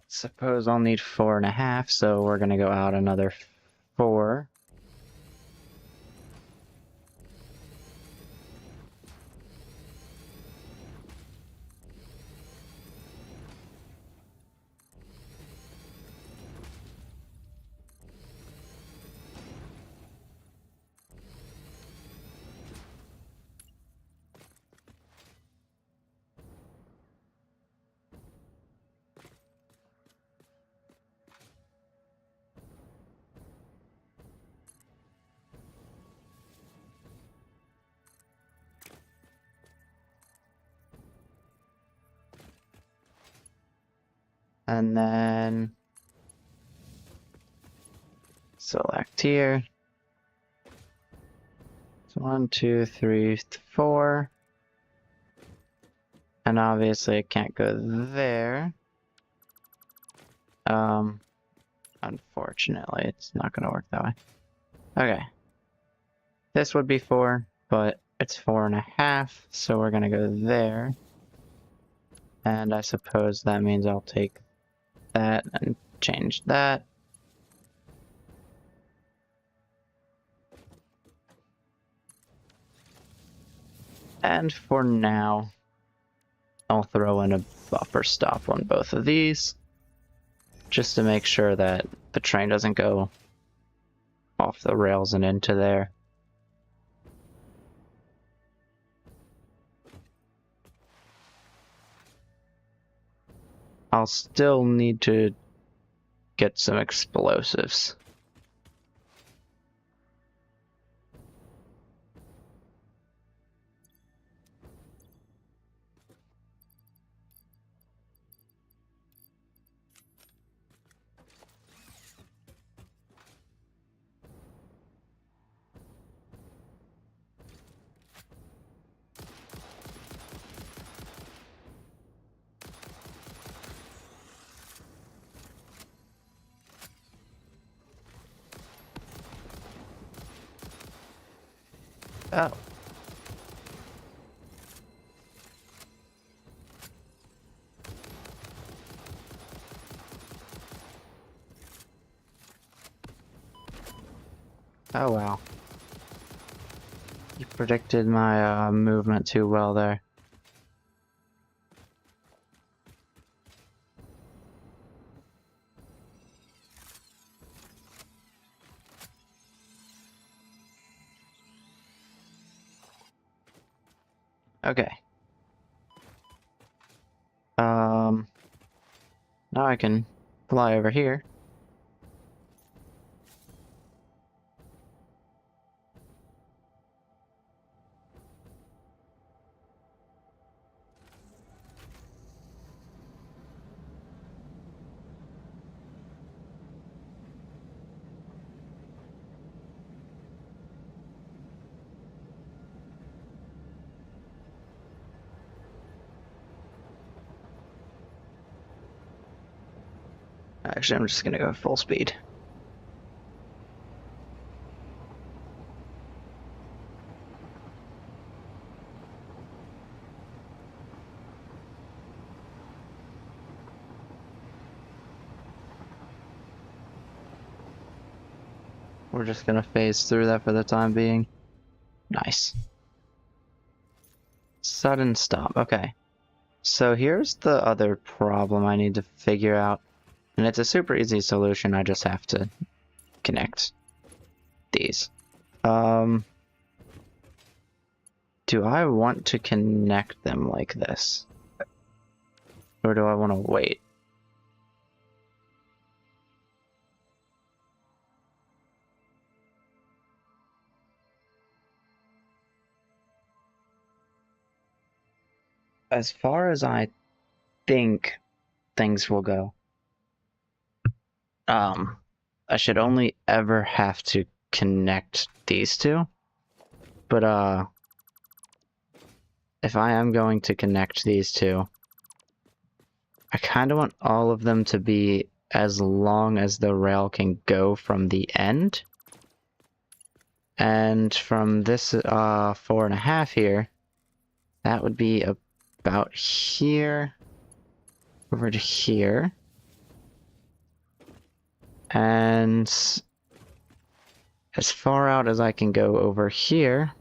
Suppose I'll need 4.5, so we're gonna go out another 4. And then select here. So 1, 2, 3, 4. And obviously it can't go there. Unfortunately, it's not gonna work that way. Okay. This would be 4, but it's 4.5, so we're gonna go there. And I suppose that means I'll take that and change that. And for now, I'll throw in a buffer stop on both of these, just to make sure that the train doesn't go off the rails and into there. I'll still need to get some explosives. Oh. Oh wow. You predicted my movement too well there. Okay. Now I can fly over here. Actually, I'm just gonna go full speed. We're just gonna phase through that for the time being. Nice. Sudden stop. Okay. So here's the other problem I need to figure out. And it's a super easy solution, I just have to connect these. Do I want to connect them like this? Or do I want to wait? as far as I think things will go, I should only ever have to connect these two. But if I am going to connect these two, I kind of want all of them to be as long as the rail can go from the end. And from this 4.5 here, that would be about here over to here. And as far out as I can go over here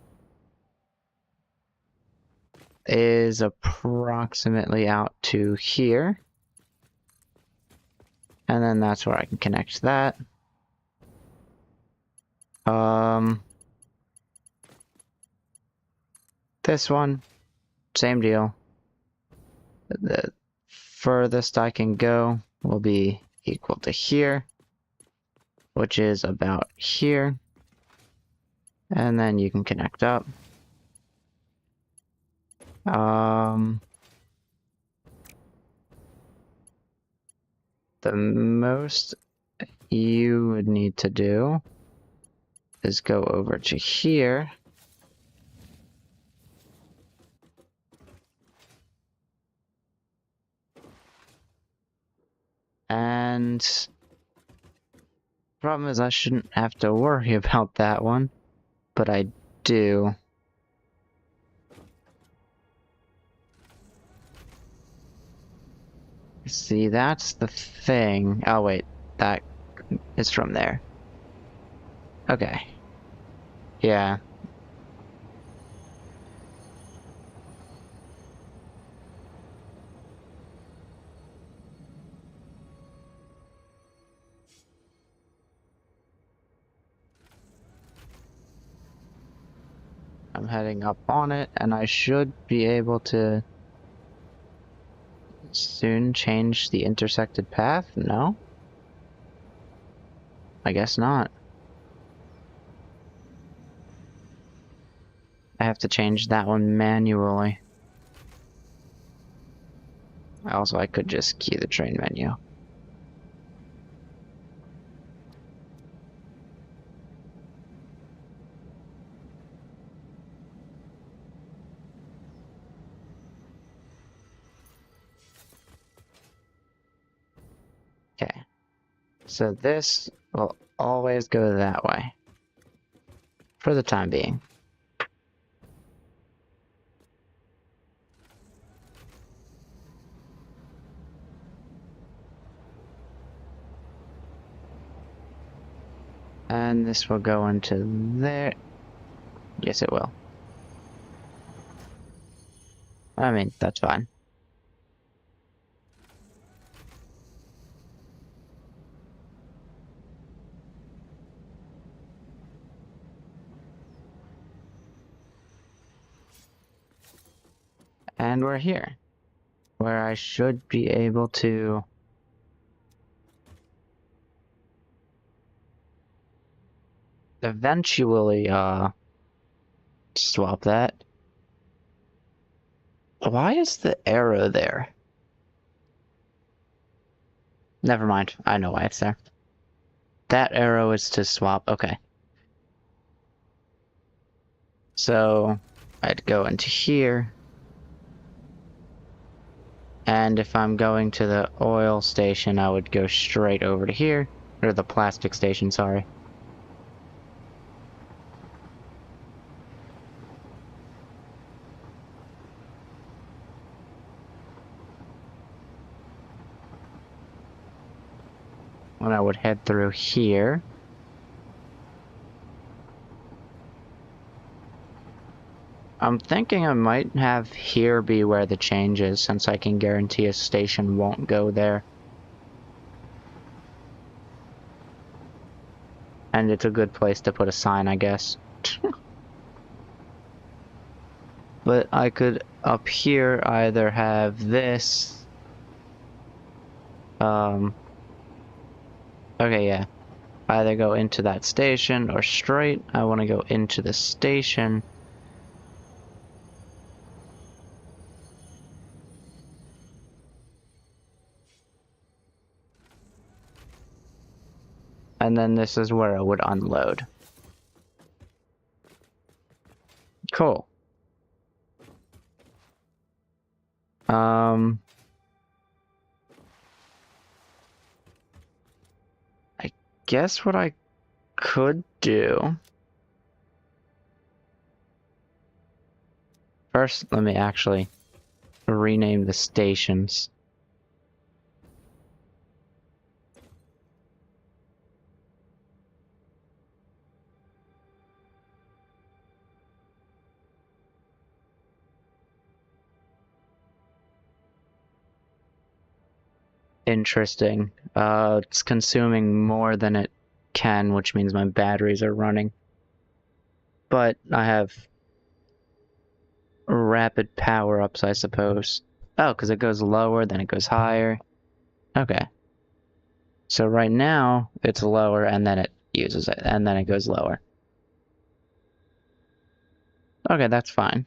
is approximately out to here. And then that's where I can connect that. This one, same deal. The furthest I can go will be equal to here, which is about here. And then you can connect up. The most you would need to do is go over to here. And problem is I shouldn't have to worry about that one, but I do. See, that's the thing. Oh wait, that is from there. Okay. Yeah. I'm heading up on it, and I should be able to soon change the intersected path? No? I guess not. I have to change that one manually. Also, I could just key the train menu. Okay. So this will always go that way. For the time being. And this will go into there. Yes, it will. I mean, that's fine. And we're here, where I should be able to eventually swap that. Why is the arrow there? Never mind, I know why it's there. That arrow is to swap, okay. So I'd go into here. And if I'm going to the oil station, I would go straight over to here. Or the plastic station, sorry. And I would head through here. I'm thinking I might have here be where the change is, since I can guarantee a station won't go there. And it's a good place to put a sign, I guess. But I could, up here, either have this... Okay, yeah. Either go into that station, or straight. I want to go into the station. And then this is where it would unload. Cool. I guess what I could do. First, let me actually rename the stations. Interesting. It's consuming more than it can, which means my batteries are running. But I have rapid power-ups, I suppose. Oh, because it goes lower, then it goes higher. Okay. So right now, it's lower, and then it uses it, and then it goes lower. Okay, that's fine.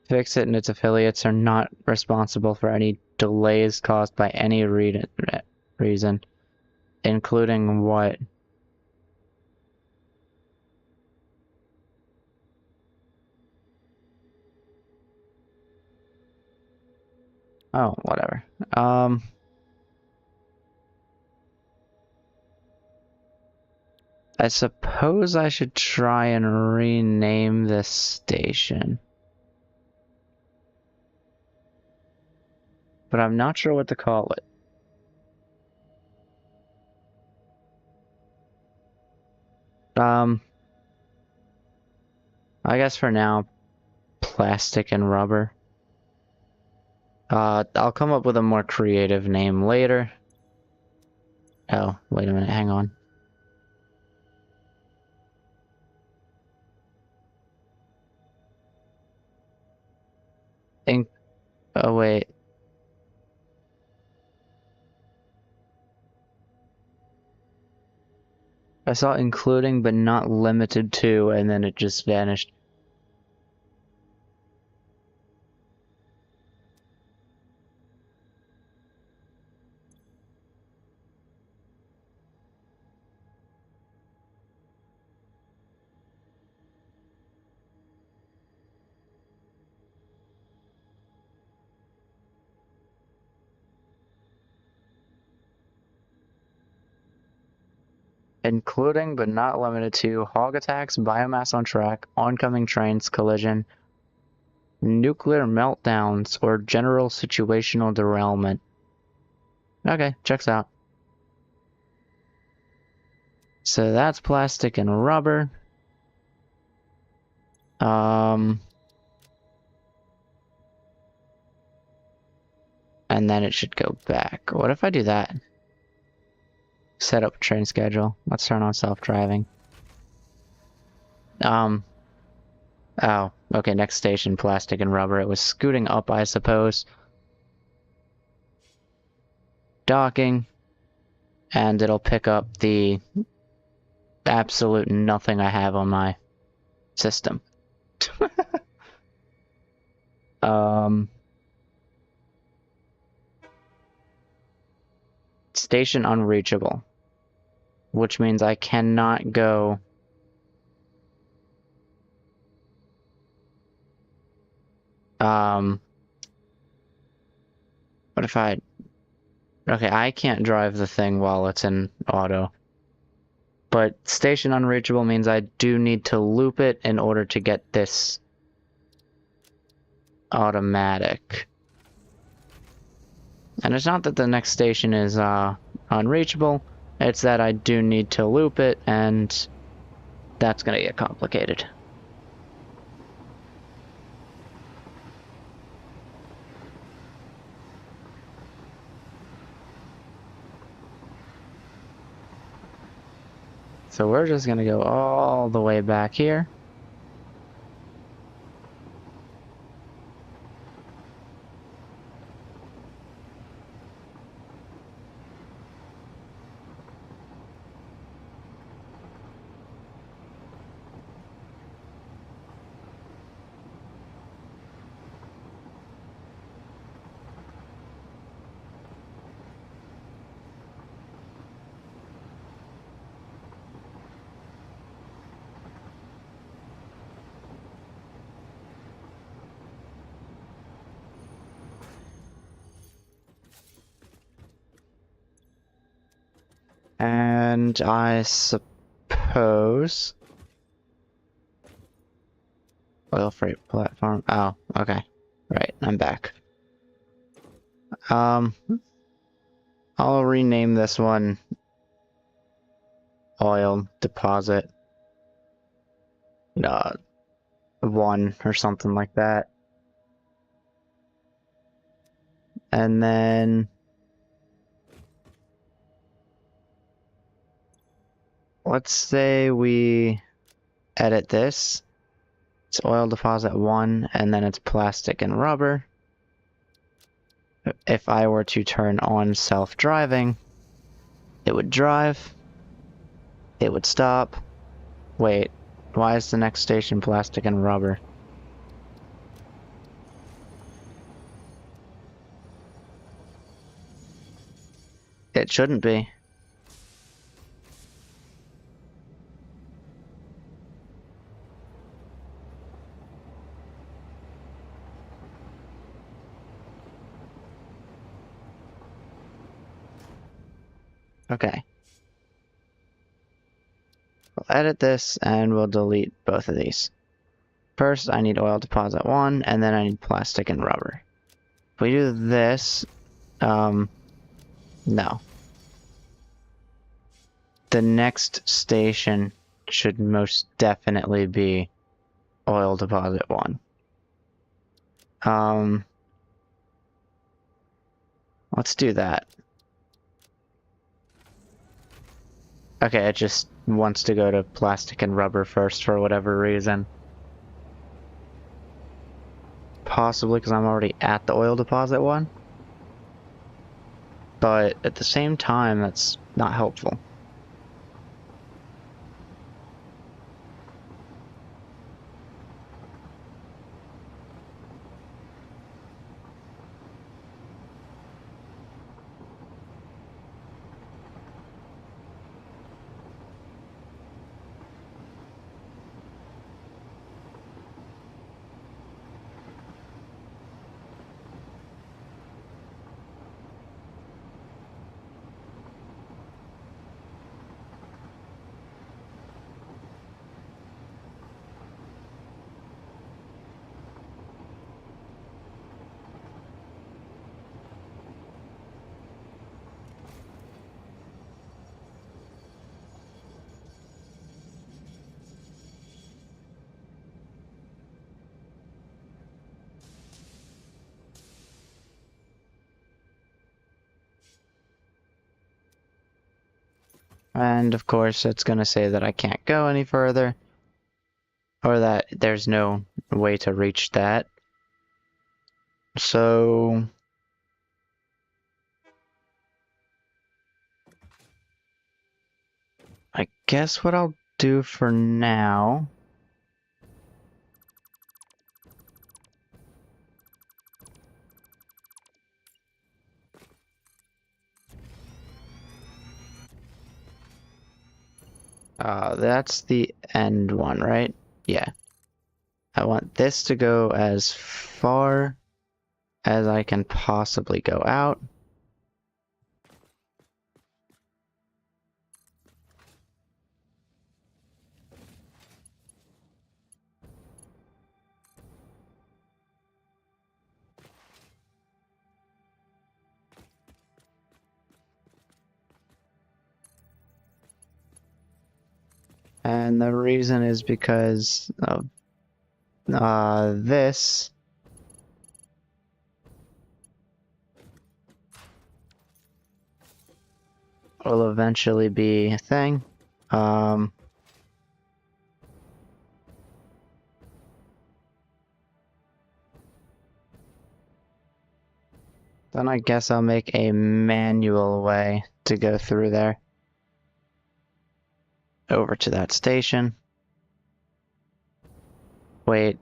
Fix It and its affiliates are not responsible for any delays caused by any reason, including what? Oh, whatever. I suppose I should try and rename this station. But I'm not sure what to call it. I guess for now, plastic and rubber. I'll come up with a more creative name later. Oh, wait a minute, hang on. Oh, wait. I saw including but not limited to, and then it just vanished. Including but not limited to hog attacks, biomass on track, oncoming trains, collision, nuclear meltdowns, or general situational derailment. Okay, checks out. So that's plastic and rubber. And then it should go back. What if I do that? Set up a train schedule. Let's turn on self-driving. Oh, okay, next station, plastic and rubber. It was scooting up, I suppose. Docking. And it'll pick up the absolute nothing I have on my system. Station unreachable. Which means I cannot go... What if I... Okay, I can't drive the thing while it's in auto. But station unreachable means I do need to loop it in order to get this automatic. And it's not that the next station is unreachable, it's that I do need to loop it, and that's gonna get complicated. So we're just gonna go all the way back here. And I suppose... Oil freight platform. Oh, okay. Right, I'm back. I'll rename this one Oil Deposit 1 or something like that. And then let's say we edit this. It's Oil Deposit 1 and then it's plastic and rubber. If I were to turn on self-driving, it would drive, it would stop. Wait, why is the next station plastic and rubber? It shouldn't be. Okay. We'll edit this and we'll delete both of these. First, I need Oil Deposit 1, and then I need plastic and rubber. If we do this, no. The next station should most definitely be Oil Deposit 1. Let's do that. Okay, it just wants to go to plastic and rubber first for whatever reason. Possibly because I'm already at the Oil Deposit 1. But at the same time, that's not helpful. And of course, it's going to say that I can't go any further, or that there's no way to reach that. So I guess what I'll do for now that's the end one, right? Yeah. I want this to go as far as I can possibly go out. And the reason is because of this. Will eventually be a thing. Then I guess I'll make a manual way to go through there. Over to that station. Wait,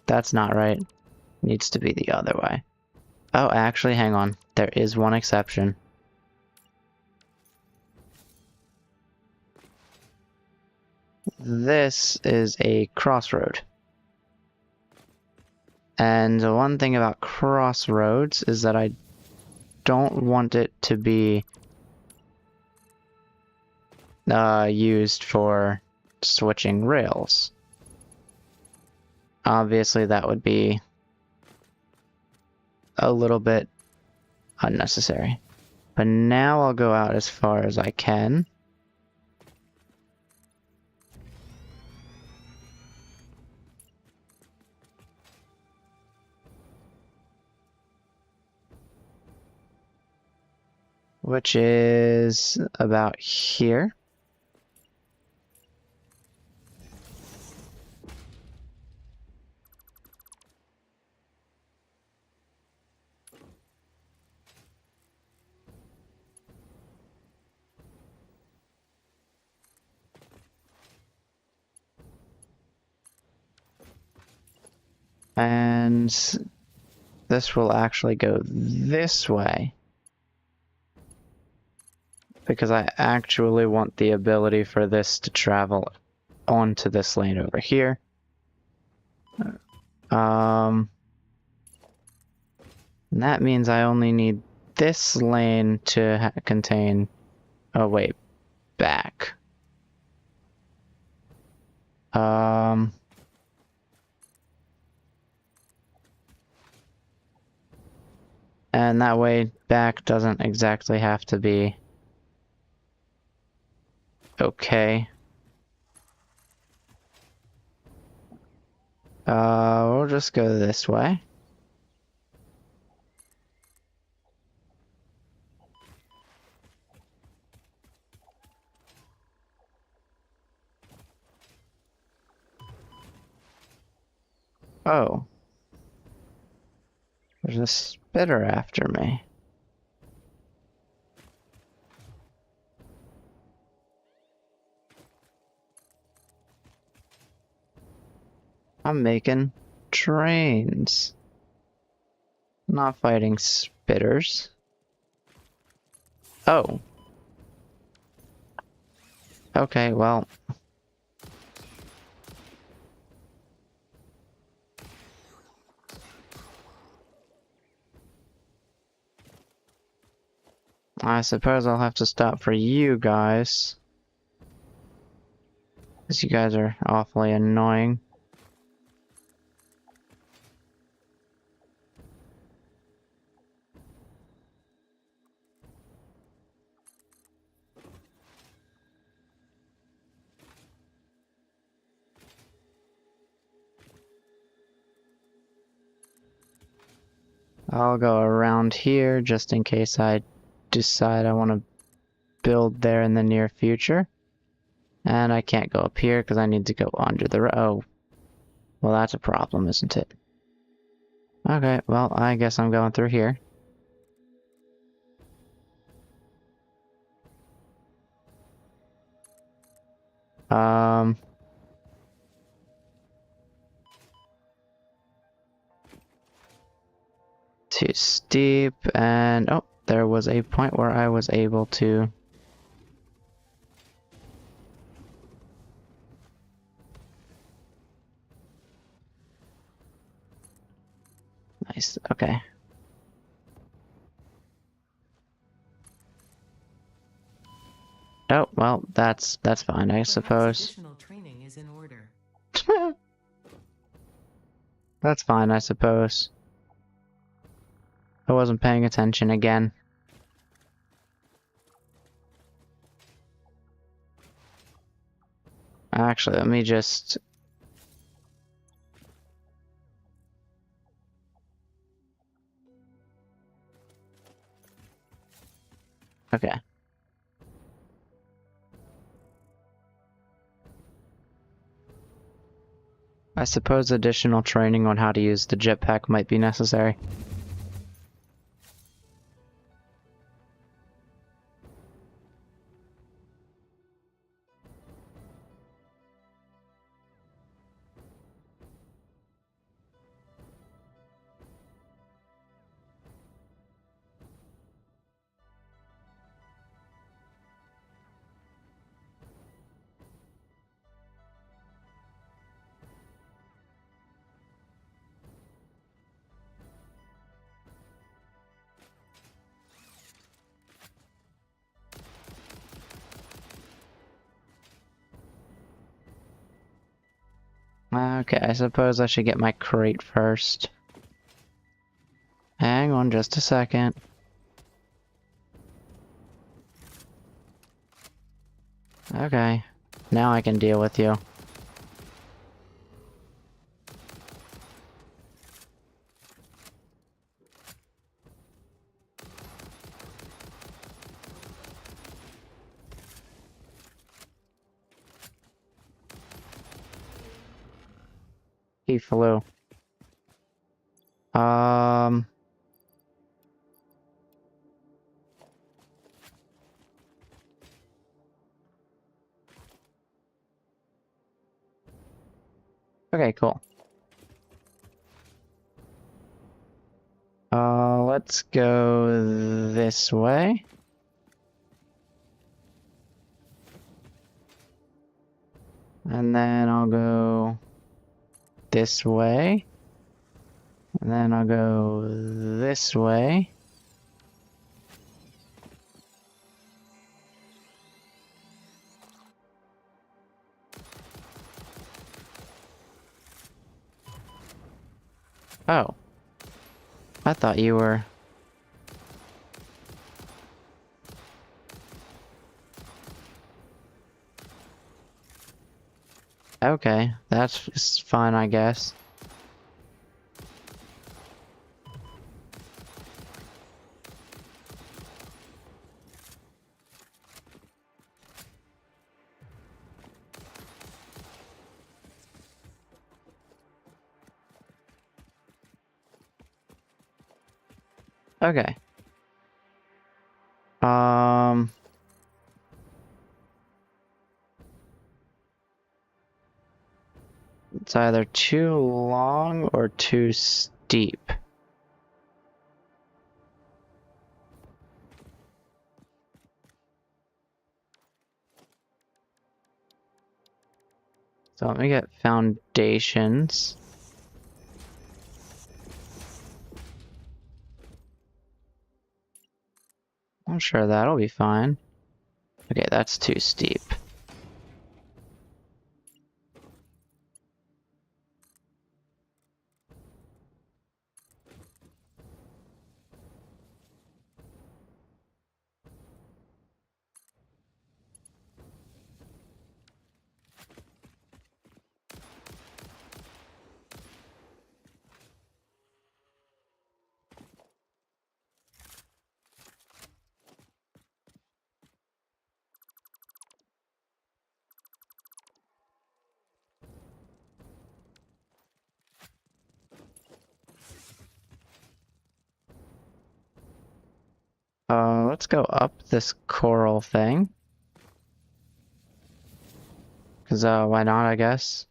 that's not right. Needs to be the other way. Oh, actually, hang on. There is one exception. This is a crossroad. And the one thing about crossroads is that I don't want it to be used for switching rails. Obviously, that would be a little bit unnecessary. But now I'll go out as far as I can. Which is about here. And this will actually go this way. Because I actually want the ability for this to travel onto this lane over here. And that means I only need this lane to contain a way back. And that way back doesn't exactly have to be okay. We'll just go this way. Oh. There's a spitter after me. I'm making trains. Not fighting spitters. Oh. Okay, well. I suppose I'll have to stop for you guys. Because you guys are awfully annoying. I'll go around here just in case I decide I want to build there in the near future. And I can't go up here because I need to go under the road. Oh, well, that's a problem, isn't it? Okay, well, I guess I'm going through here. Too steep, and oh, there was a point where I was able to. Nice, okay. Oh, well, that's fine, I Perhaps suppose. additional training is in order. That's fine, I suppose. I wasn't paying attention again. Actually, let me just... Okay. I suppose additional training on how to use the jetpack might be necessary. Okay, I suppose I should get my crate first. Hang on just a second. Okay, now I can deal with you. He flew. Um... Okay, cool. Let's go this way. And then I'll go this way. And then I'll go this way. Oh. I thought you were... Okay, that's fine, I guess. Okay. It's either too long or too steep. So let me get foundations. I'm sure that'll be fine. Okay, that's too steep. Let's go up this coral thing. 'Cause, why not, I guess?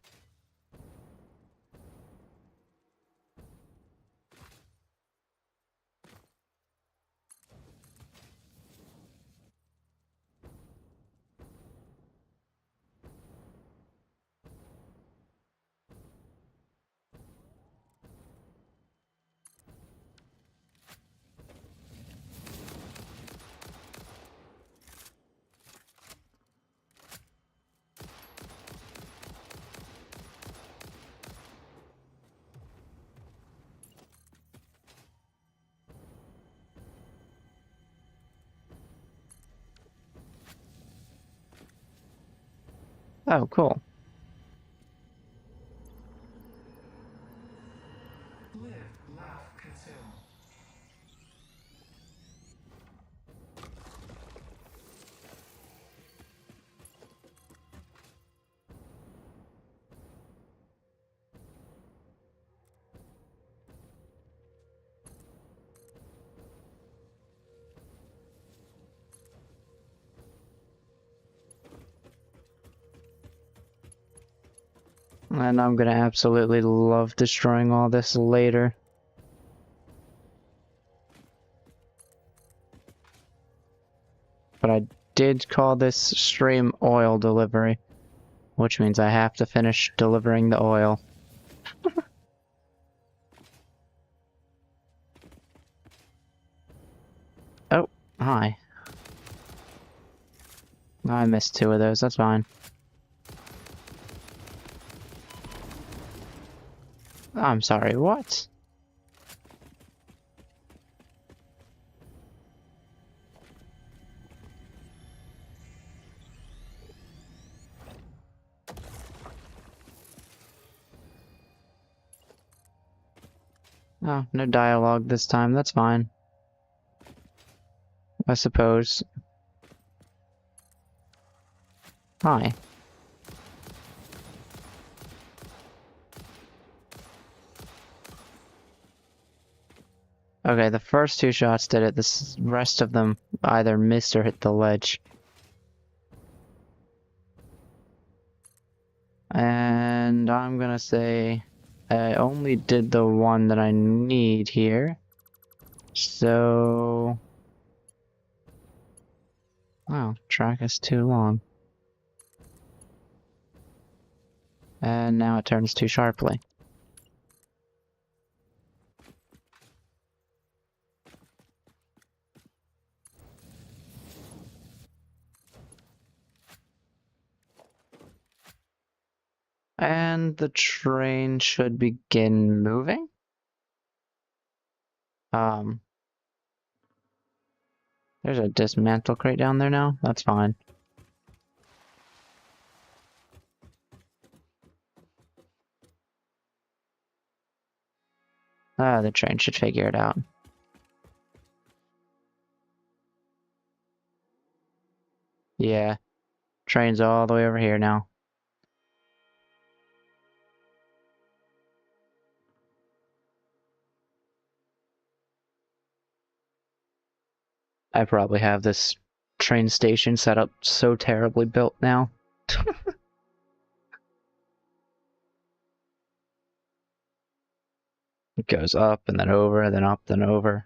Oh, cool. Live, laugh, consume. And I'm gonna absolutely love destroying all this later. But I did call this stream oil delivery, which means I have to finish delivering the oil. Oh, hi. I missed two of those, that's fine. I'm sorry, what? Oh, no dialogue this time, that's fine. I suppose. Hi. Okay, the first two shots did it. The rest of them either missed or hit the ledge. And I'm gonna say I only did the one that I need here. So... Wow, track is too long. And now it turns too sharply. And the train should begin moving? There's a dismantle crate down there now? That's fine. The train should figure it out. Yeah. Train's all the way over here now. I probably have this train station set up so terribly built now. It goes up and then over, then up, then over.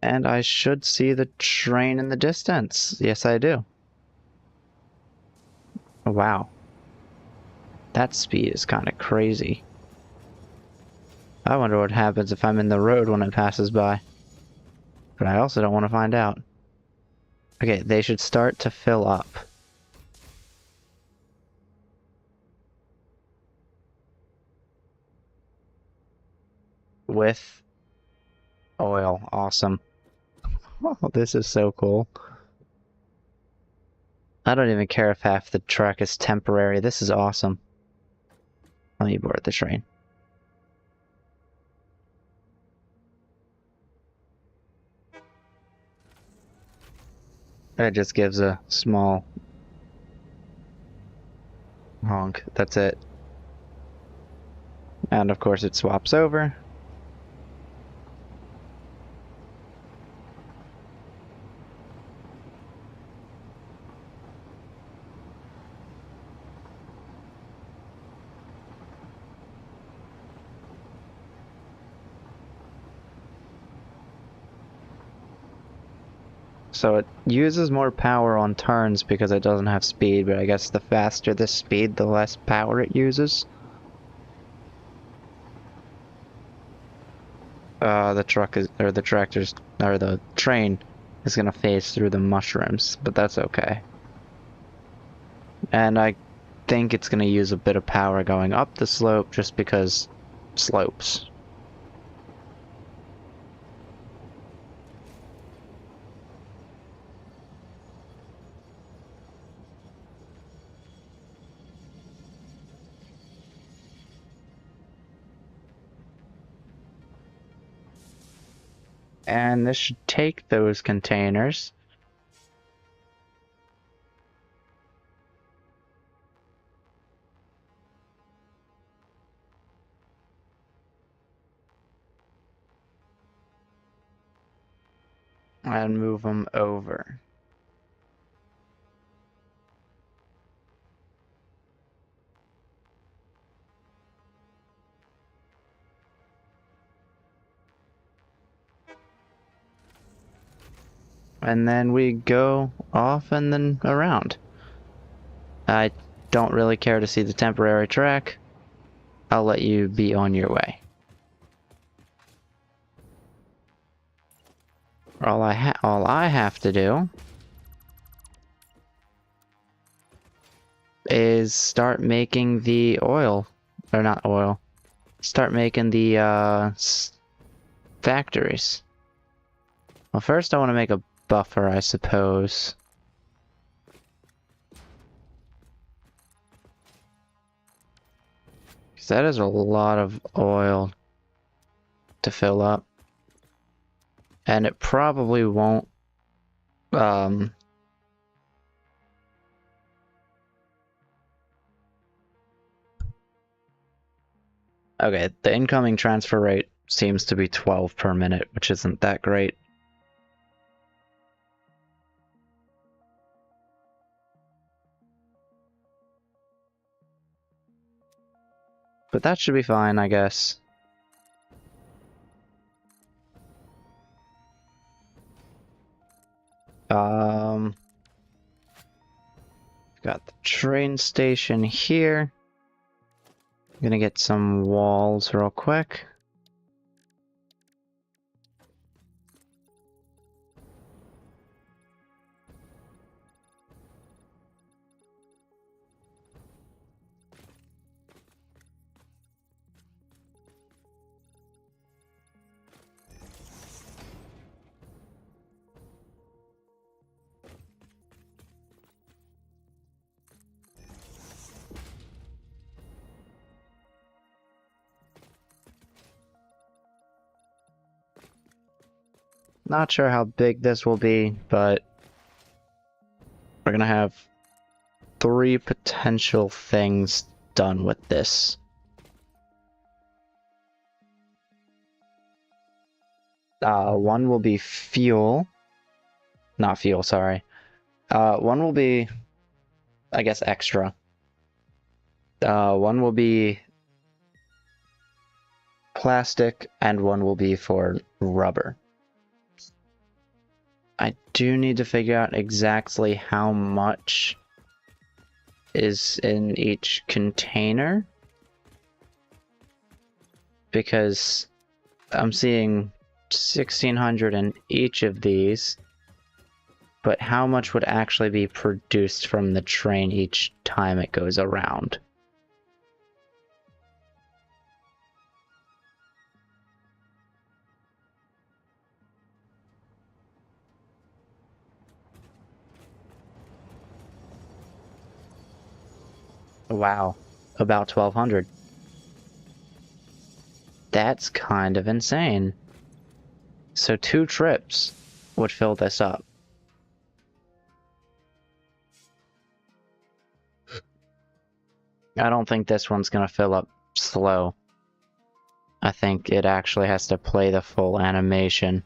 And I should see the train in the distance. Yes, I do. Wow. That speed is kind of crazy. I wonder what happens if I'm in the road when it passes by. But I also don't want to find out. Okay, they should start to fill up. With oil. Awesome. Oh, this is so cool. I don't even care if half the truck is temporary. This is awesome. Let me board the train. It just gives a small honk. That's it. And of course it swaps over. So it uses more power on turns because it doesn't have speed, but I guess the faster the speed, the less power it uses. The truck is, or the tractor's, or the train is gonna phase through the mushrooms, but that's okay. And I think it's gonna use a bit of power going up the slope just because slopes. And this should take those containers. And move them over. and then we go off and then around. I don't really care to see the temporary track. I'll let you be on your way. All I have to do is start making the oil, or not oil. Start making the factories. Well, first I want to make a buffer, I suppose. Because that is a lot of oil to fill up. And it probably won't, okay, the incoming transfer rate seems to be 12 per minute, which isn't that great. But that should be fine, I guess. Got the train station here. I'm gonna get some walls real quick. Not sure how big this will be, but we're gonna have 3 potential things done with this. One will be fuel. Not fuel, sorry. One will be, I guess, extra. One will be plastic, and one will be for rubber. I do need to figure out exactly how much is in each container, because I'm seeing 1,600 in each of these, but how much would actually be produced from the train each time it goes around? Wow, about 1,200. That's kind of insane. So 2 trips would fill this up. I don't think this one's gonna fill up slow. I think it actually has to play the full animation.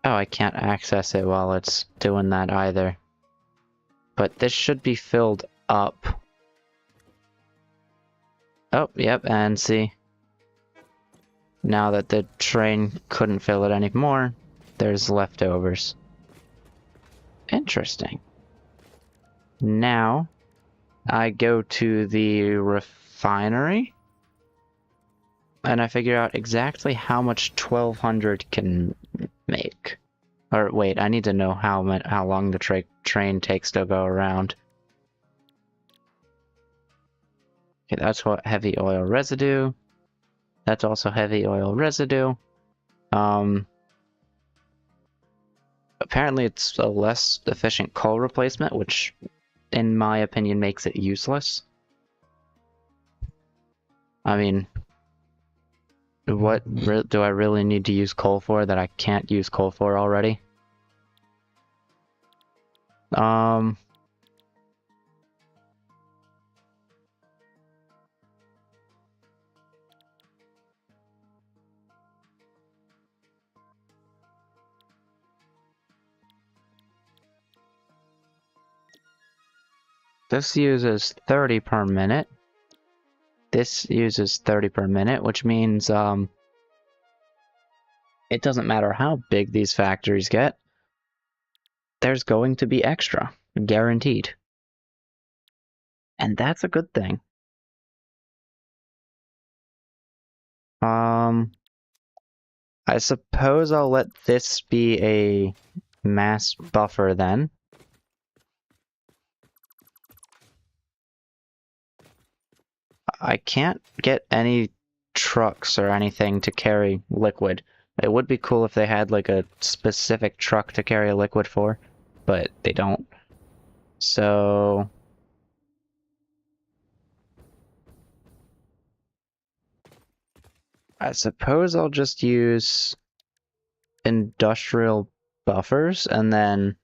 Oh, I can't access it while it's doing that either. But this should be filled up. Oh, yep, and see. Now that the train couldn't fill it anymore, there's leftovers. Interesting. Now, I go to the refinery, and I figure out exactly how much 1,200 can make. Or wait, I need to know how long the train takes to go around. Okay, that's what heavy oil residue. That's also heavy oil residue. Apparently it's a less efficient coal replacement, which in my opinion makes it useless. I mean, what do I really need to use coal for that I can't use coal for already? This uses 30 per minute. This uses 30 per minute, which means it doesn't matter how big these factories get, there's going to be extra, guaranteed. And that's a good thing. I suppose I'll let this be a mass buffer then. I can't get any trucks or anything to carry liquid. It would be cool if they had like a specific truck to carry a liquid for, but they don't. So I suppose I'll just use industrial buffers and then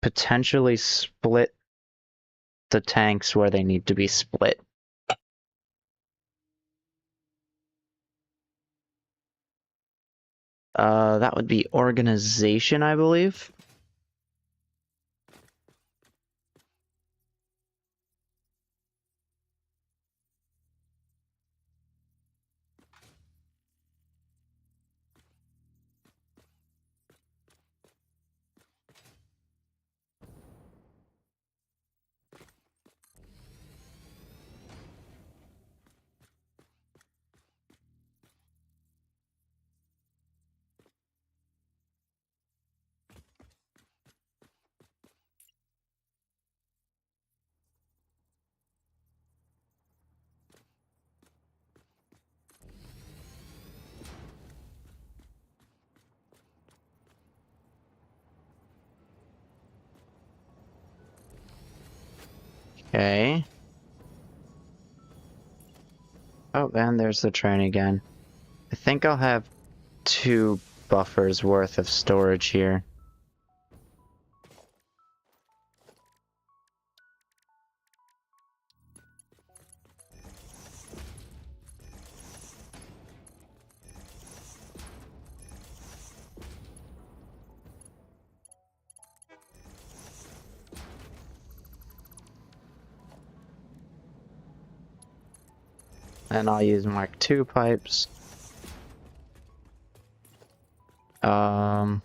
potentially split the tanks where they need to be split. That would be organization, I believe. Okay. Oh, and there's the train again. I think I'll have 2 buffers worth of storage here. And I'll use Mark II pipes. Um,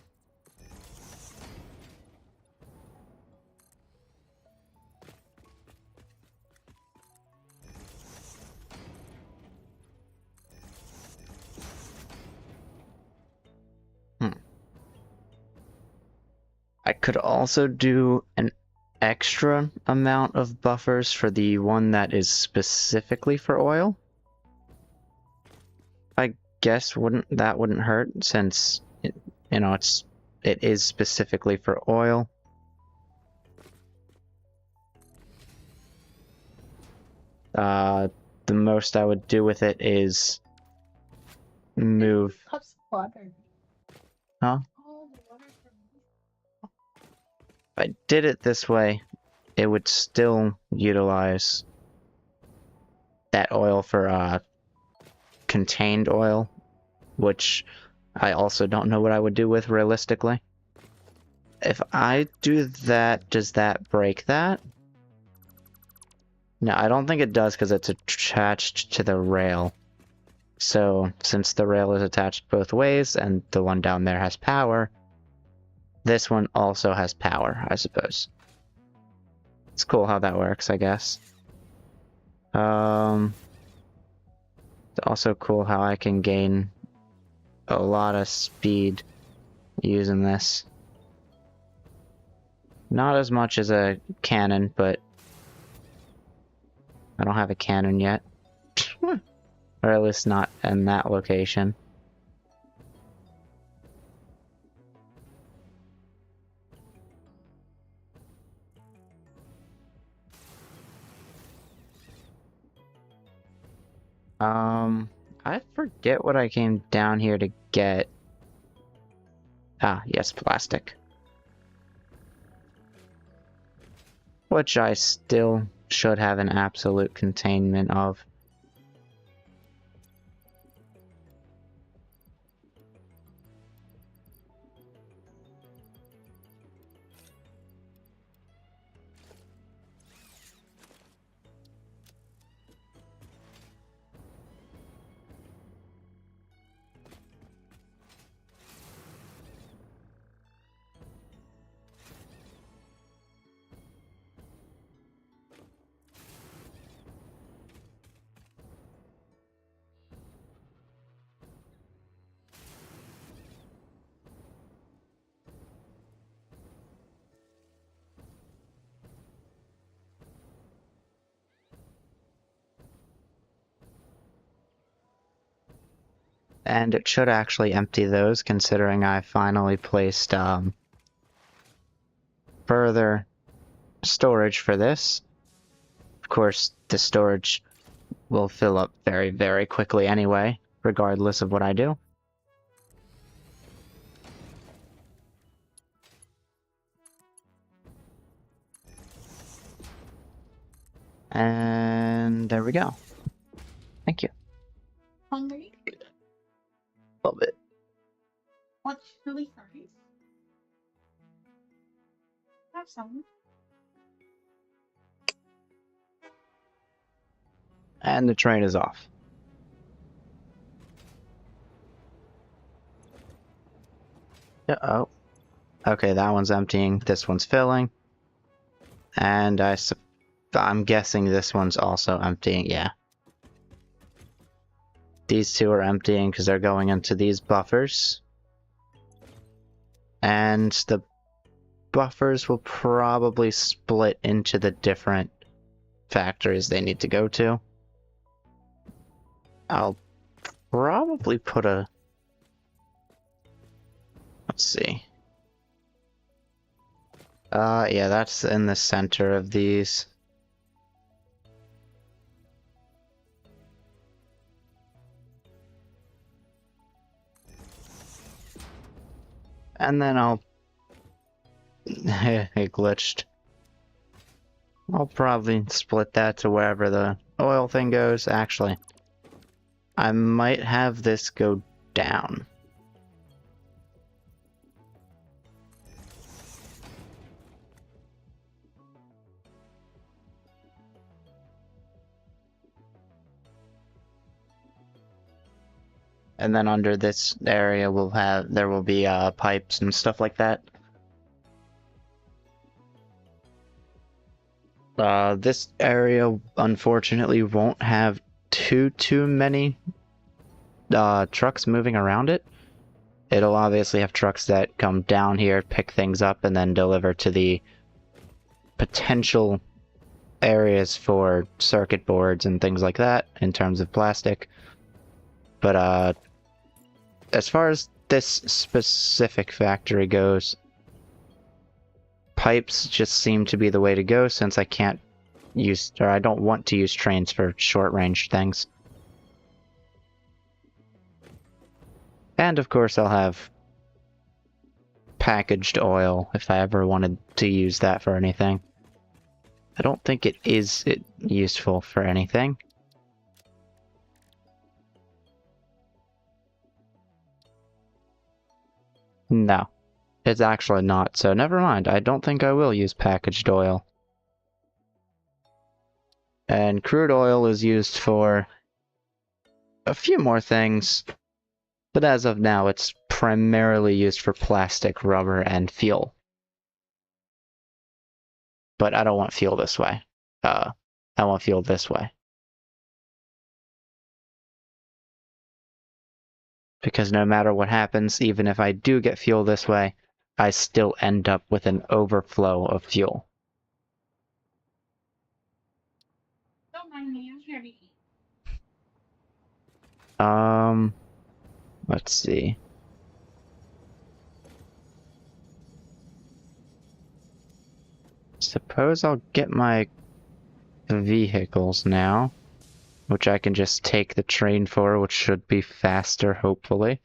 I could also do an extra amount of buffers for the one that is specifically for oil. I guess that wouldn't hurt since it is specifically for oil. The most I would do with it is move. Cups of water. Huh? Oh, the water from If I did it this way, it would still utilize that oil for contained oil, which I also don't know what I would do with realistically. If I do that, does that break that? No, I don't think it does because it's attached to the rail. So, since the rail is attached both ways and the one down there has power, this one also has power, I suppose. It's cool how that works, I guess. It's also cool how I can gain a lot of speed using this. Not as much as a cannon, but I don't have a cannon yet. Or at least not in that location. I forget what I came down here to get. Ah, yes, plastic. Which I still should have an absolute containment of. And it should actually empty those, considering I finally placed further storage for this. Of course, the storage will fill up very, very quickly anyway, regardless of what I do. And there we go. Thank you. Hungry? A little bit. Want chili fries? Have some. And the train is off. Yeah, oh. Okay, that one's emptying. This one's filling. And I'm guessing this one's also emptying. Yeah. These two are emptying because they're going into these buffers. And the buffers will probably split into the different factories they need to go to. I'll probably put a... Let's see. Yeah, that's in the center of these. And then I'll... It glitched. I'll probably split that to wherever the oil thing goes. Actually, I might have this go down. And then under this area there will be pipes and stuff like that. This area unfortunately won't have too many trucks moving around it. It'll obviously have trucks that come down here, pick things up, and then deliver to the potential areas for circuit boards and things like that in terms of plastic. But as far as this specific factory goes, pipes just seem to be the way to go since I can't use, or I don't want to use trains for short-range things. And of course I'll have packaged oil if I ever wanted to use that for anything. I don't think it is useful for anything. No, it's actually not, so never mind. I don't think I will use packaged oil. And crude oil is used for a few more things, but as of now it's primarily used for plastic, rubber, and fuel. But I don't want fuel this way. I want fuel this way. Because no matter what happens, even if I do get fuel this way, I still end up with an overflow of fuel. Don't mind me, I'm here to eat. Let's see. Suppose I'll get my vehicles now, which I can just take the train for, which should be faster, hopefully.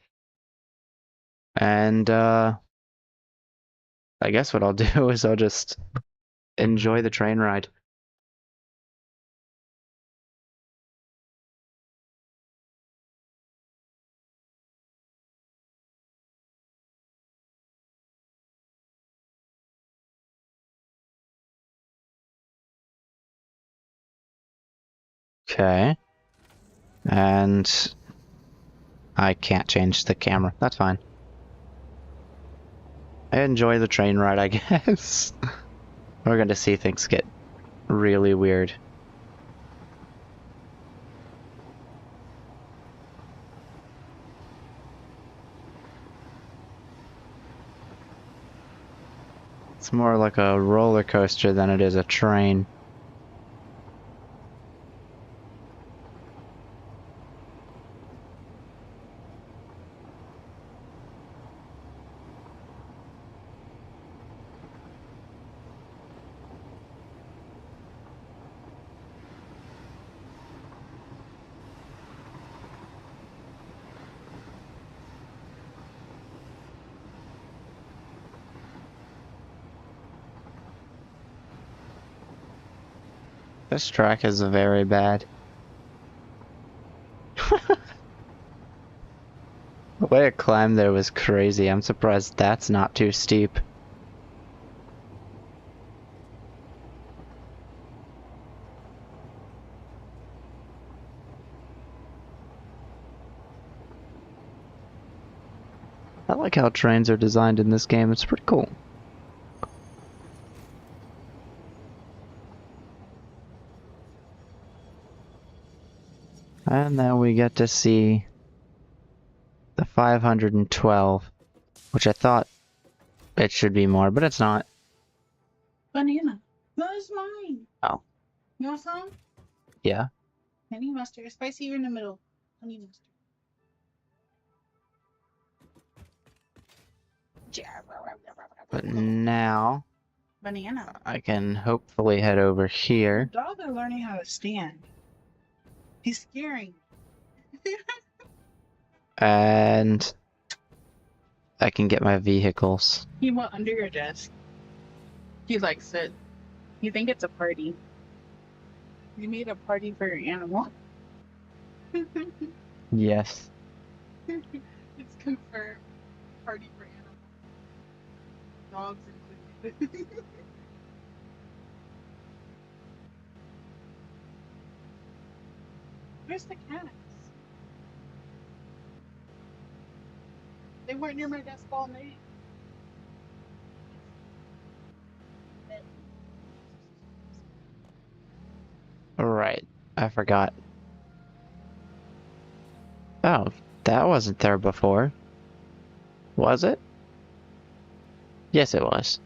And, I guess what I'll do is I'll just enjoy the train ride. Okay. And I can't change the camera. That's fine. I enjoy the train ride, I guess. We're going to see things get really weird. It's more like a roller coaster than it is a train. This track is very bad. The way it climbed there was crazy. I'm surprised that's not too steep. I like how trains are designed in this game. It's pretty cool. And then we get to see the 512, which I thought it should be more, but it's not. Banana. That is mine. Oh. You want some? Yeah. Honey mustard. Spicy or in the middle? Honey mustard. But now Banana. I can hopefully head over here. Dog is learning how to stand. He's scaring. And I can get my vehicles. He went under your desk. He likes it. You think it's a party. You made a party for your animal. Yes. It's confirmed. Party for animals. Dogs included. Where's the cats? They weren't near my desk all night. Right. I forgot. Oh, that wasn't there before. Was it? Yes, it was.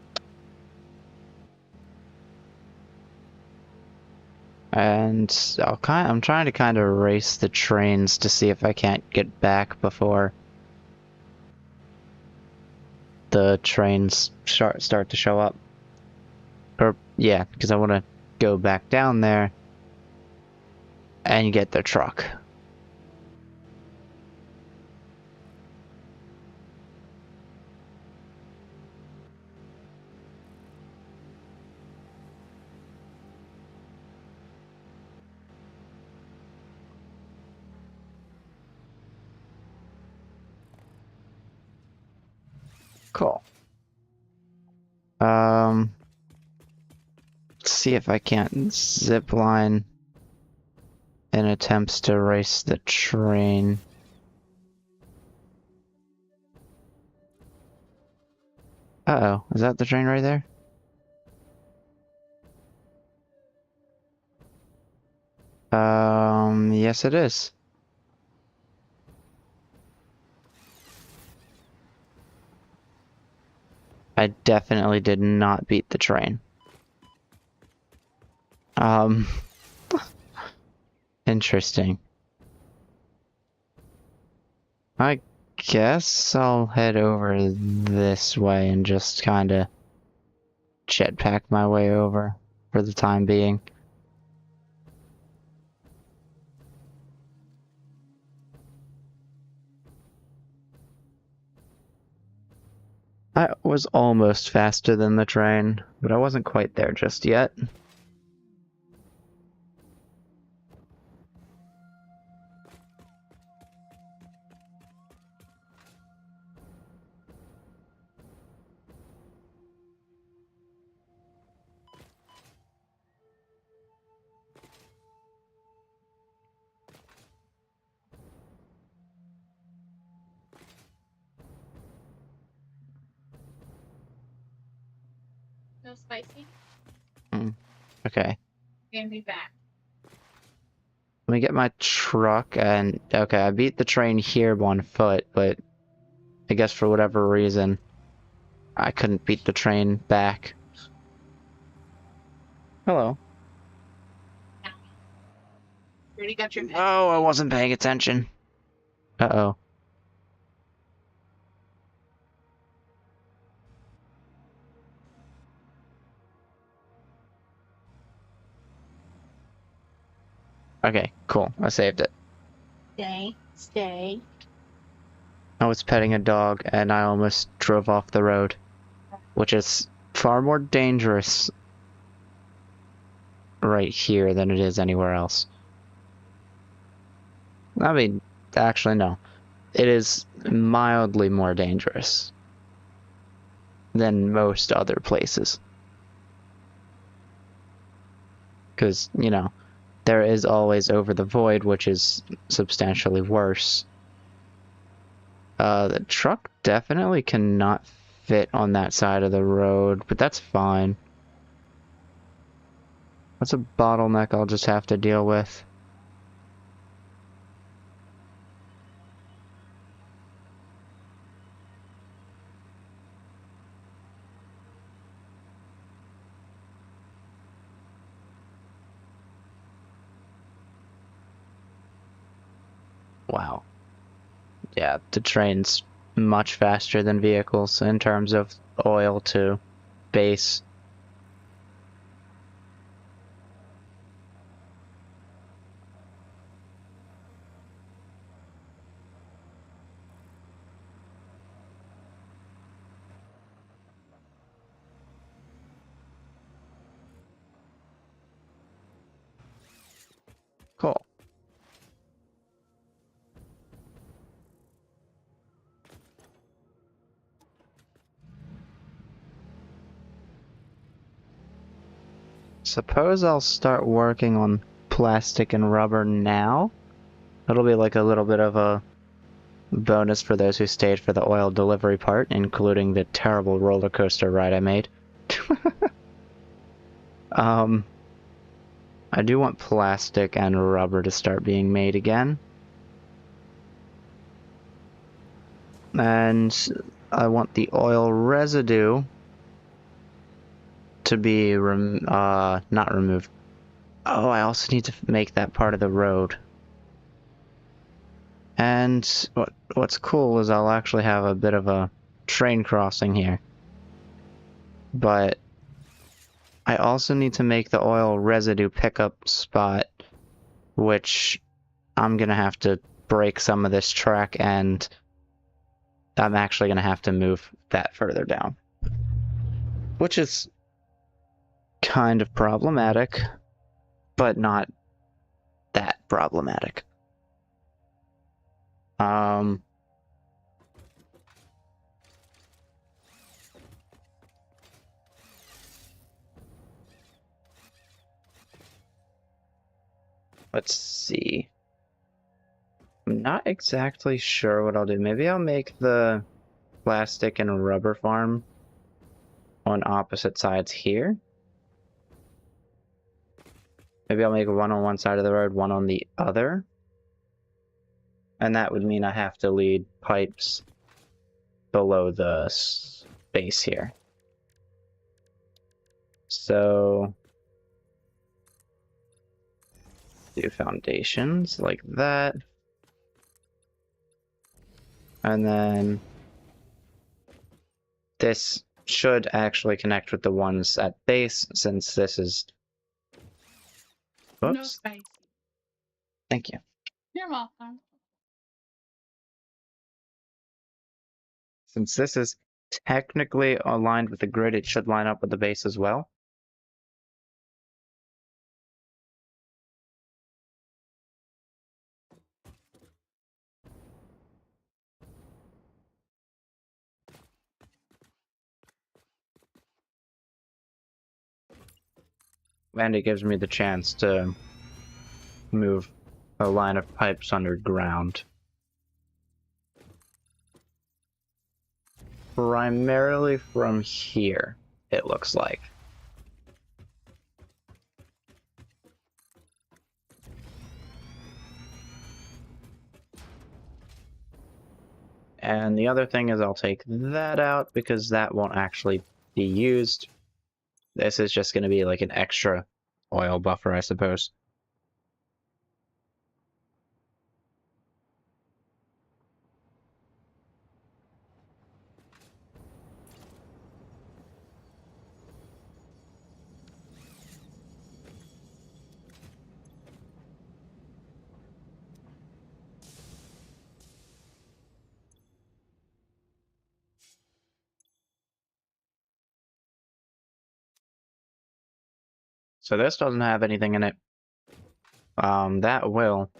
And I'm trying to kind of race the trains to see if I can't get back before the trains start to show up. Or, yeah, because I want to go back down there and get the truck. Cool. Let's see if I can't zip line in attempts to race the train. Uh-oh, is that the train right there? Yes it is. I definitely did not beat the train. Interesting. I guess I'll head over this way and just kinda jetpack my way over for the time being. I was almost faster than the train, but I wasn't quite there just yet. No spicy? Okay. Hand me back. Let me get my truck and... Okay, I beat the train here on foot, but I guess for whatever reason, I couldn't beat the train back. Hello. You already got your Oh, I wasn't paying attention. Uh-oh. Okay, cool. I saved it. Stay. Stay. I was petting a dog and I almost drove off the road, which is far more dangerous right here than it is anywhere else. I mean, actually, no. It is mildly more dangerous than most other places. Because, you know, there is always Over the Void, which is substantially worse. The truck definitely cannot fit on that side of the road, but that's fine. That's a bottleneck I'll just have to deal with. Wow. Yeah, the train's much faster than vehicles in terms of oil to base. Cool. Suppose I'll start working on plastic and rubber now. It'll be like a little bit of a bonus for those who stayed for the oil delivery part, including the terrible roller coaster ride I made. I do want plastic and rubber to start being made again. And I want the oil residue to be not removed. Oh, I also need to make that part of the road. And what's cool is I'll actually have a bit of a train crossing here. But I also need to make the oil residue pickup spot, which I'm gonna have to break some of this track, and I'm actually gonna have to move that further down. Which is kind of problematic, but not that problematic. Let's see. I'm not exactly sure what I'll do. Maybe I'll make the plastic and rubber farm on opposite sides here. Maybe I'll make one on one side of the road, one on the other. And that would mean I have to lead pipes below the space here. So do foundations like that. And then this should actually connect with the ones at base, since this is... No Oops. spicy. Thank you. You're welcome. Since this is technically aligned with the grid, it should line up with the base as well. And it gives me the chance to move a line of pipes underground. Primarily from here, it looks like. And the other thing is I'll take that out because that won't actually be used. This is just going to be like an extra oil buffer, I suppose. So this doesn't have anything in it. That will.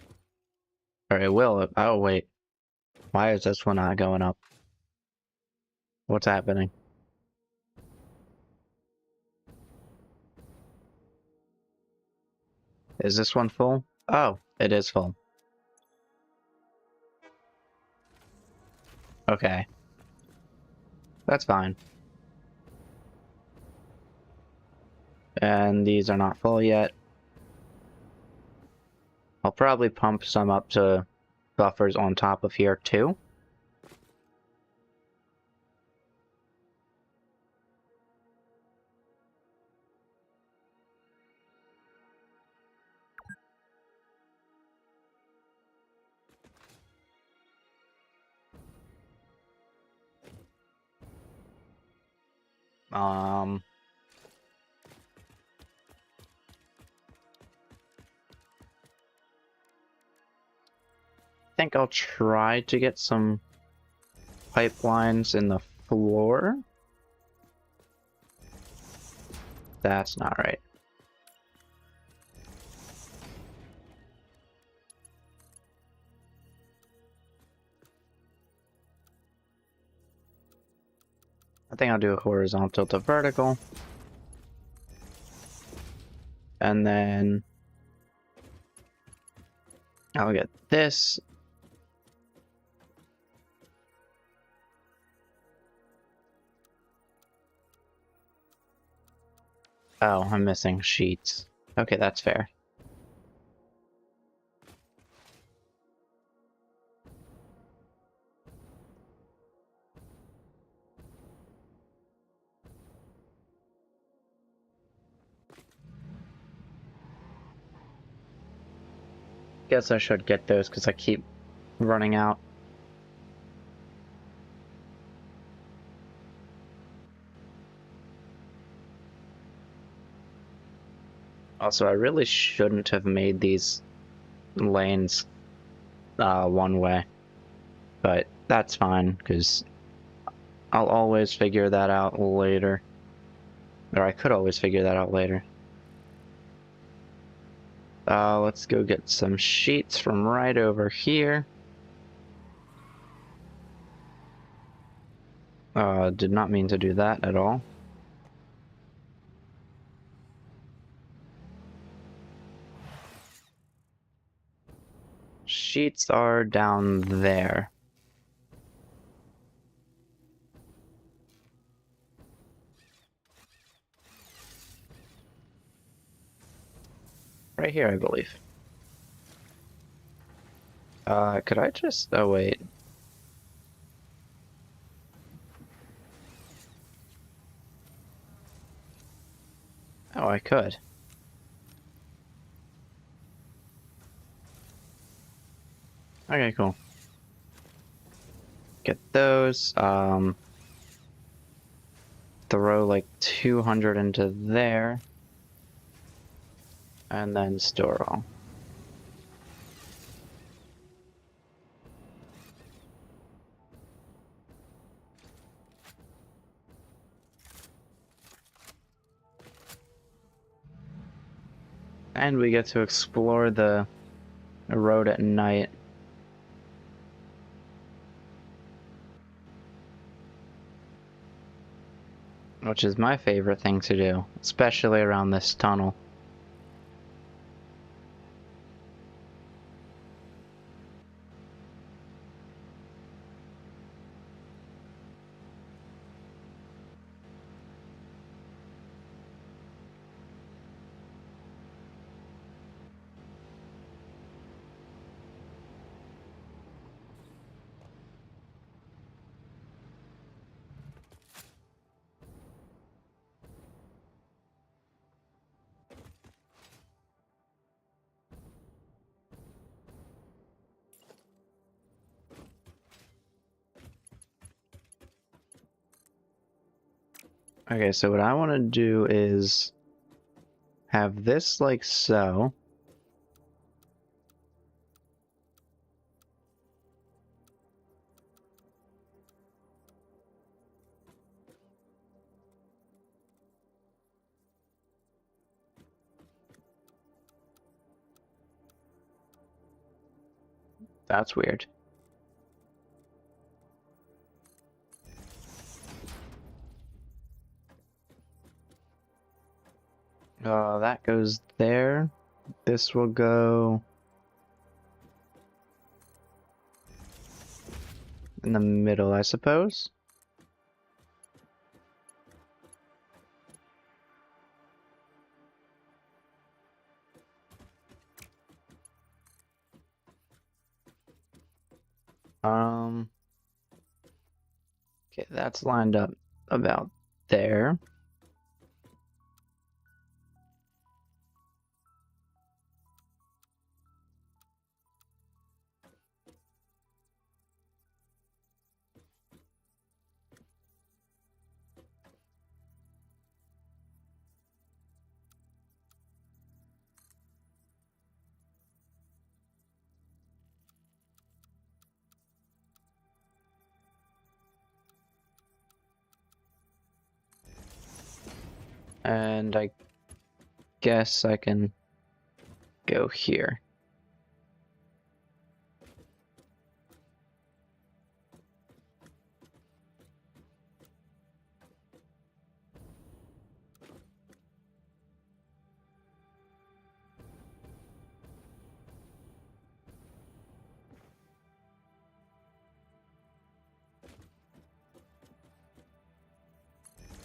Or it will. Oh, wait. Why is this one not going up? What's happening? Is this one full? Oh, it is full. Okay. That's fine. And these are not full yet. I'll probably pump some up to buffers on top of here too. I think I'll try to get some pipelines in the floor. That's not right. I think I'll do a horizontal to vertical. And then I'll get this. Oh, I'm missing sheets. Okay, that's fair. Guess I should get those because I keep running out. Also, I really shouldn't have made these lanes one way, but that's fine because I'll always figure that out later. Or I could always figure that out later. Let's go get some sheets from right over here. Did not mean to do that at all. Sheets are down there. Right here, I believe. Could I just... Oh, wait. Oh, I could. Okay, cool. Get those, throw like 200 into there. And then store all. And we get to explore the road at night. Which is my favorite thing to do, especially around this tunnel. Okay, so what I want to do is have this like so. That's weird. That goes there. This will go in the middle, I suppose. Okay, that's lined up about there. And I guess I can go here.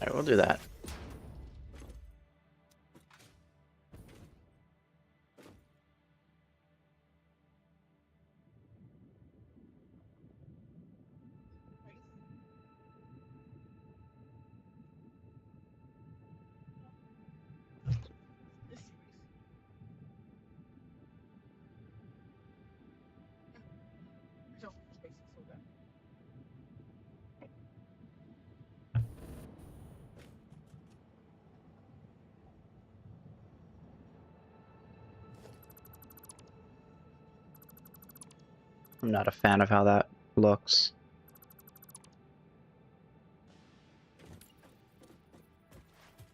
Alright, we'll do that. I'm not a fan of how that looks.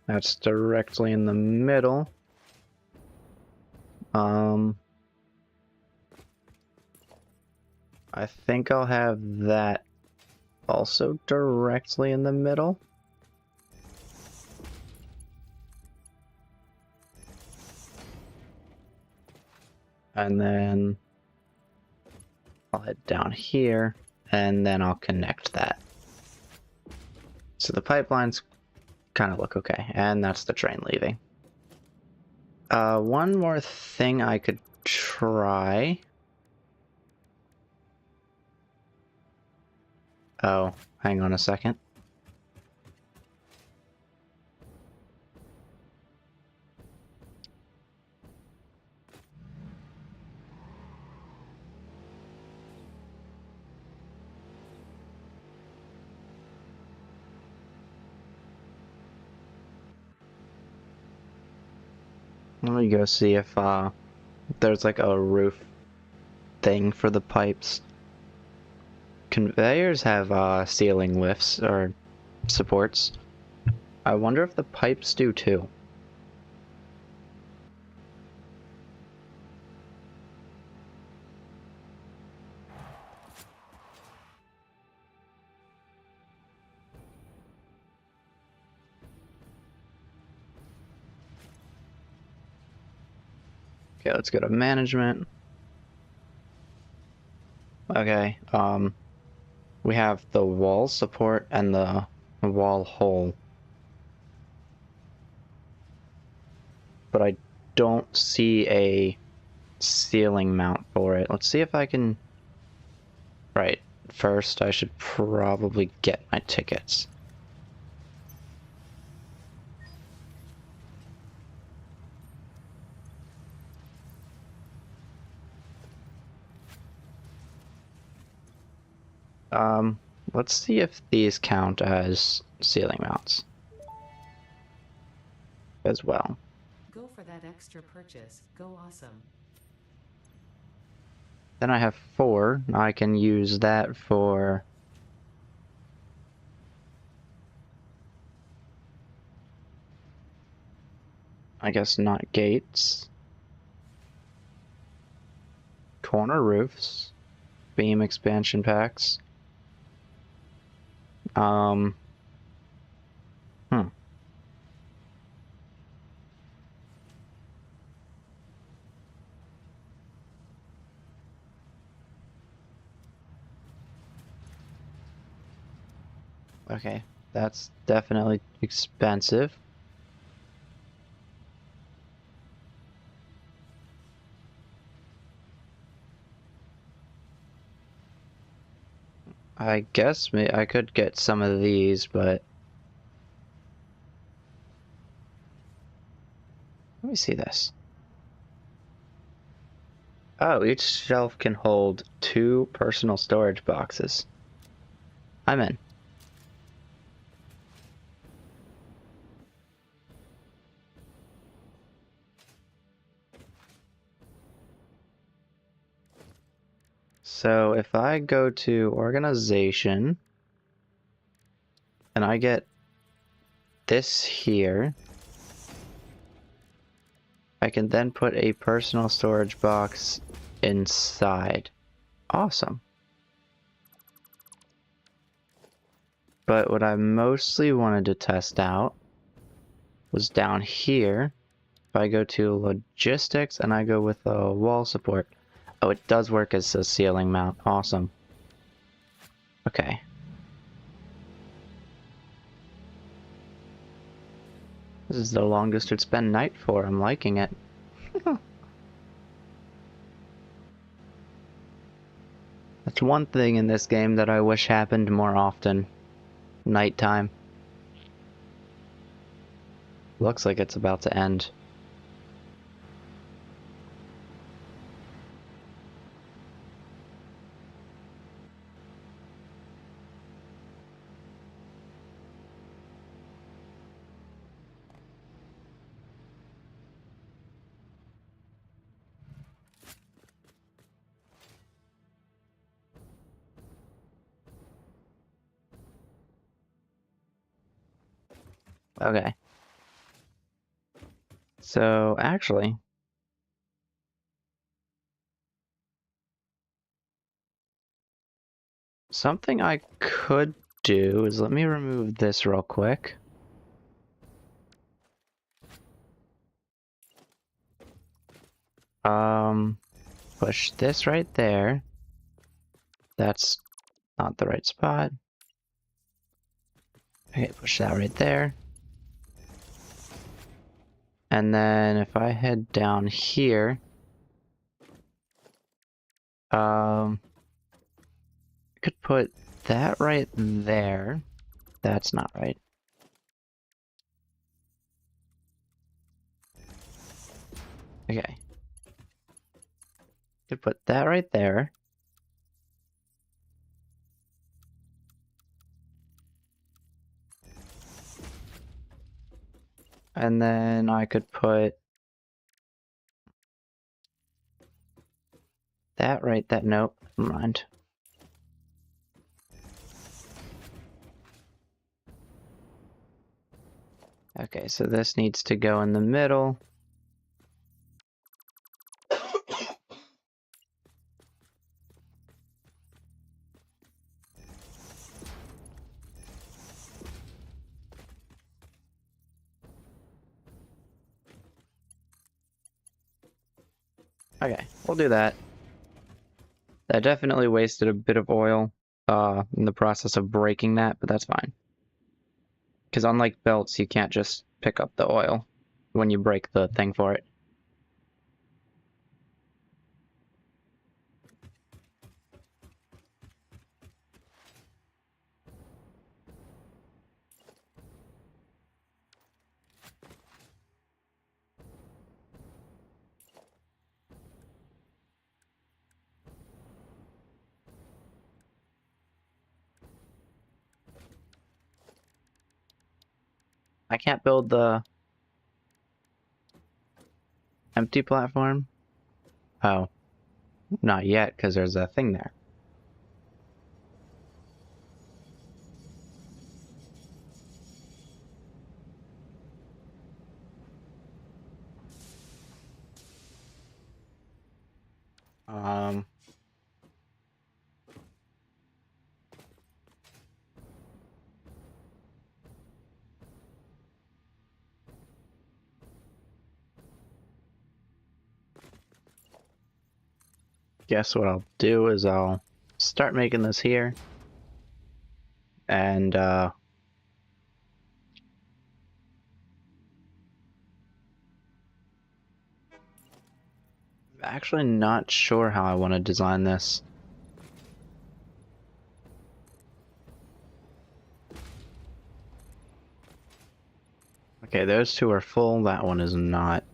That's directly in the middle. I think I'll have that also directly in the middle. And then I'll head down here, and then I'll connect that. So the pipelines kind of look okay, and that's the train leaving. One more thing I could try. Oh, hang on a second. Let me go see if there's like a roof thing for the pipes. Conveyors have ceiling lifts or supports. I wonder if the pipes do too. Okay, let's go to management. Okay, we have the wall support and the wall hole. But I don't see a ceiling mount for it. Let's see if I can... Right, first I should probably get my tickets. Let's see if these count as ceiling mounts as well. Go for that extra purchase. Go awesome. Then I have 4. I can use that for... I guess not gates. Corner roofs. beam expansion packs. Hmm. Okay, that's definitely expensive. I guess I could get some of these, but let me see this. Oh, each shelf can hold 2 personal storage boxes. I'm in. So if I go to organization and I get this here, I can then put a personal storage box inside. Awesome. But what I mostly wanted to test out was down here. If I go to logistics and I go with a wall support. Oh, it does work as a ceiling mount. Awesome. Okay. This is the longest it's been night for. I'm liking it. That's one thing in this game that I wish happened more often. Nighttime. Looks like it's about to end. Okay. So, actually, something I could do is let me remove this real quick. Push this right there. That's not the right spot. Okay, push that right there. And then if I head down here, I could put that right there. That's not right. Okay. Could put that right there. And then I could put that right that nope, never mind. Okay, so this needs to go in the middle. Okay, we'll do that. That definitely wasted a bit of oil in the process of breaking that, but that's fine. Because unlike belts, you can't just pick up the oil when you break the thing for it. I can't build the empty platform? Oh, not yet, because there's a thing there. Um, guess what I'll do is I'll start making this here. And, actually not sure how I want to design this. Okay, those two are full, that one is not.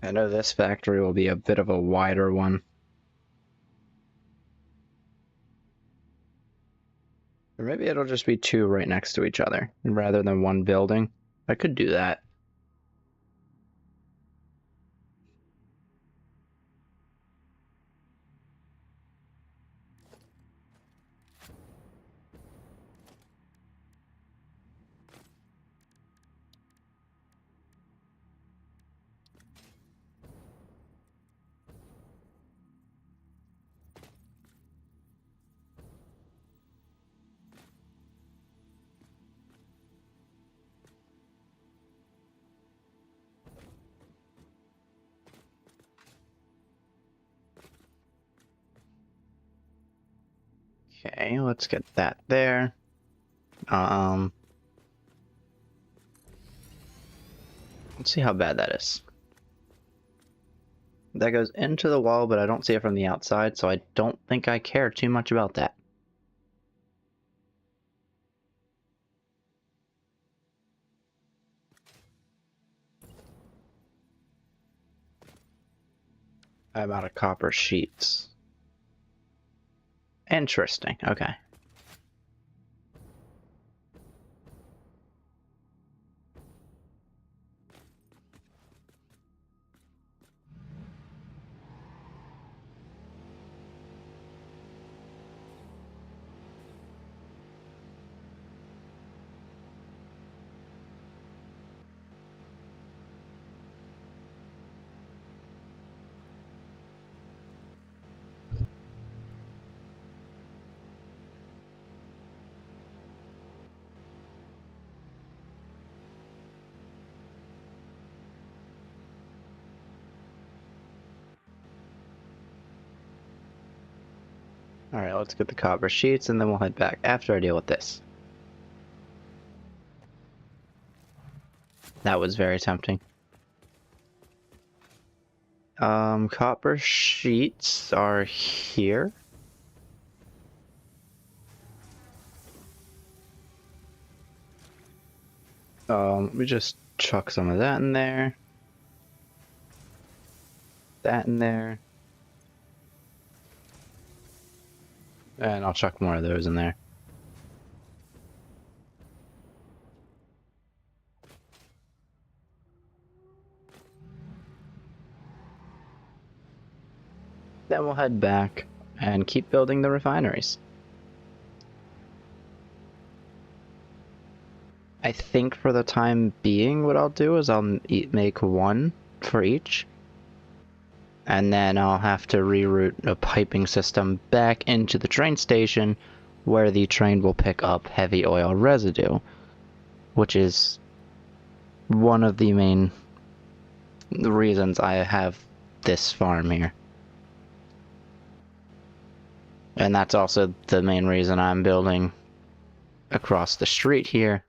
I know this factory will be a bit of a wider one. Or maybe it'll just be two right next to each other, rather than one building. I could do that. Okay, let's get that there. Let's see how bad that is. That goes into the wall, but I don't see it from the outside, so I don't think I care too much about that. I'm out of copper sheets. Interesting, okay. Alright, let's get the copper sheets and then we'll head back after I deal with this. That was very tempting. Copper sheets are here. Let me just chuck some of that in there. That in there. And I'll chuck more of those in there. Then we'll head back and keep building the refineries. I think for the time being what I'll do is I'll make one for each. And then I'll have to reroute a piping system back into the train station where the train will pick up heavy oil residue, which is one of the main reasons I have this farm here. And that's also the main reason I'm building across the street here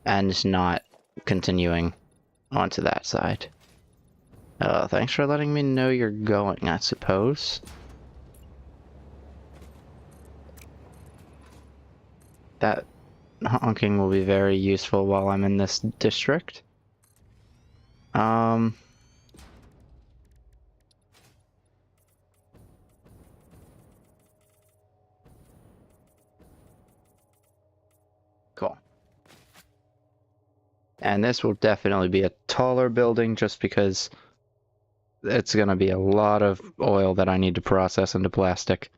and not continuing onto that side. Thanks for letting me know you're going, I suppose. That honking will be very useful while I'm in this district. Cool. And this will definitely be a taller building just because it's going to be a lot of oil that I need to process into plastic.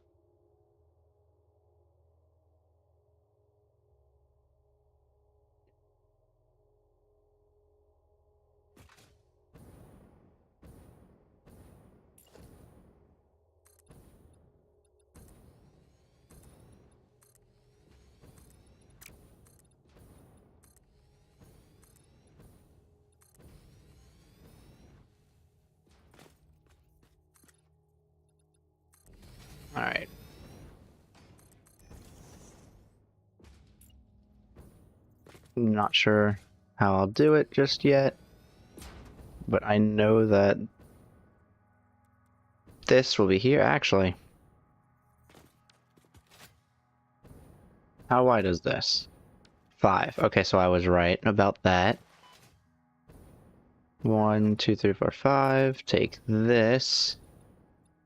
I'm not sure how I'll do it just yet, but I know that this will be here. Actually, how wide is this? 5. Okay, so I was right about that. 1, 2, 3, 4, 5. Take this.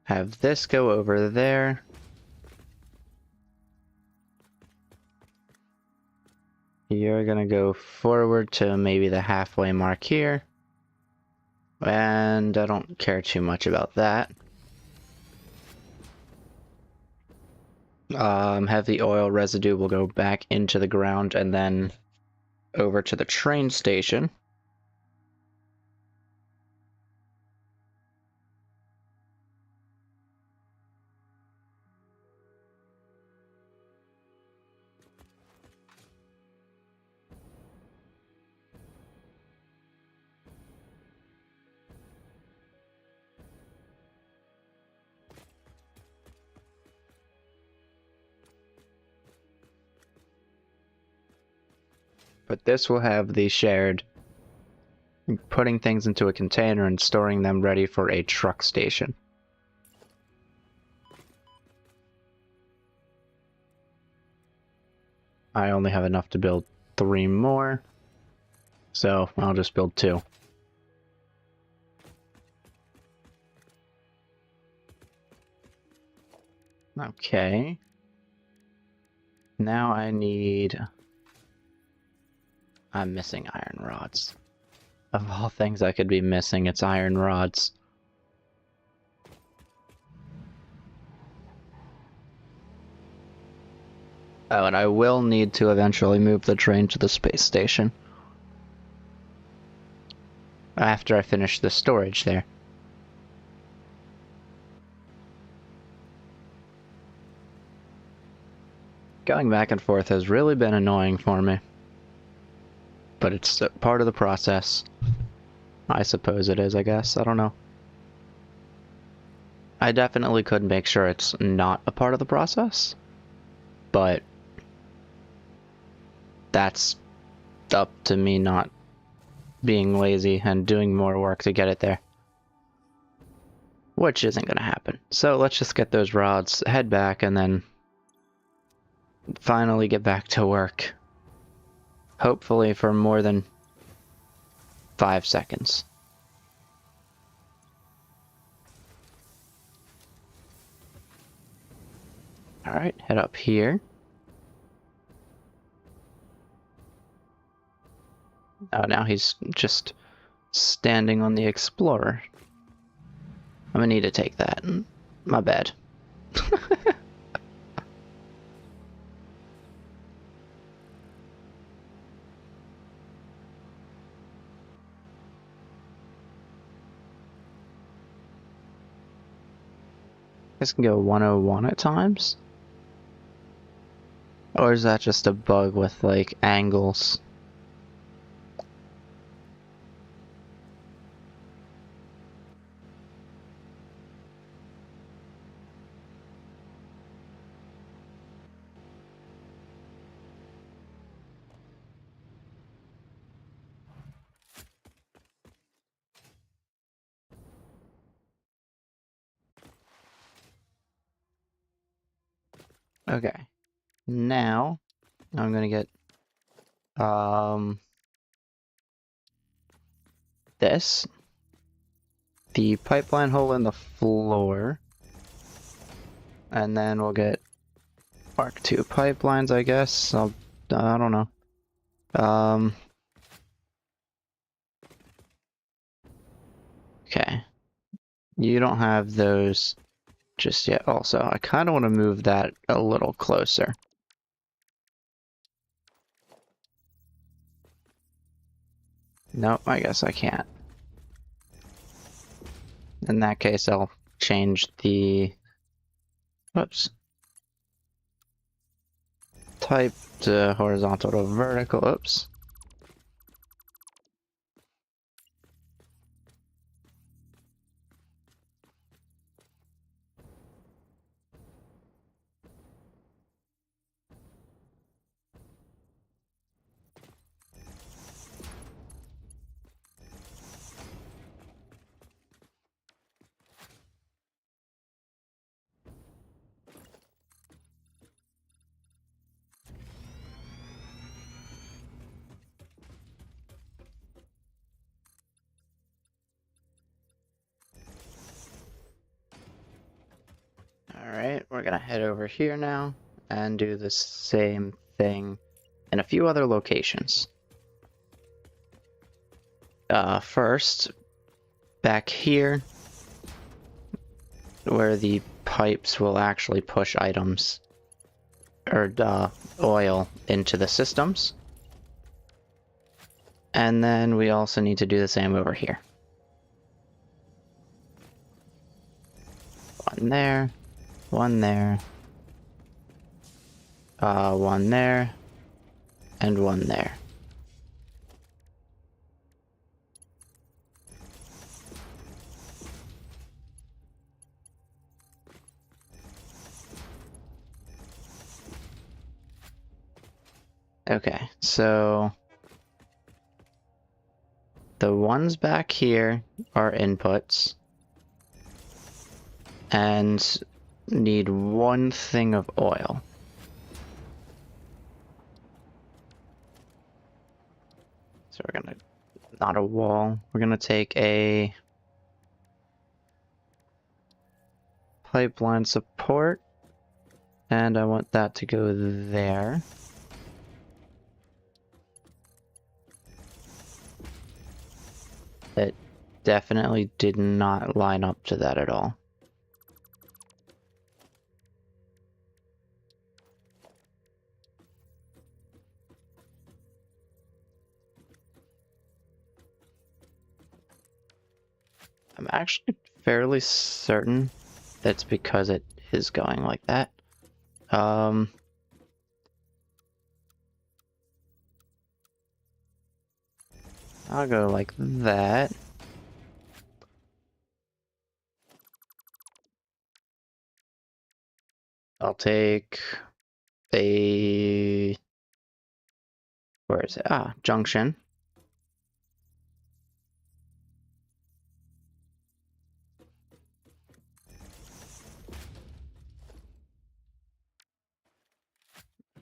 Have this go over there. You're gonna go forward to maybe the halfway mark here. And I don't care too much about that. Heavy oil residue will go back into the ground and then over to the train station. But this will have the shared putting things into a container and storing them ready for a truck station. I only have enough to build 3 more, so I'll just build 2. Okay. Now I need... I'm missing iron rods. Of all things I could be missing, it's iron rods. Oh, and I will need to eventually move the train to the space station. After I finish the storage there. Going back and forth has really been annoying for me. But it's part of the process. I suppose it is, I guess. I don't know. I definitely could make sure it's not a part of the process. But that's up to me not being lazy and doing more work to get it there. Which isn't going to happen. So let's just get those rods, head back, and then finally get back to work. Hopefully for more than 5 seconds. Alright, head up here. Oh, now he's just standing on the Explorer. I'm gonna need to take that. My bad. This can go 101 at times? Or is that just a bug with, like, angles? Okay. Now, I'm gonna get, this. The pipeline hole in the floor. And then we'll get Mark II pipelines, I guess. I don't know. Okay. You don't have those just yet also. I kind of want to move that a little closer. Nope, I guess I can't. In that case, I'll change the... Whoops. Type to horizontal to vertical. Oops. gonna head over here now and do the same thing in a few other locations. First, back here, where the pipes will actually push items or oil into the systems. And then we also need to do the same over here. One there, one there, one there, and one there. Okay, so the ones back here are inputs and need one thing of oil. So we're gonna, not a wall, we're gonna take a pipeline support, and I want that to go there. It definitely did not line up to that at all. I'm actually fairly certain that's because it is going like that. I'll go like that. I'll take a... where is it? Ah, junction.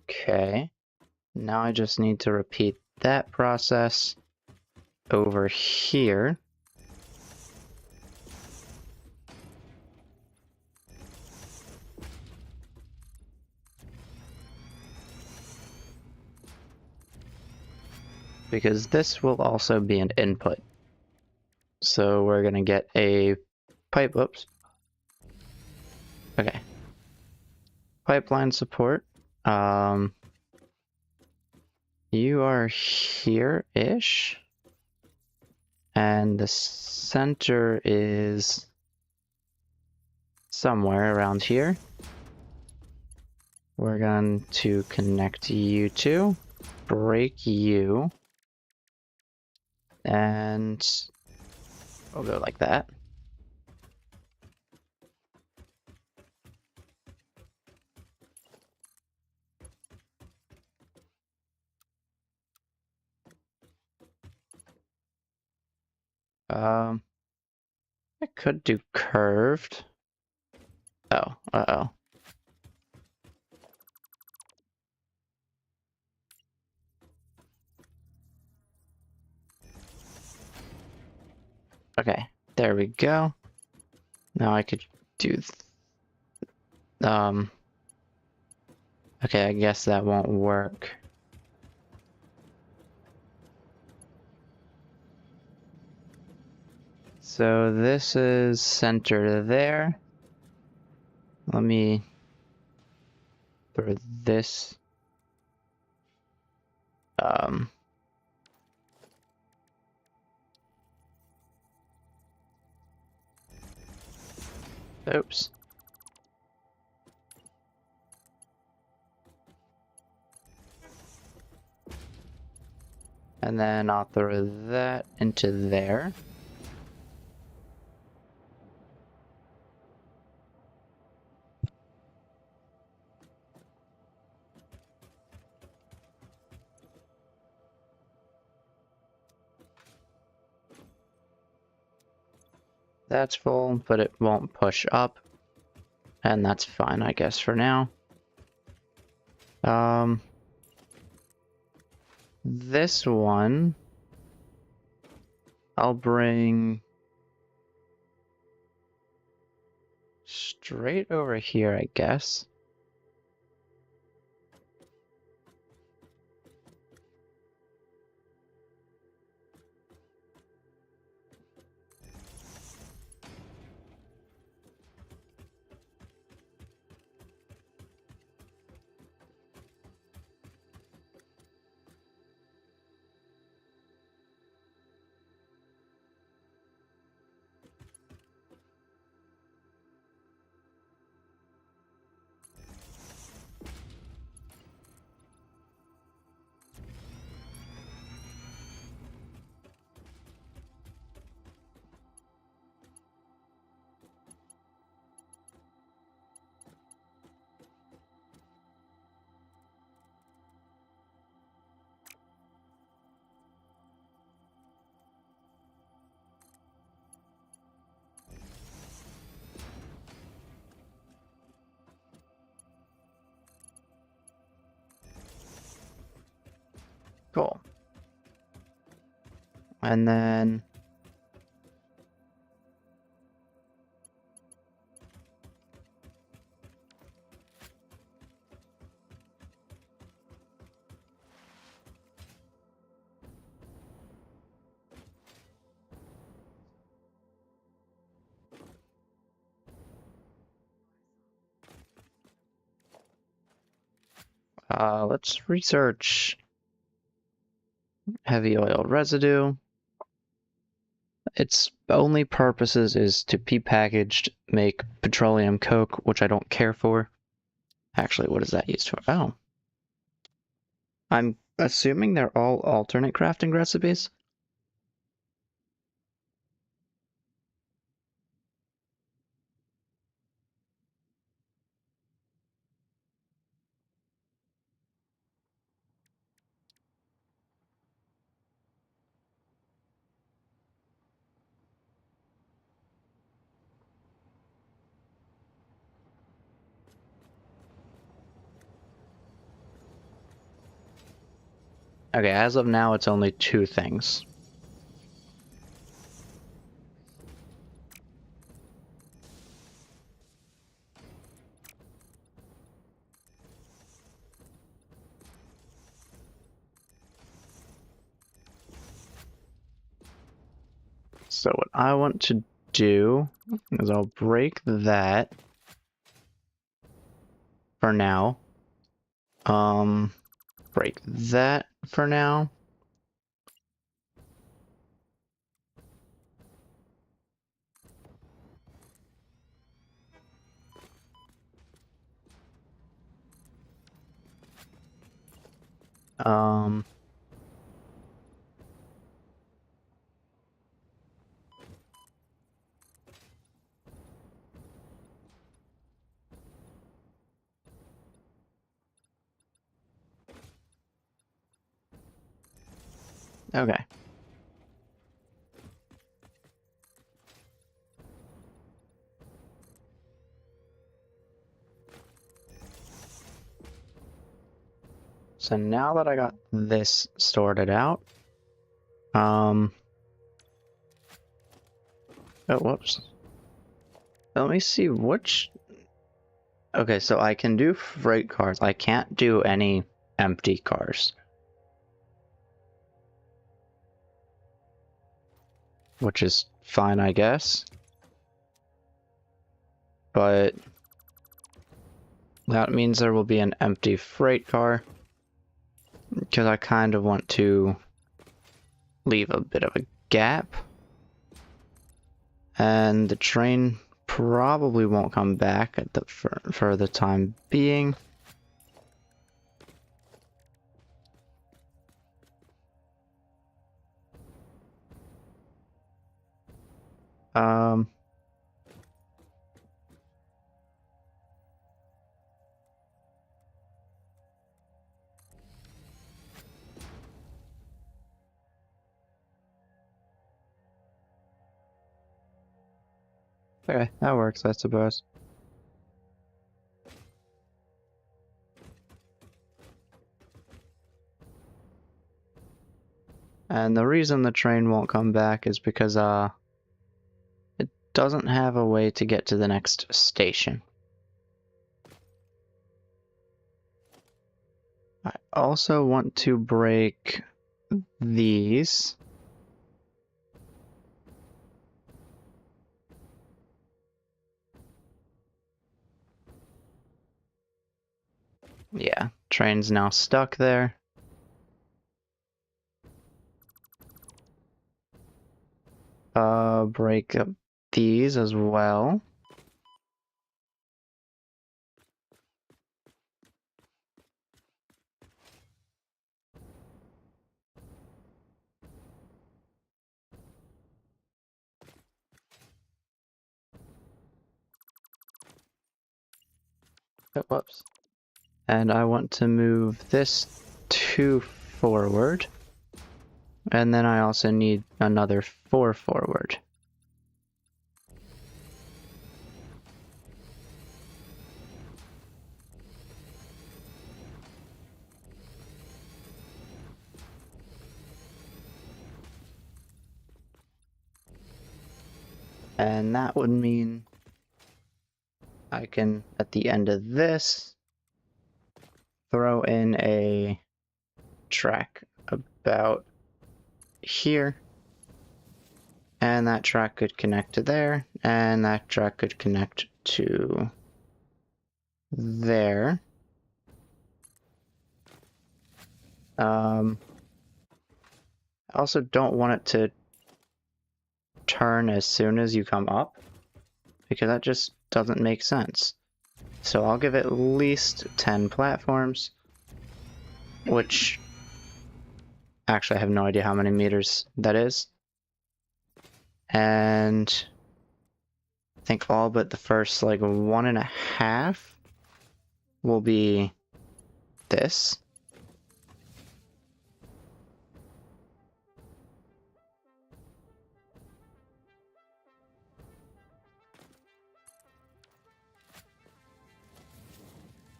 Okay. Now I just need to repeat that process over here. Because this will also be an input. So we're gonna get a pipe, oops. Okay. Pipeline support. You are here-ish. And the center is somewhere around here. We're going to connect you two, break you, and we'll go like that. I could do curved. Oh, uh-oh. Okay, there we go. Now I could do okay, I guess that won't work. So this is center there. Let me throw this oops. And then I'll throw that into there. That's full, but it won't push up. And that's fine, I guess, for now. This one, I'll bring straight over here, I guess. Cool. And then let's research heavy oil residue. Its only purposes is to be packaged, make petroleum coke, which I don't care for. Actually, what is that used for? Oh. I'm assuming they're all alternate crafting recipes. Okay, as of now, it's only two things. So what I want to do is I'll break that for now. Break that for now. Um, okay. So now that I got this sorted out, oh, whoops. Let me see which. Okay, so I can do freight cars. I can't do any empty cars. Which is fine, I guess. But that means there will be an empty freight car. Because I kind of want to leave a bit of a gap. And the train probably won't come back at the for the time being. Okay, that works, I suppose. And the reason the train won't come back is because it doesn't have a way to get to the next station. I also want to break these. Yeah, train's now stuck there. Break up these as well. Oh, whoops. And I want to move this 2 forward. And then I also need another 4 forward. And that would mean I can, at the end of this, throw in a track about here. And that track could connect to there, and that track could connect to there. I also don't want it to turn as soon as you come up, because that just doesn't make sense. So I'll give it at least 10 platforms, which actually I have no idea how many meters that is. And I think all but the first like 1.5 will be this.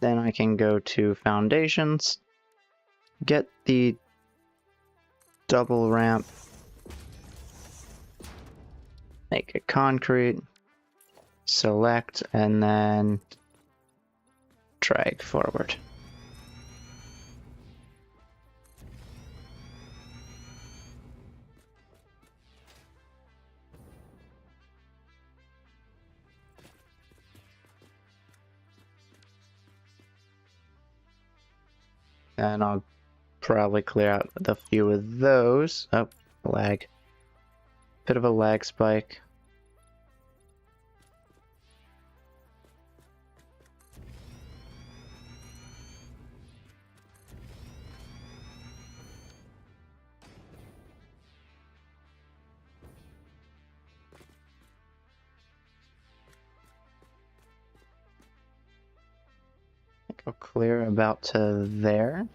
Then I can go to foundations, get the double ramp, make it concrete, select, and then drag forward. And I'll probably clear out a few of those. Oh, lag. Bit of a lag spike. I'll clear about to there.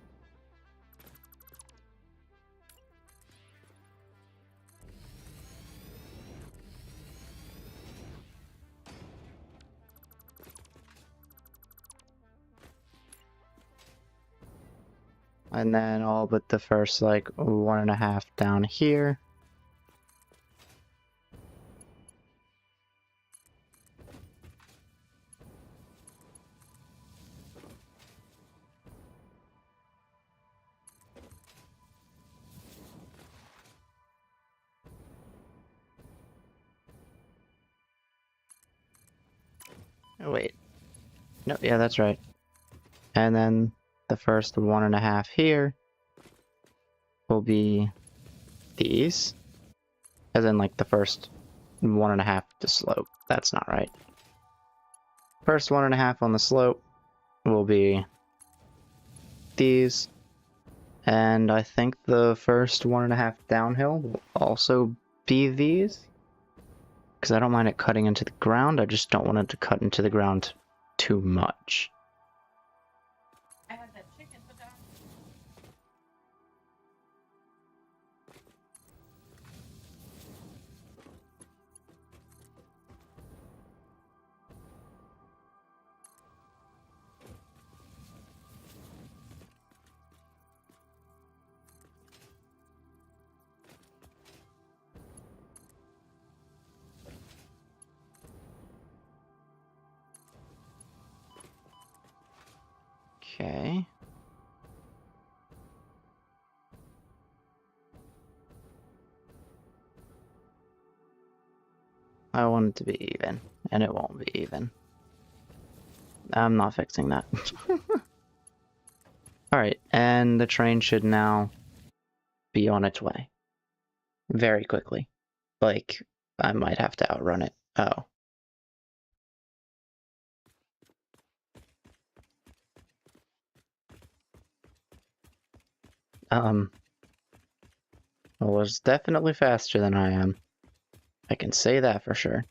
And then all but the first like 1.5 down here. Oh, wait. No, yeah, that's right. And then the first 1.5 here will be these. As in like the first 1.5 to slope. That's not right. First 1.5 on the slope will be these. And I think the first 1.5 downhill will also be these. Because I don't mind it cutting into the ground, I just don't want it to cut into the ground too much. I had that chicken put down. Okay. I want it to be even, and it won't be even. I'm not fixing that. Alright, and the train should now be on its way. Very quickly. Like, I might have to outrun it. Oh. It was definitely faster than I am. I can say that for sure.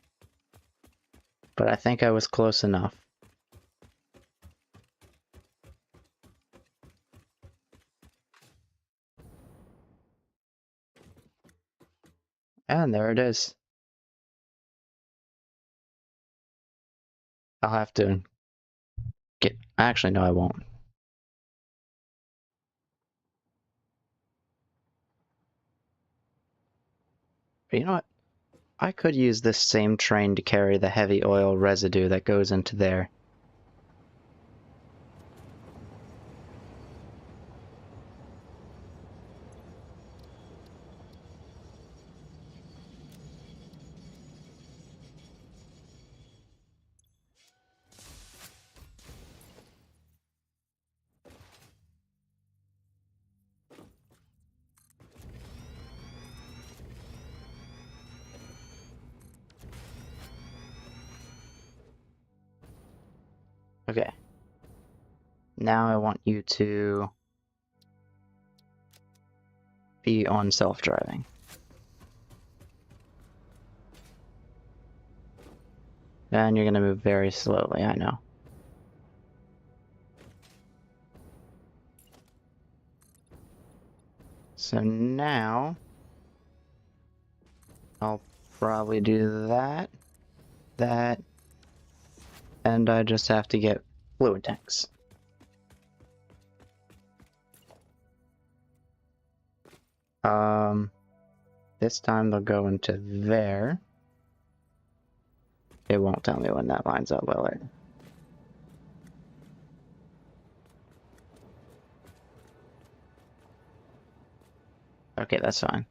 But I think I was close enough. And there it is. I'll have to get... Actually, no, I won't. But you know what? I could use this same train to carry the heavy oil residue that goes into there. Okay. Now I want you to be on self-driving. And you're gonna move very slowly, I know. So now, I'll probably do that, and I just have to get fluid tanks. This time they'll go into there. It won't tell me when that lines up, will it? Okay, that's fine.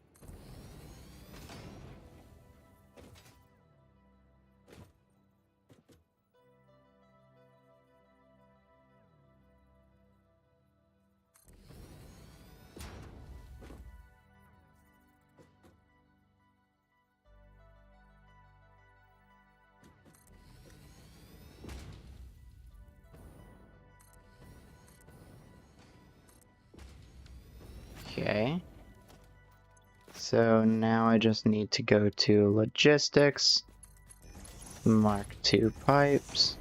Okay. So now I just need to go to logistics, mark 2 pipes.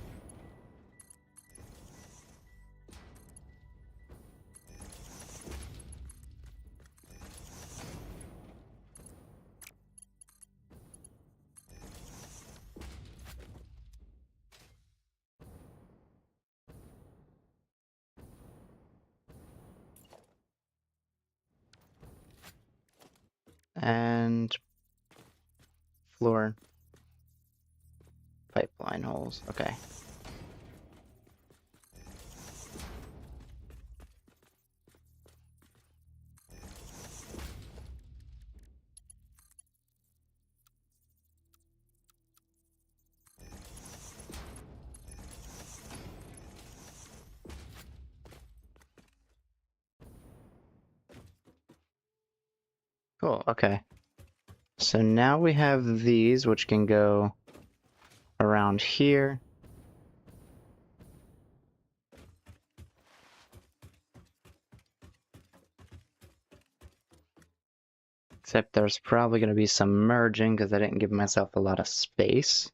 And floor pipeline holes. Okay. Cool, okay. So now we have these, which can go around here. Except there's probably going to be some merging because I didn't give myself a lot of space.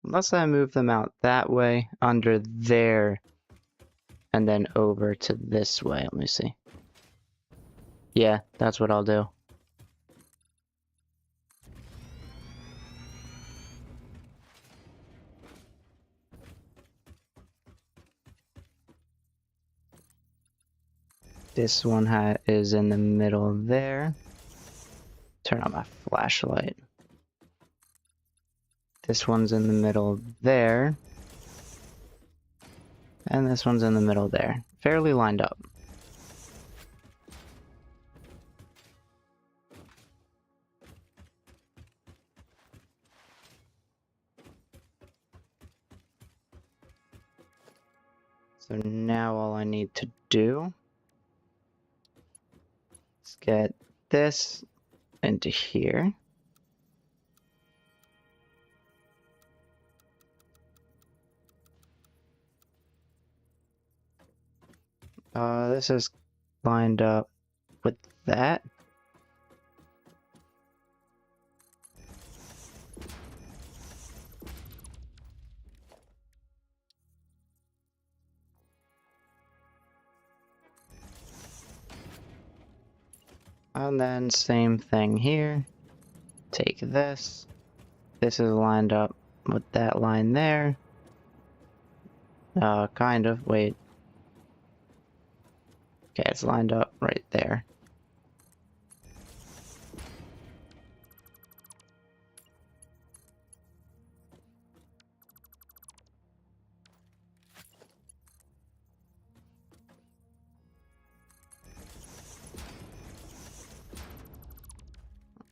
Unless I move them out that way, under there, and then over to this way. Let me see. Yeah, that's what I'll do. This one is in the middle there. Turn on my flashlight. This one's in the middle there. And this one's in the middle there. Fairly lined up. So now all I need to do is get this into here. This is lined up with that. And then same thing here. Take this. This is lined up with that line there. Kind of. Wait. Okay, it's lined up right there.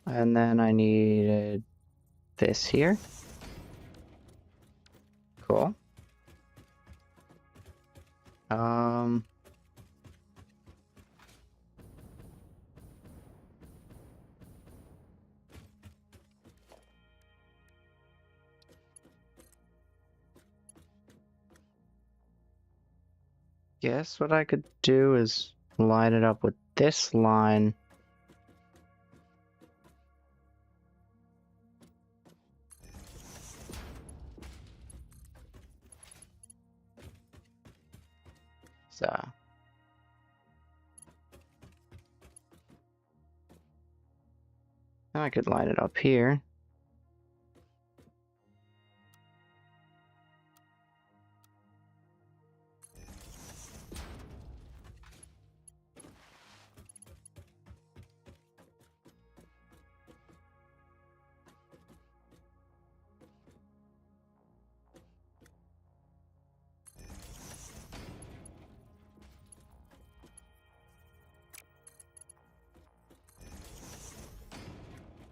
And then I needed this here. Cool. Guess what I could do is line it up with this line. So now I could line it up here.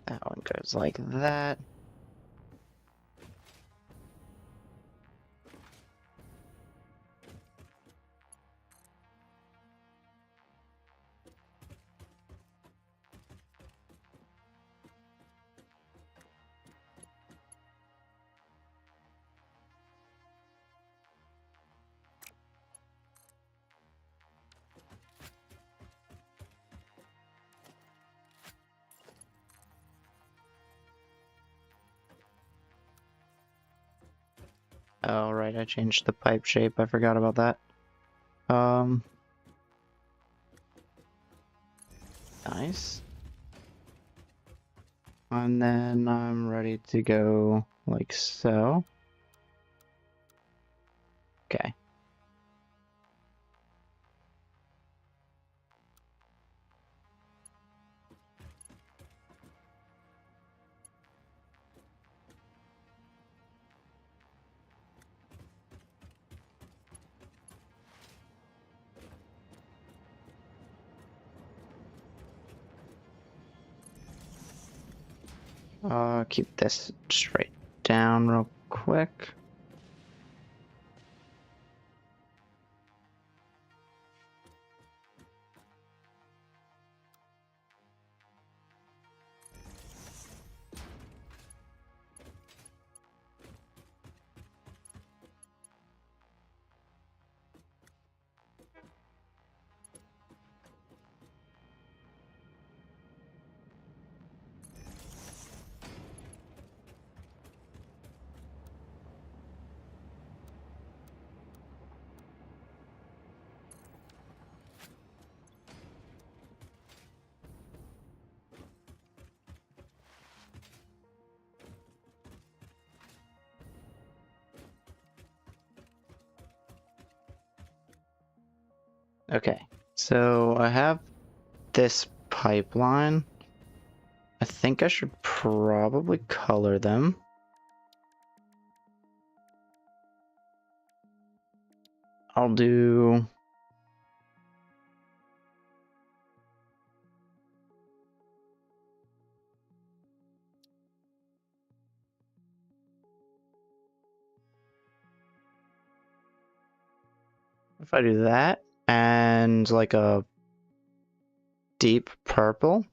That one goes like that. Oh, right, I changed the pipe shape. I forgot about that. Nice. And then I'm ready to go like so. Okay. Keep this straight down real quick. Okay, so I have this pipeline. I think I should probably color them. I'll do... If I do that, and like a deep purple.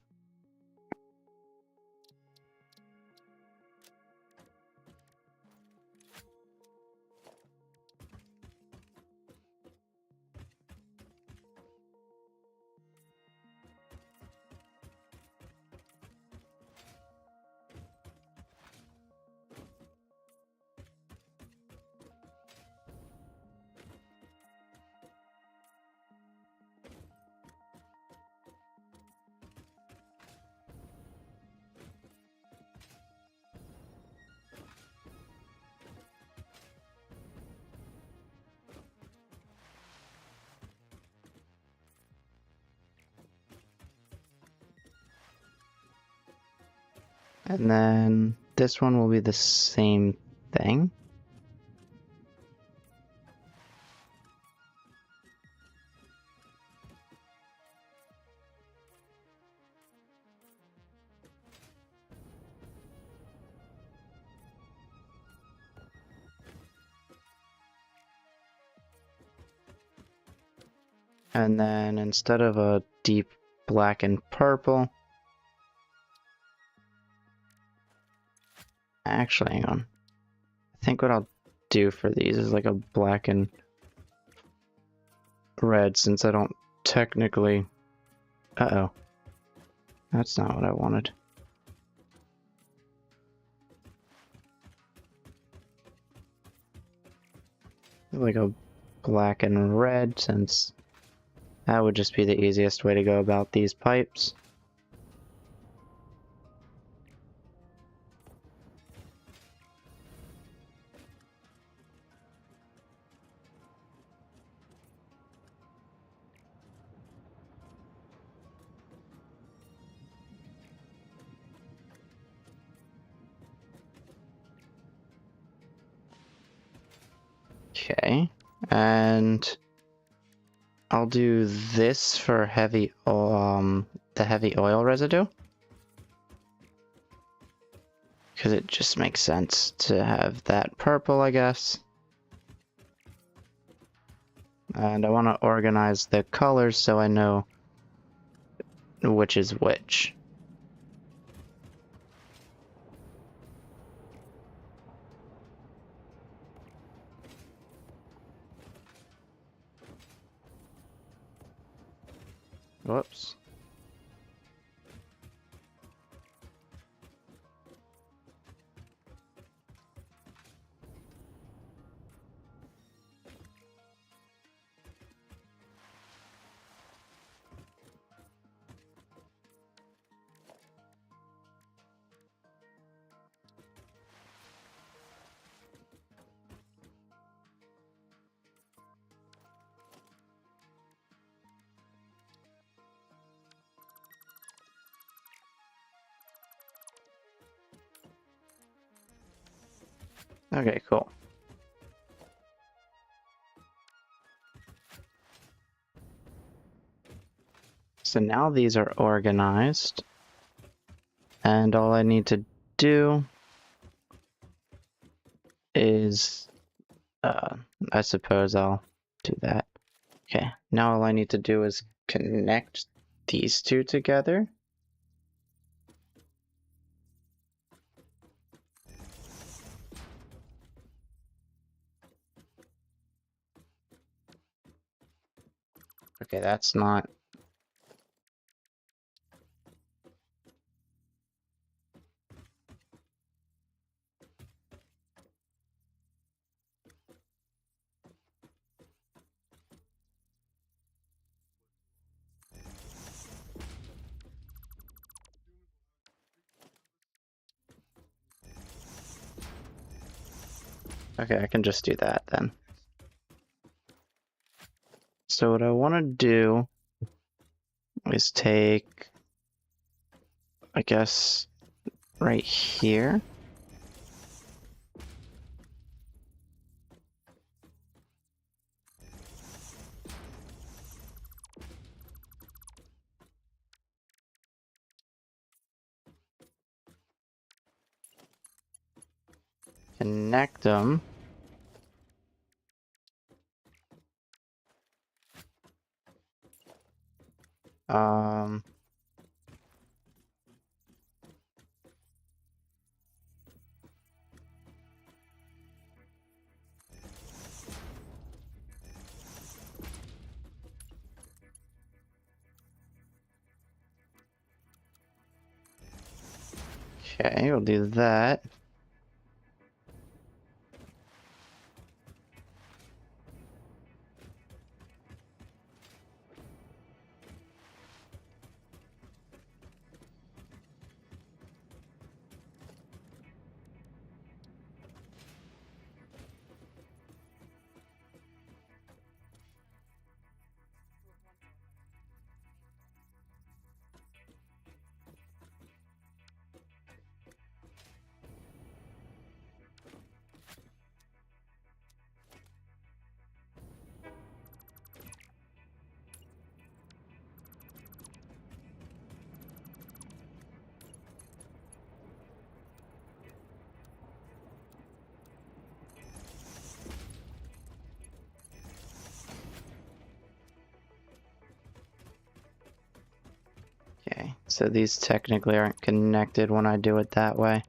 And then this one will be the same thing. And then instead of a deep black and purple, actually, hang on. I think what I'll do for these is like a black and red, since I don't technically... Uh-oh. That's not what I wanted. Like a black and red, since that would just be the easiest way to go about these pipes. Okay, and I'll do this for heavy, the heavy oil residue, because it just makes sense to have that purple, I guess. And I want to organize the colors so I know which is which. Whoops. Okay, cool. So now these are organized, and all I need to do is, I suppose I'll do that. Okay, now all I need to do is connect these two together. Okay, that's not... Okay, I can just do that then. So what I want to do is take, I guess, right here. connect them. Um, okay, we'll do that. Okay, so these technically aren't connected when I do it that way.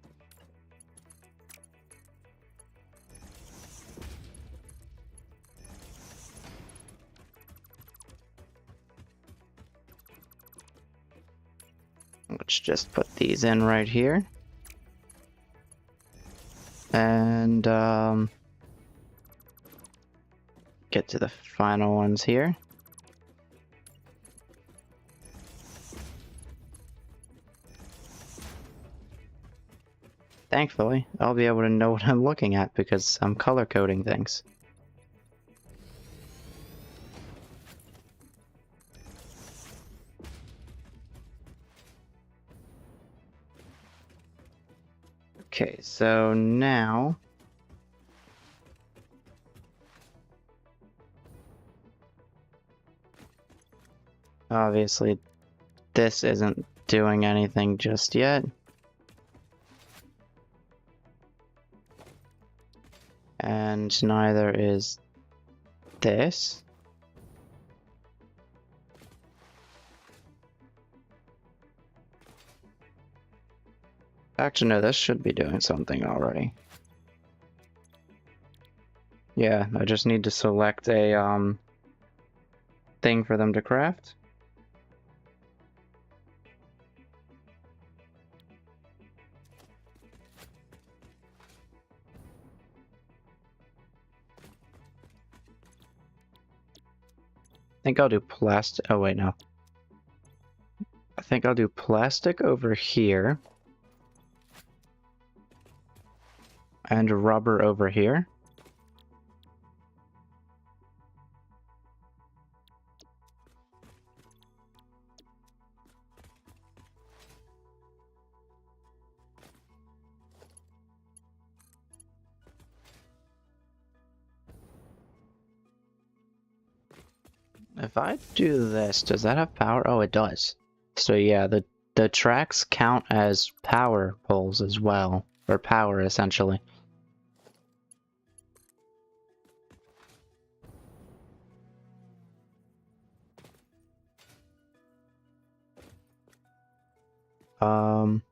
Let's just put these in right here. And get to the final ones here. Thankfully, I'll be able to know what I'm looking at because I'm color coding things. Okay, so now obviously this isn't doing anything just yet. And neither is this. Actually, no, this should be doing something already. Yeah, I just need to select a thing for them to craft. I think I'll do plastic. Oh, wait, no. I think I'll do plastic over here. And rubber over here. If I do this, does that have power? Oh, it does. So yeah, the tracks count as power poles as well. Or power, essentially. Um...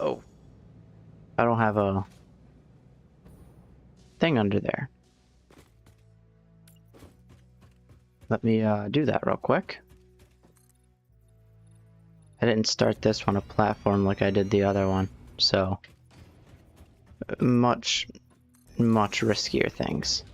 Oh. I don't have a thing under there. Let me do that real quick. I didn't start this on a platform like I did the other one, so much riskier things.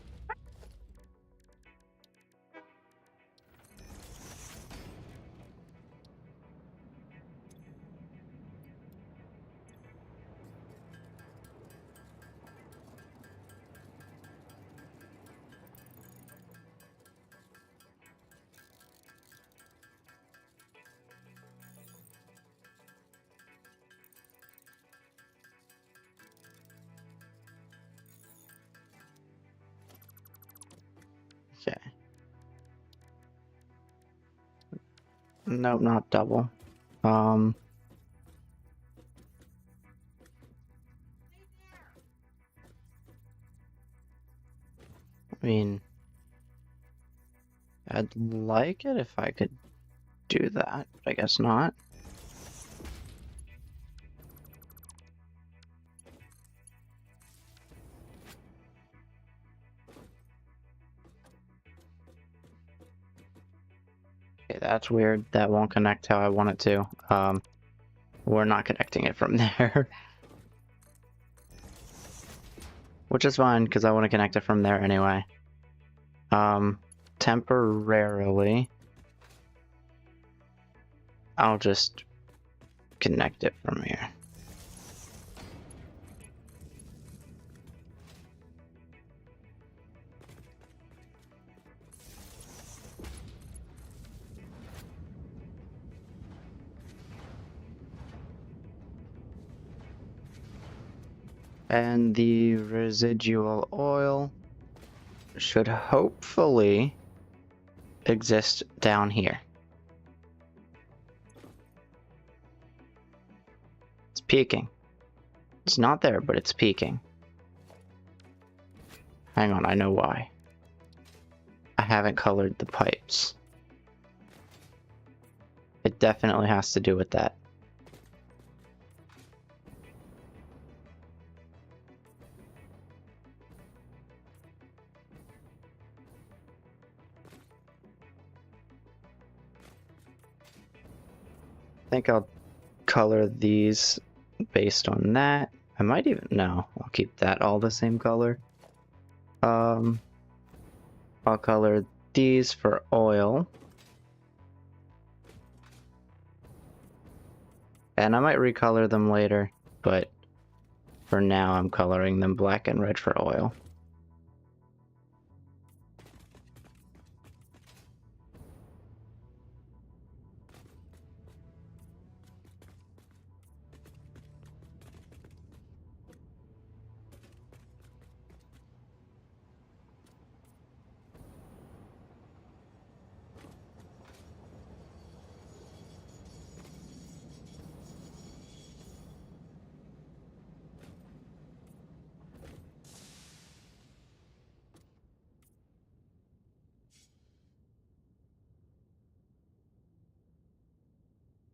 Nope, not double. I mean, I'd like it if I could do that, but I guess not. Okay, that's weird. That won't connect how I want it to. We're not connecting it from there. Which is fine, because I want to connect it from there anyway. Temporarily, I'll just connect it from here. And the residual oil should hopefully exist down here. It's peaking. It's not there, but it's peaking. Hang on, I know why. I haven't colored the pipes. It definitely has to do with that. I think I'll color these based on that. I might even, no, I'll keep that all the same color. I'll color these for oil. And I might recolor them later, but for now I'm coloring them black and red for oil.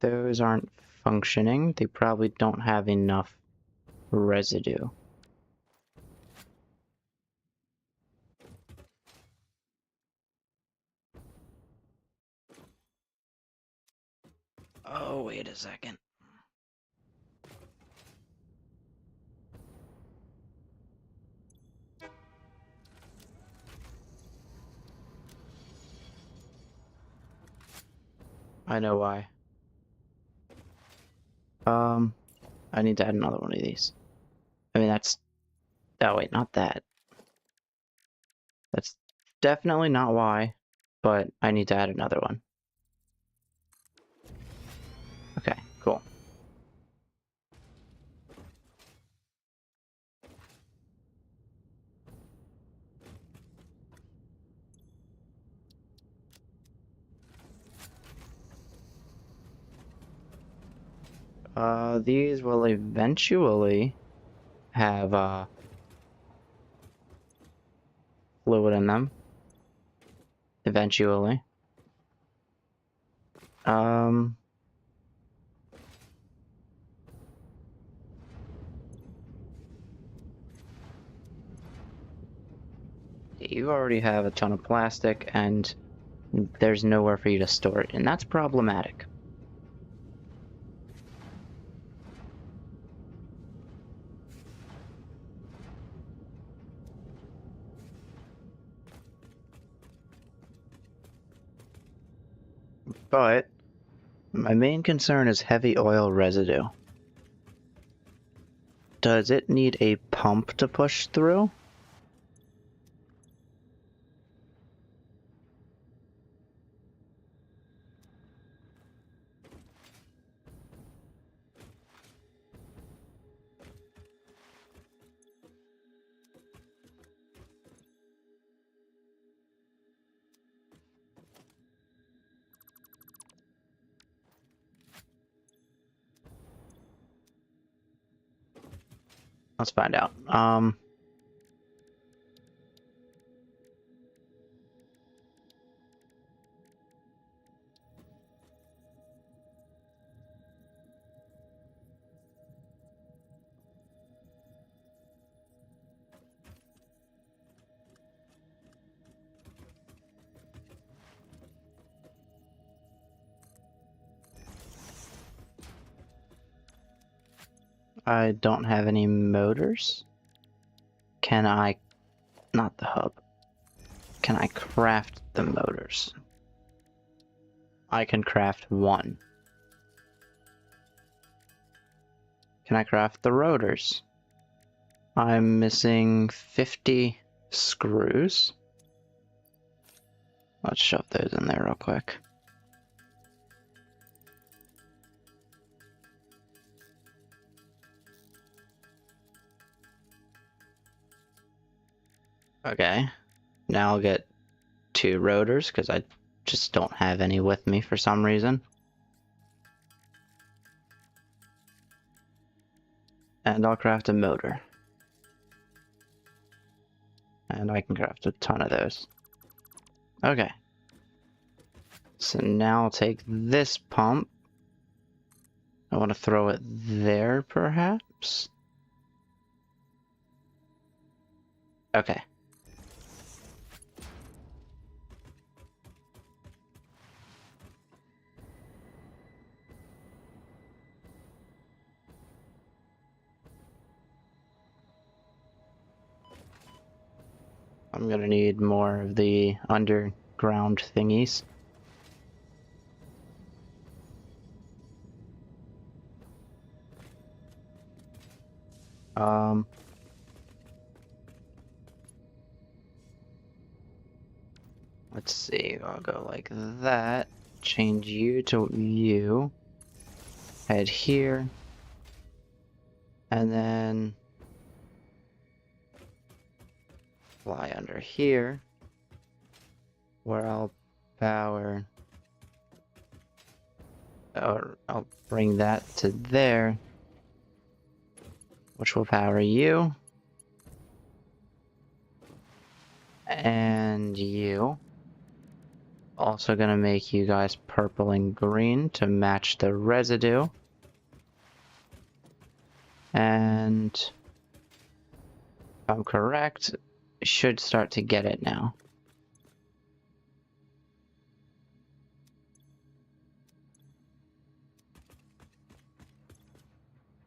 Those aren't functioning. They probably don't have enough residue. Oh, wait a second. I know why. I need to add another one of these. I mean, that's... Oh, wait, not that. That's definitely not why, but I need to add another one. Okay, cool. These will eventually have, fluid in them. Eventually. You already have a ton of plastic, and there's nowhere for you to store it, and that's problematic. But my main concern is heavy oil residue. Does it need a pump to push through? Let's find out. I don't have any motors. Can I, not the hub, can I craft the motors? I can craft one. Can I craft the rotors? I'm missing 50 screws. Let's shove those in there real quick. Okay, now I'll get 2 rotors because I just don't have any with me for some reason. And I'll craft a motor. And I can craft a ton of those. Okay. So now I'll take this pump. I want to throw it there, perhaps? Okay. I'm gonna need more of the underground thingies. Let's see, I'll go like that. Change you to you. Head here. And then fly under here, where I'll power, or I'll bring that to there, which will power you, and you. Also gonna make you guys purple and green to match the residue. And if I'm correct, should start to get it now.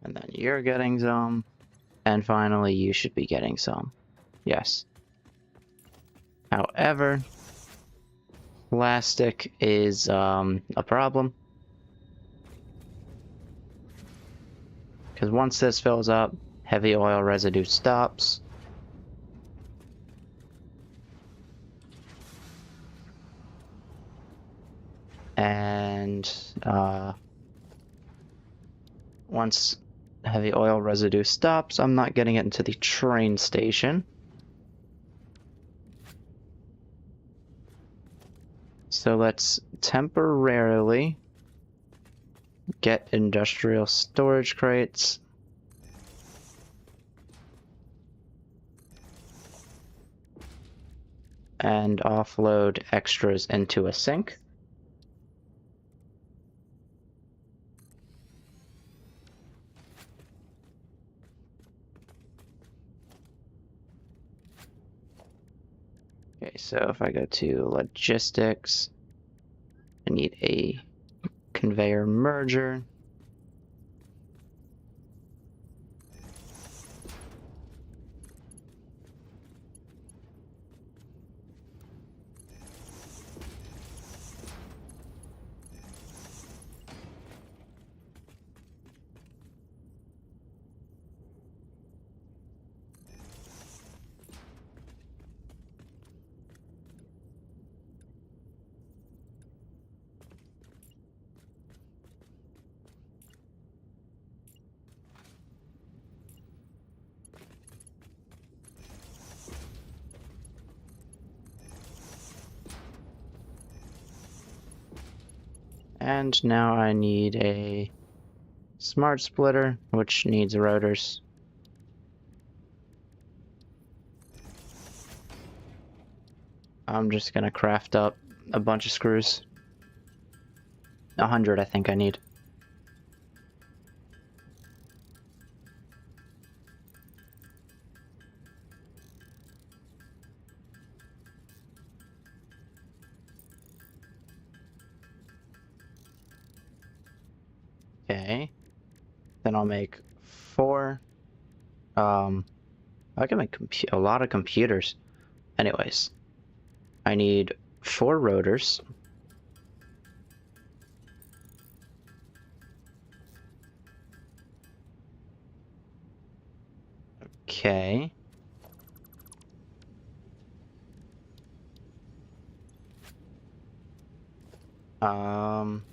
And then you're getting some. And finally, you should be getting some. Yes. However, plastic is a problem. Because once this fills up, heavy oil residue stops. And once heavy oil residue stops, I'm not getting it into the train station. So let's temporarily get industrial storage crates. And offload extras into a sink. Okay, so if I go to logistics, I need a conveyor merger. And now I need a smart splitter, which needs rotors. I'm just gonna craft up a bunch of screws. 100 I think I need. Okay. Then I'll make 4. I can make a lot of computers. Anyways, I need 4 rotors. Okay. Um,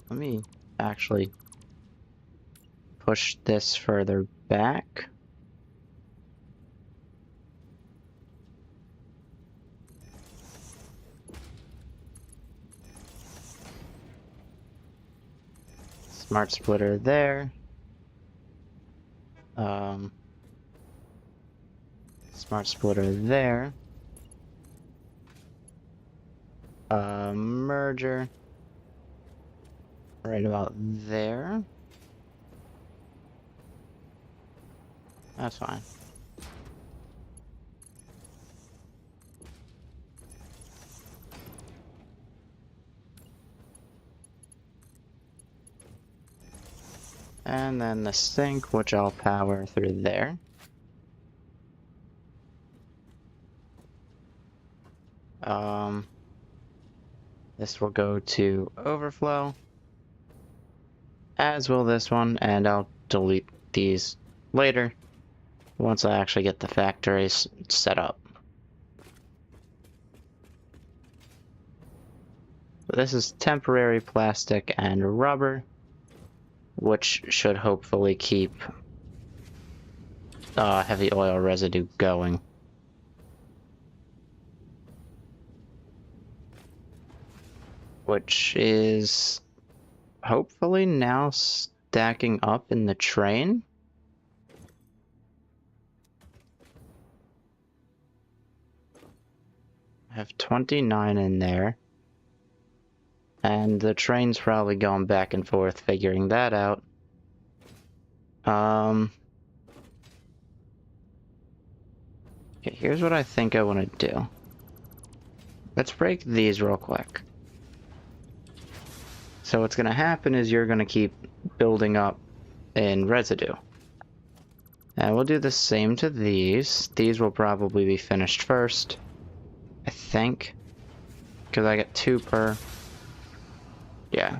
Let me actually push this further back. Smart splitter there. Smart splitter there. Merger. Right about there. That's fine. And then the sink, which I'll power through there. This will go to overflow, as will this one, and I'll delete these later once I actually get the factories set up. This is temporary plastic and rubber, which should hopefully keep heavy oil residue going. Which is hopefully now stacking up in the train. I have 29 in there. And the train's probably going back and forth figuring that out. Okay, here's what I think I want to do. Let's break these real quick. So what's going to happen is you're going to keep building up in residue. And we'll do the same to these. These will probably be finished first, I think. Because I get 2 per... Yeah.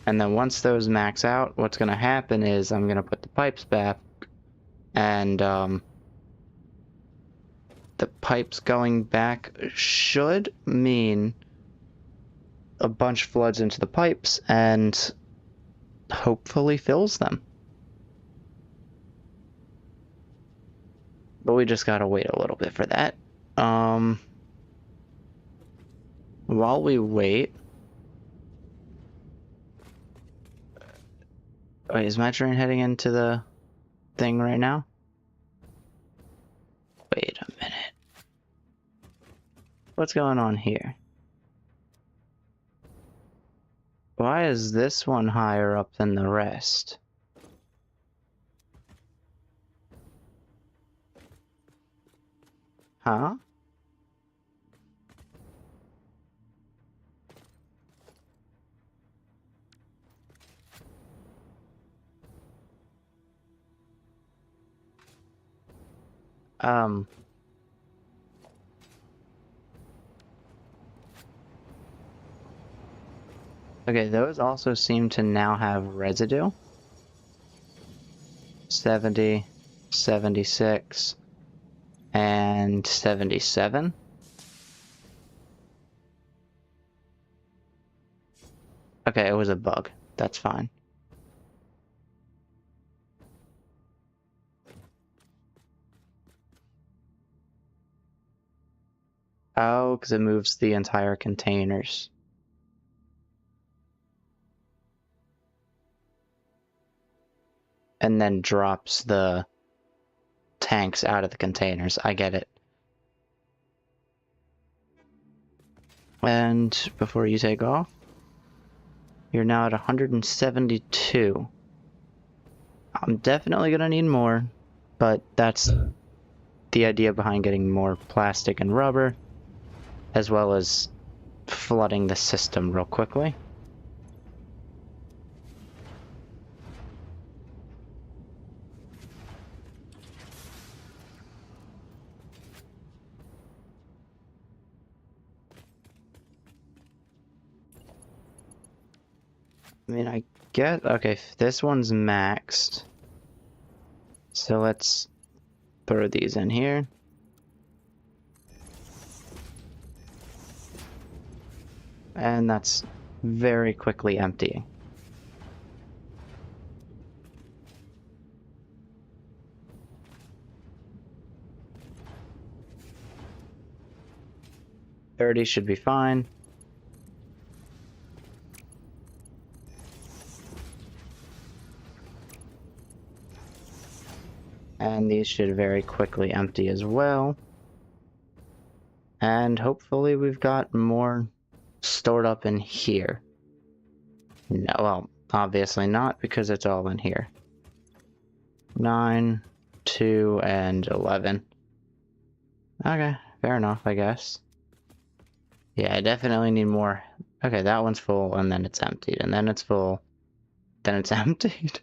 And then once those max out, what's going to happen is I'm going to put the pipes back. And the pipes going back should mean a bunch floods into the pipes and hopefully fills them. But we just gotta wait a little bit for that. While we wait... Wait, is my train heading into the thing right now? Wait a minute. What's going on here? Why is this one higher up than the rest? Huh? Okay, those also seem to now have residue. 70, 76, and 77. Okay, it was a bug. That's fine. Oh, because it moves the entire containers. And then drops the tanks out of the containers. I get it. And before you take off, you're now at 172. I'm definitely gonna need more, but that's the idea behind getting more plastic and rubber, as well as flooding the system real quickly. I mean, I get, okay, this one's maxed. So let's throw these in here. And that's very quickly emptying. $30 should be fine. And these should very quickly empty as well. And hopefully we've got more stored up in here. No, well, obviously not, because it's all in here. 9, 2, and 11. Okay, fair enough, I guess. Yeah, I definitely need more. Okay, that one's full, and then it's emptied, and then it's full, then it's emptied.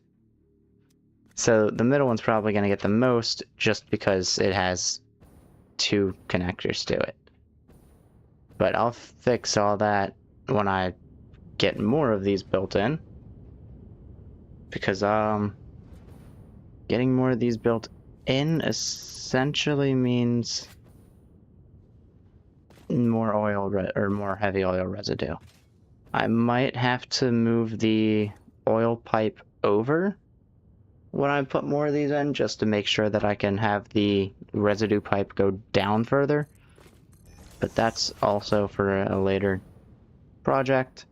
So the middle one's probably going to get the most, just because it has 2 connectors to it. But I'll fix all that when I get more of these built in. Because, getting more of these built in essentially means more oil or more heavy oil residue. I might have to move the oil pipe over when I put more of these in, just to make sure that I can have the residue pipe go down further. But that's also for a later project.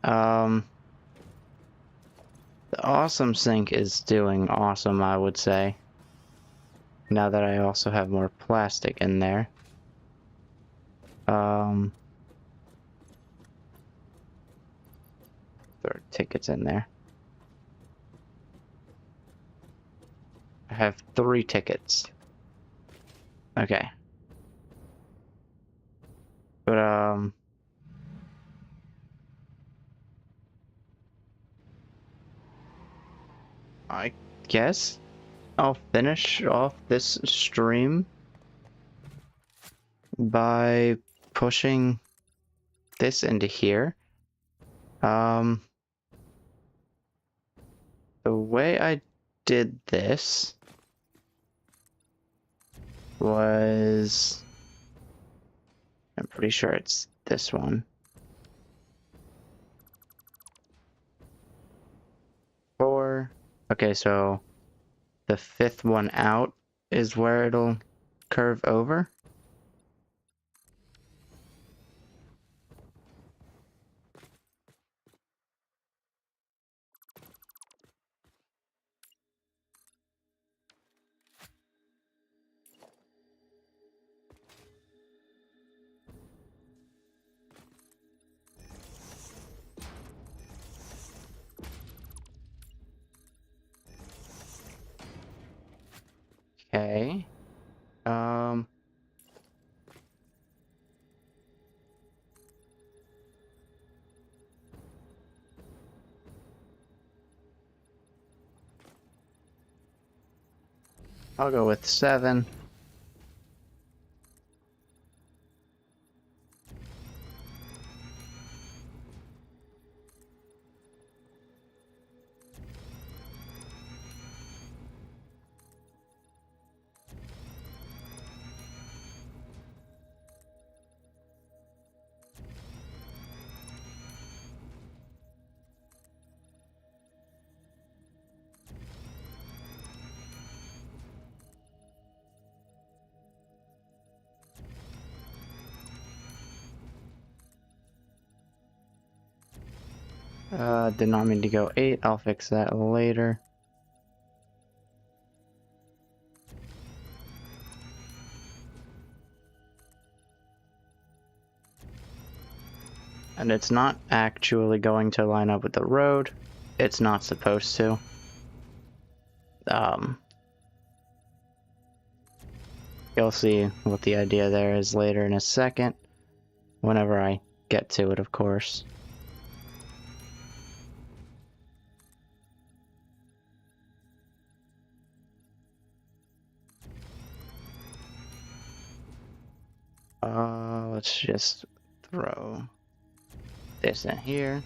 The awesome sink is doing awesome, I would say. Now that I also have more plastic in there. Throw tickets in there. I have 3 tickets. Okay. But, I guess I'll finish off this stream by pushing this into here. The way I did this was, I'm pretty sure it's this one. 4. Okay, so the 5th one out is where it'll curve over. Okay. I'll go with 7. Did not mean to go 8. I'll fix that later. And it's not actually going to line up with the road. It's not supposed to. You'll see what the idea there is later in a second. Whenever I get to it, of course. Let's just throw this in here.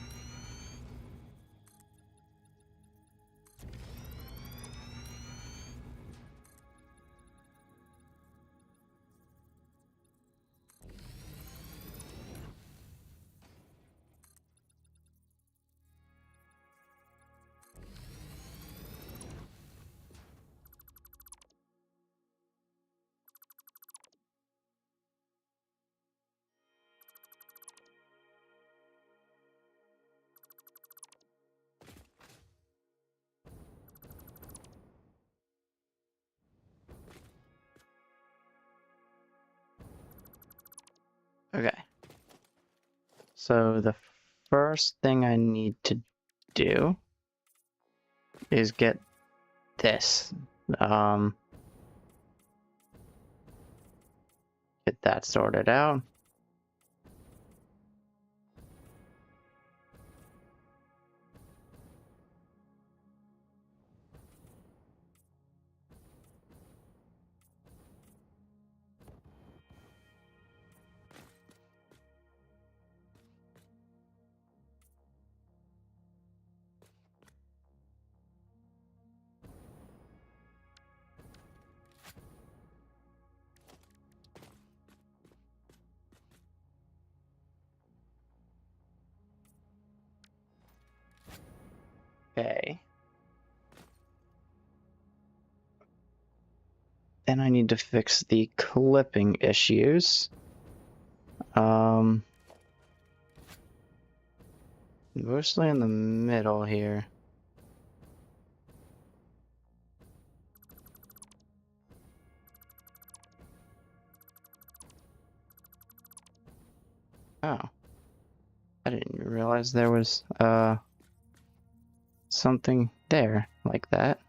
Okay. So the first thing I need to do is get this. Get that sorted out. Okay. Then I need to fix the clipping issues. Mostly in the middle here. Oh. I didn't realize there was, something there like that.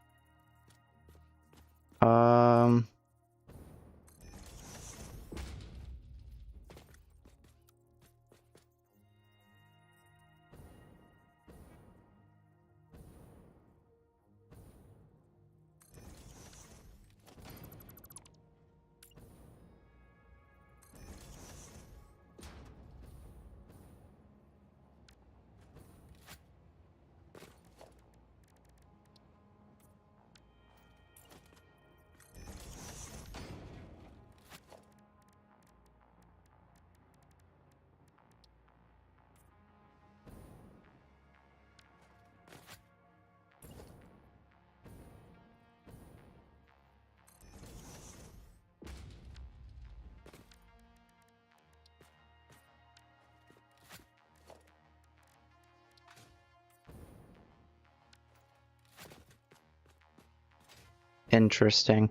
Interesting.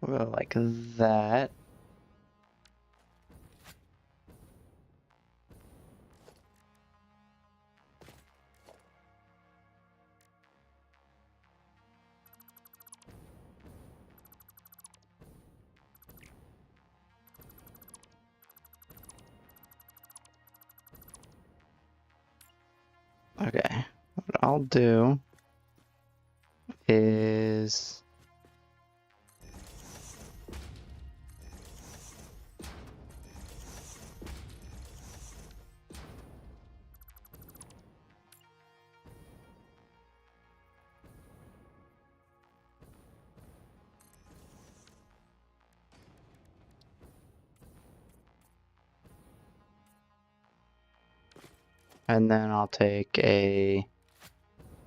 We'll go like that. Okay, what I'll do is And then I'll take a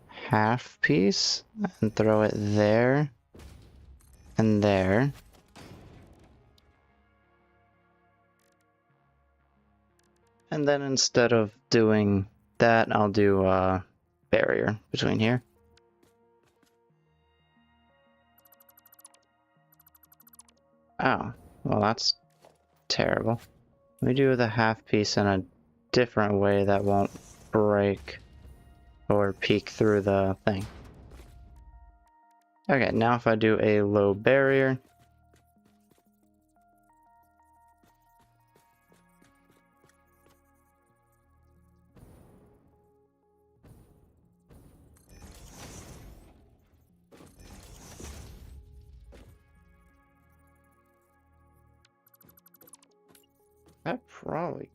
half piece and throw it there and there. And then instead of doing that, I'll do a barrier between here. Oh, well that's terrible. Let me do the half piece in a different way that won't break or peek through the thing. Okay, now if I do a low barrier, I probably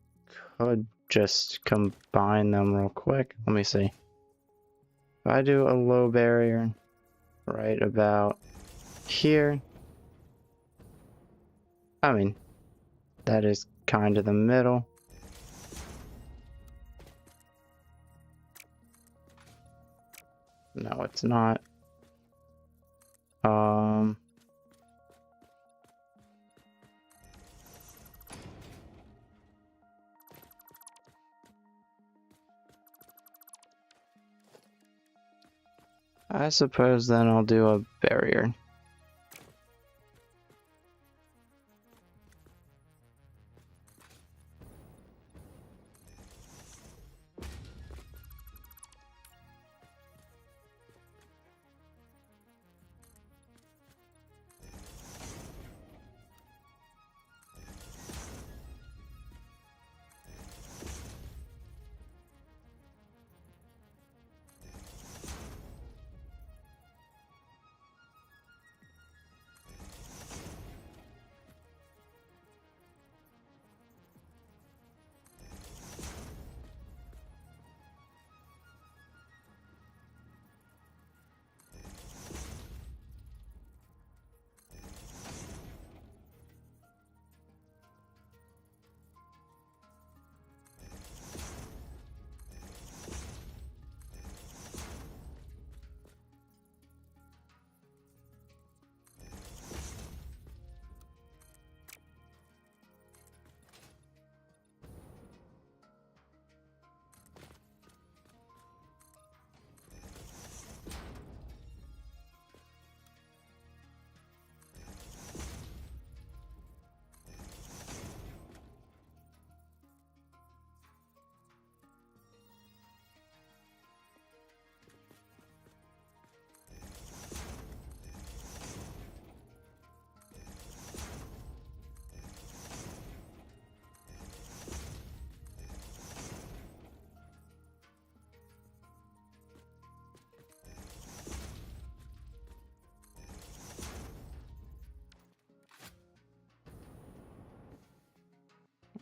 could just combine them real quick. Let me see. If I do a low barrier right about here, I mean, that is kind of the middle. No, it's not. I suppose then I'll do a barrier.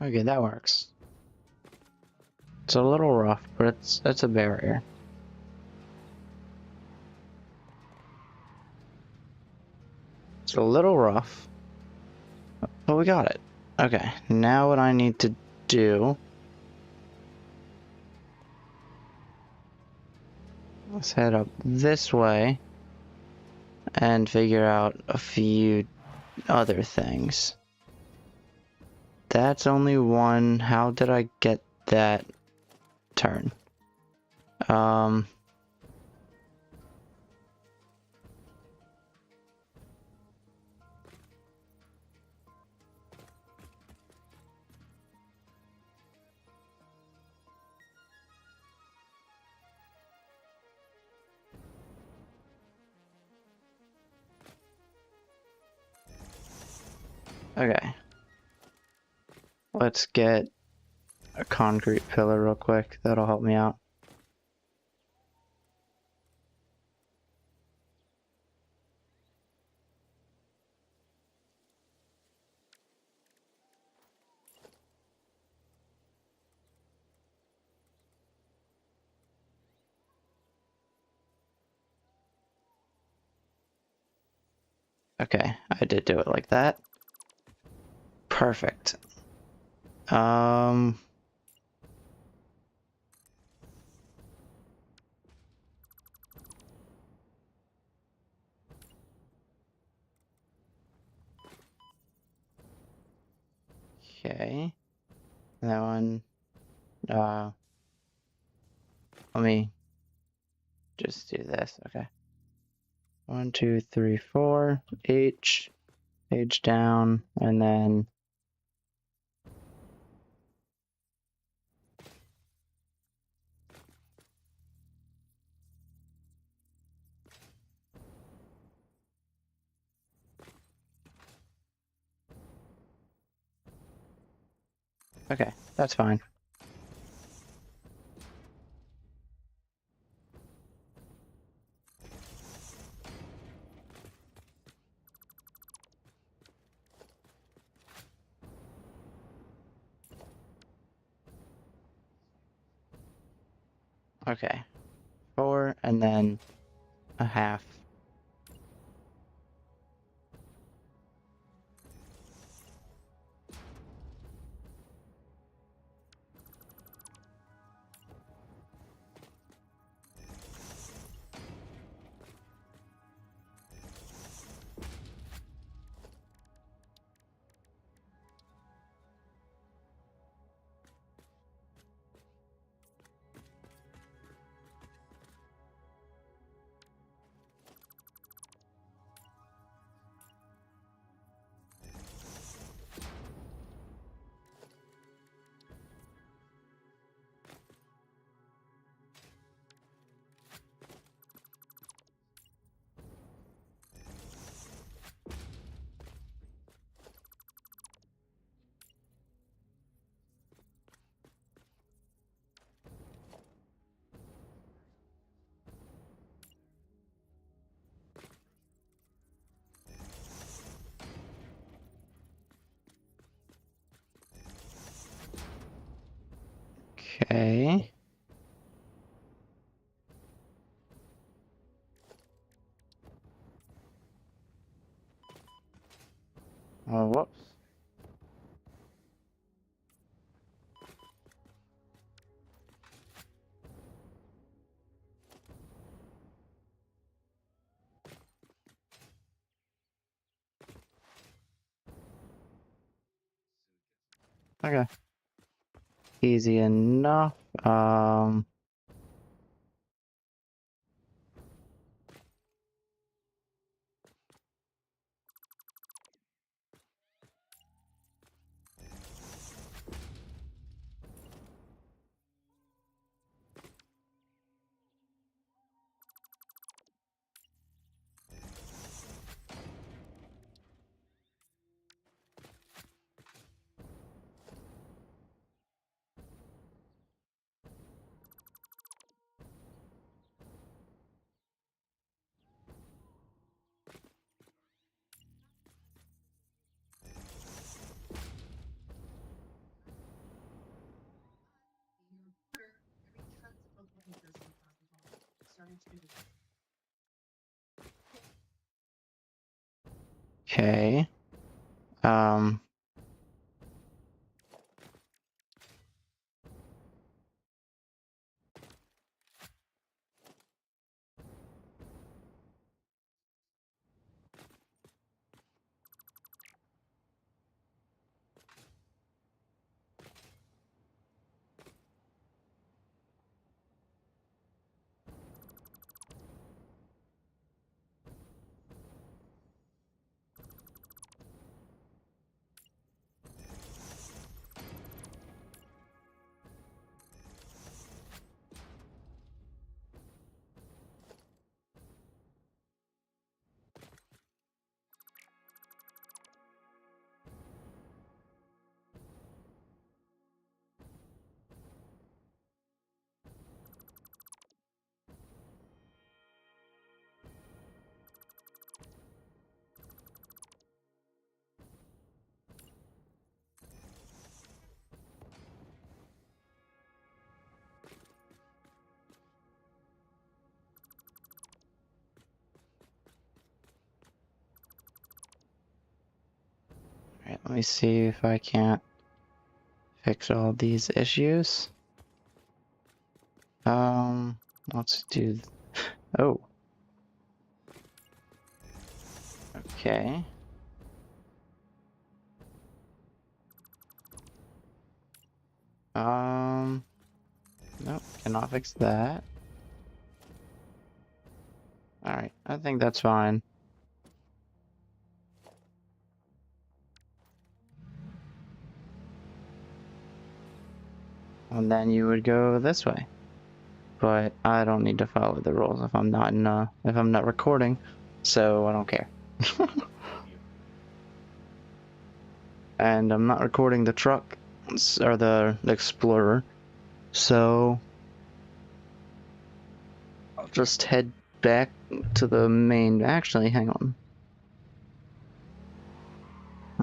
Okay, that works. It's a little rough, but it's a barrier. It's a little rough, but we got it. Okay, now what I need to do, let's head up this way and figure out a few other things. That's only one. How did I get that turn? Okay. Let's get a concrete pillar real quick. That'll help me out. Okay, I did do it like that. Perfect. Okay. That one, let me just do this, okay. 1, 2, 3, 4, H, H down, and then okay, that's fine. Okay, 4 and then a half. Okay. Oh, whoops. Okay. Easy enough. Okay. Um, alright, let me see if I can't fix all these issues. Let's do. Oh. Okay. Nope, cannot fix that. Alright, I think that's fine. And then you would go this way. But I don't need to follow the rules if I'm not if I'm not recording, so I don't care. And I'm not recording the truck or the Explorer, so I'll just head back to the main. Actually, hang on.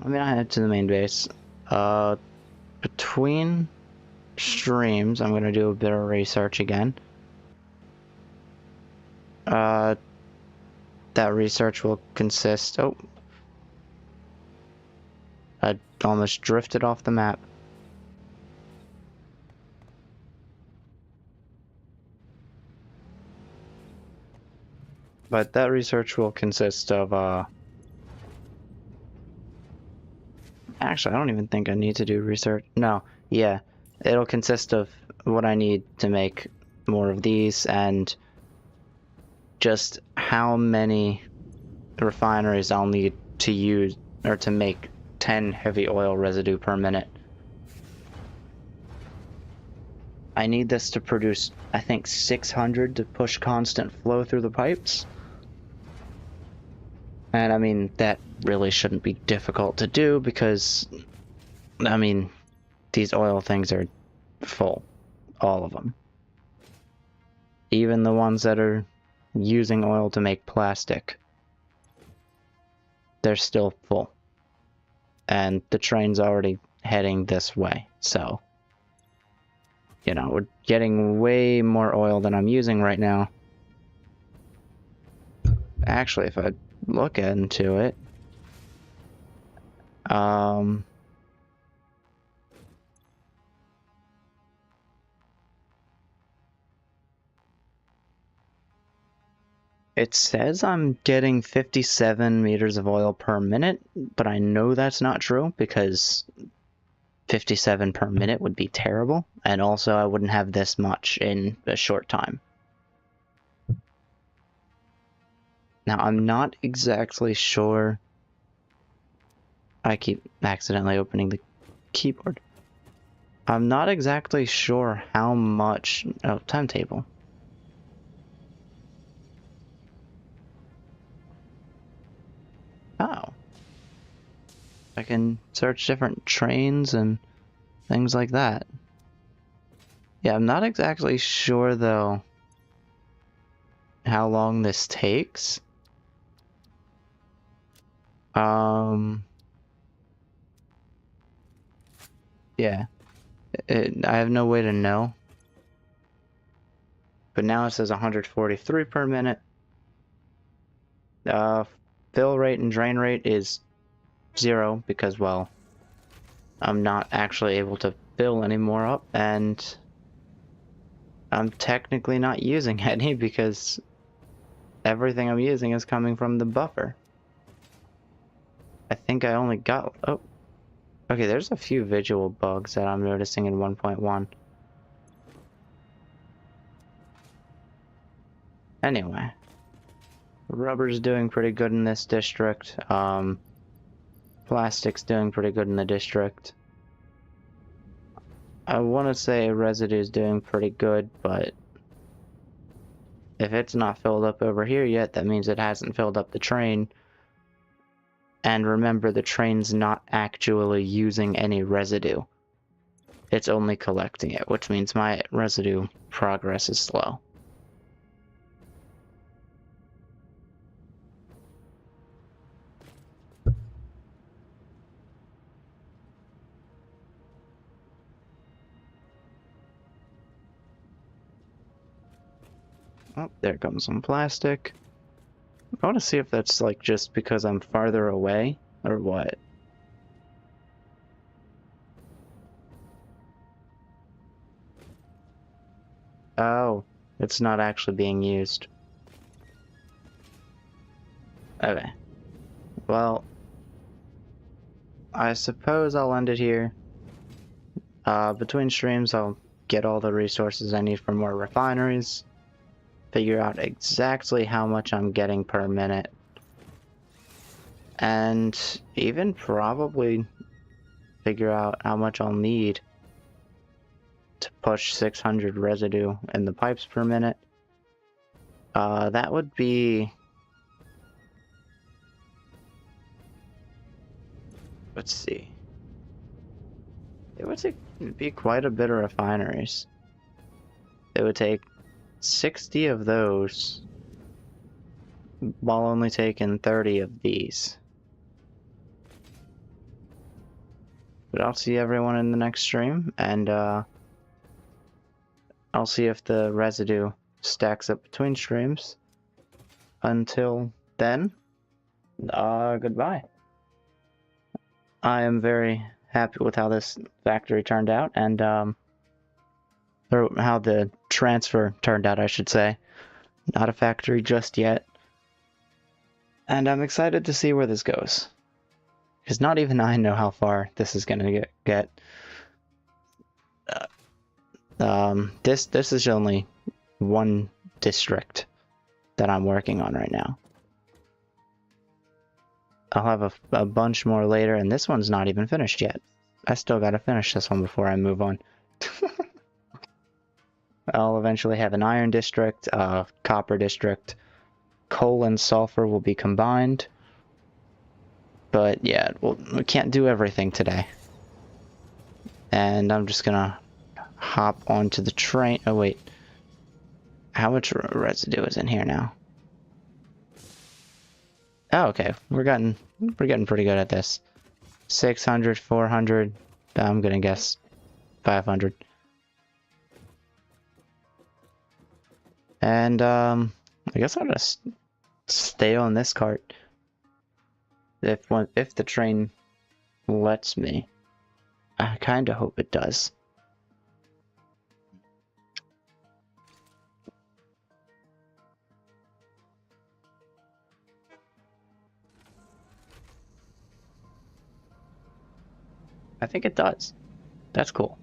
I mean, I head to the main base. Between streams, I'm gonna do a bit of research again. That research will consist. Oh, I almost drifted off the map. But that research will consist of, actually, I don't even think I need to do research. No, yeah. It'll consist of what I need to make more of these and just how many refineries I'll need to use or to make 10 heavy oil residue per minute. I need this to produce, I think, 600 to push constant flow through the pipes. And I mean, that really shouldn't be difficult to do because, I mean, these oil things are full. All of them. Even the ones that are using oil to make plastic. They're still full. And the train's already heading this way, so... You know, we're getting way more oil than I'm using right now. Actually, if I look into it... It says I'm getting 57 meters of oil per minute, but I know that's not true because 57 per minute would be terrible, and also I wouldn't have this much in a short time. Now, I'm not exactly sure... I keep accidentally opening the keyboard. I'm not exactly sure how much... Oh, timetable. Oh. I can search different trains and things like that. Yeah, I'm not exactly sure, though, how long this takes. Yeah. I have no way to know. But now it says 143 per minute. Fill rate and drain rate is 0 because, well, I'm not actually able to fill any more up, and I'm technically not using any because everything I'm using is coming from the buffer. I think I only got... Oh. Okay, there's a few visual bugs that I'm noticing in 1.1. Anyway. Rubber's doing pretty good in this district. Plastic's doing pretty good in the district. I want to say residue's doing pretty good, but if it's not filled up over here yet, that means it hasn't filled up the train. And remember, the train's not actually using any residue. It's only collecting it, which means my residue progress is slow. Oh, there comes some plastic. I want to see if that's like just because I'm farther away or what. Oh, it's not actually being used. Okay. Well, I suppose I'll end it here. Between streams, I'll get all the resources I need for more refineries, figure out exactly how much I'm getting per minute, and even probably figure out how much I'll need to push 600 residue in the pipes per minute. That would be... Let's see. It would be quite a bit of refineries. It would take 60 of those while only taking 30 of these. But I'll see everyone in the next stream, and I'll see if the residue stacks up between streams. Until then, goodbye. I am very happy with how this factory turned out, and or how the transfer turned out, I should say. Not a factory just yet. And I'm excited to see where this goes. Because not even I know how far this is gonna get. This is only one district that I'm working on right now. I'll have a bunch more later, and this one's not even finished yet. I still gotta finish this one before I move on. I'll eventually have an iron district, copper district. Coal and sulfur will be combined. But yeah, we can't do everything today. And I'm just gonna hop onto the train. Oh wait, how much residue is in here now? Oh, okay, we're getting pretty good at this. 600, 400. I'm gonna guess 500. And I guess I'll just stay on this cart if the train lets me. I kind of hope it does. I think it does. That's cool.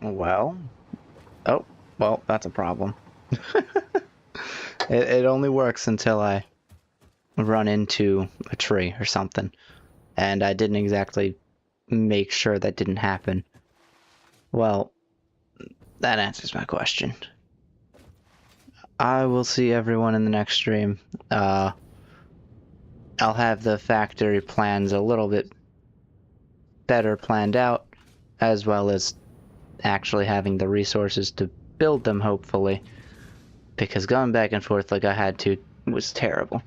Well, oh, well, that's a problem. It only works until I run into a tree or something. And I didn't exactly make sure that didn't happen. Well, that answers my question. I will see everyone in the next stream. I'll have the factory plans a little bit better planned out, as well as actually having the resources to build them, hopefully. Because going back and forth like I had to was terrible.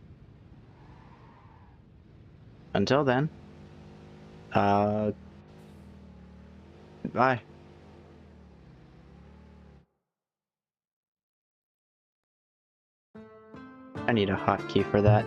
Until then, bye. I need a hotkey for that.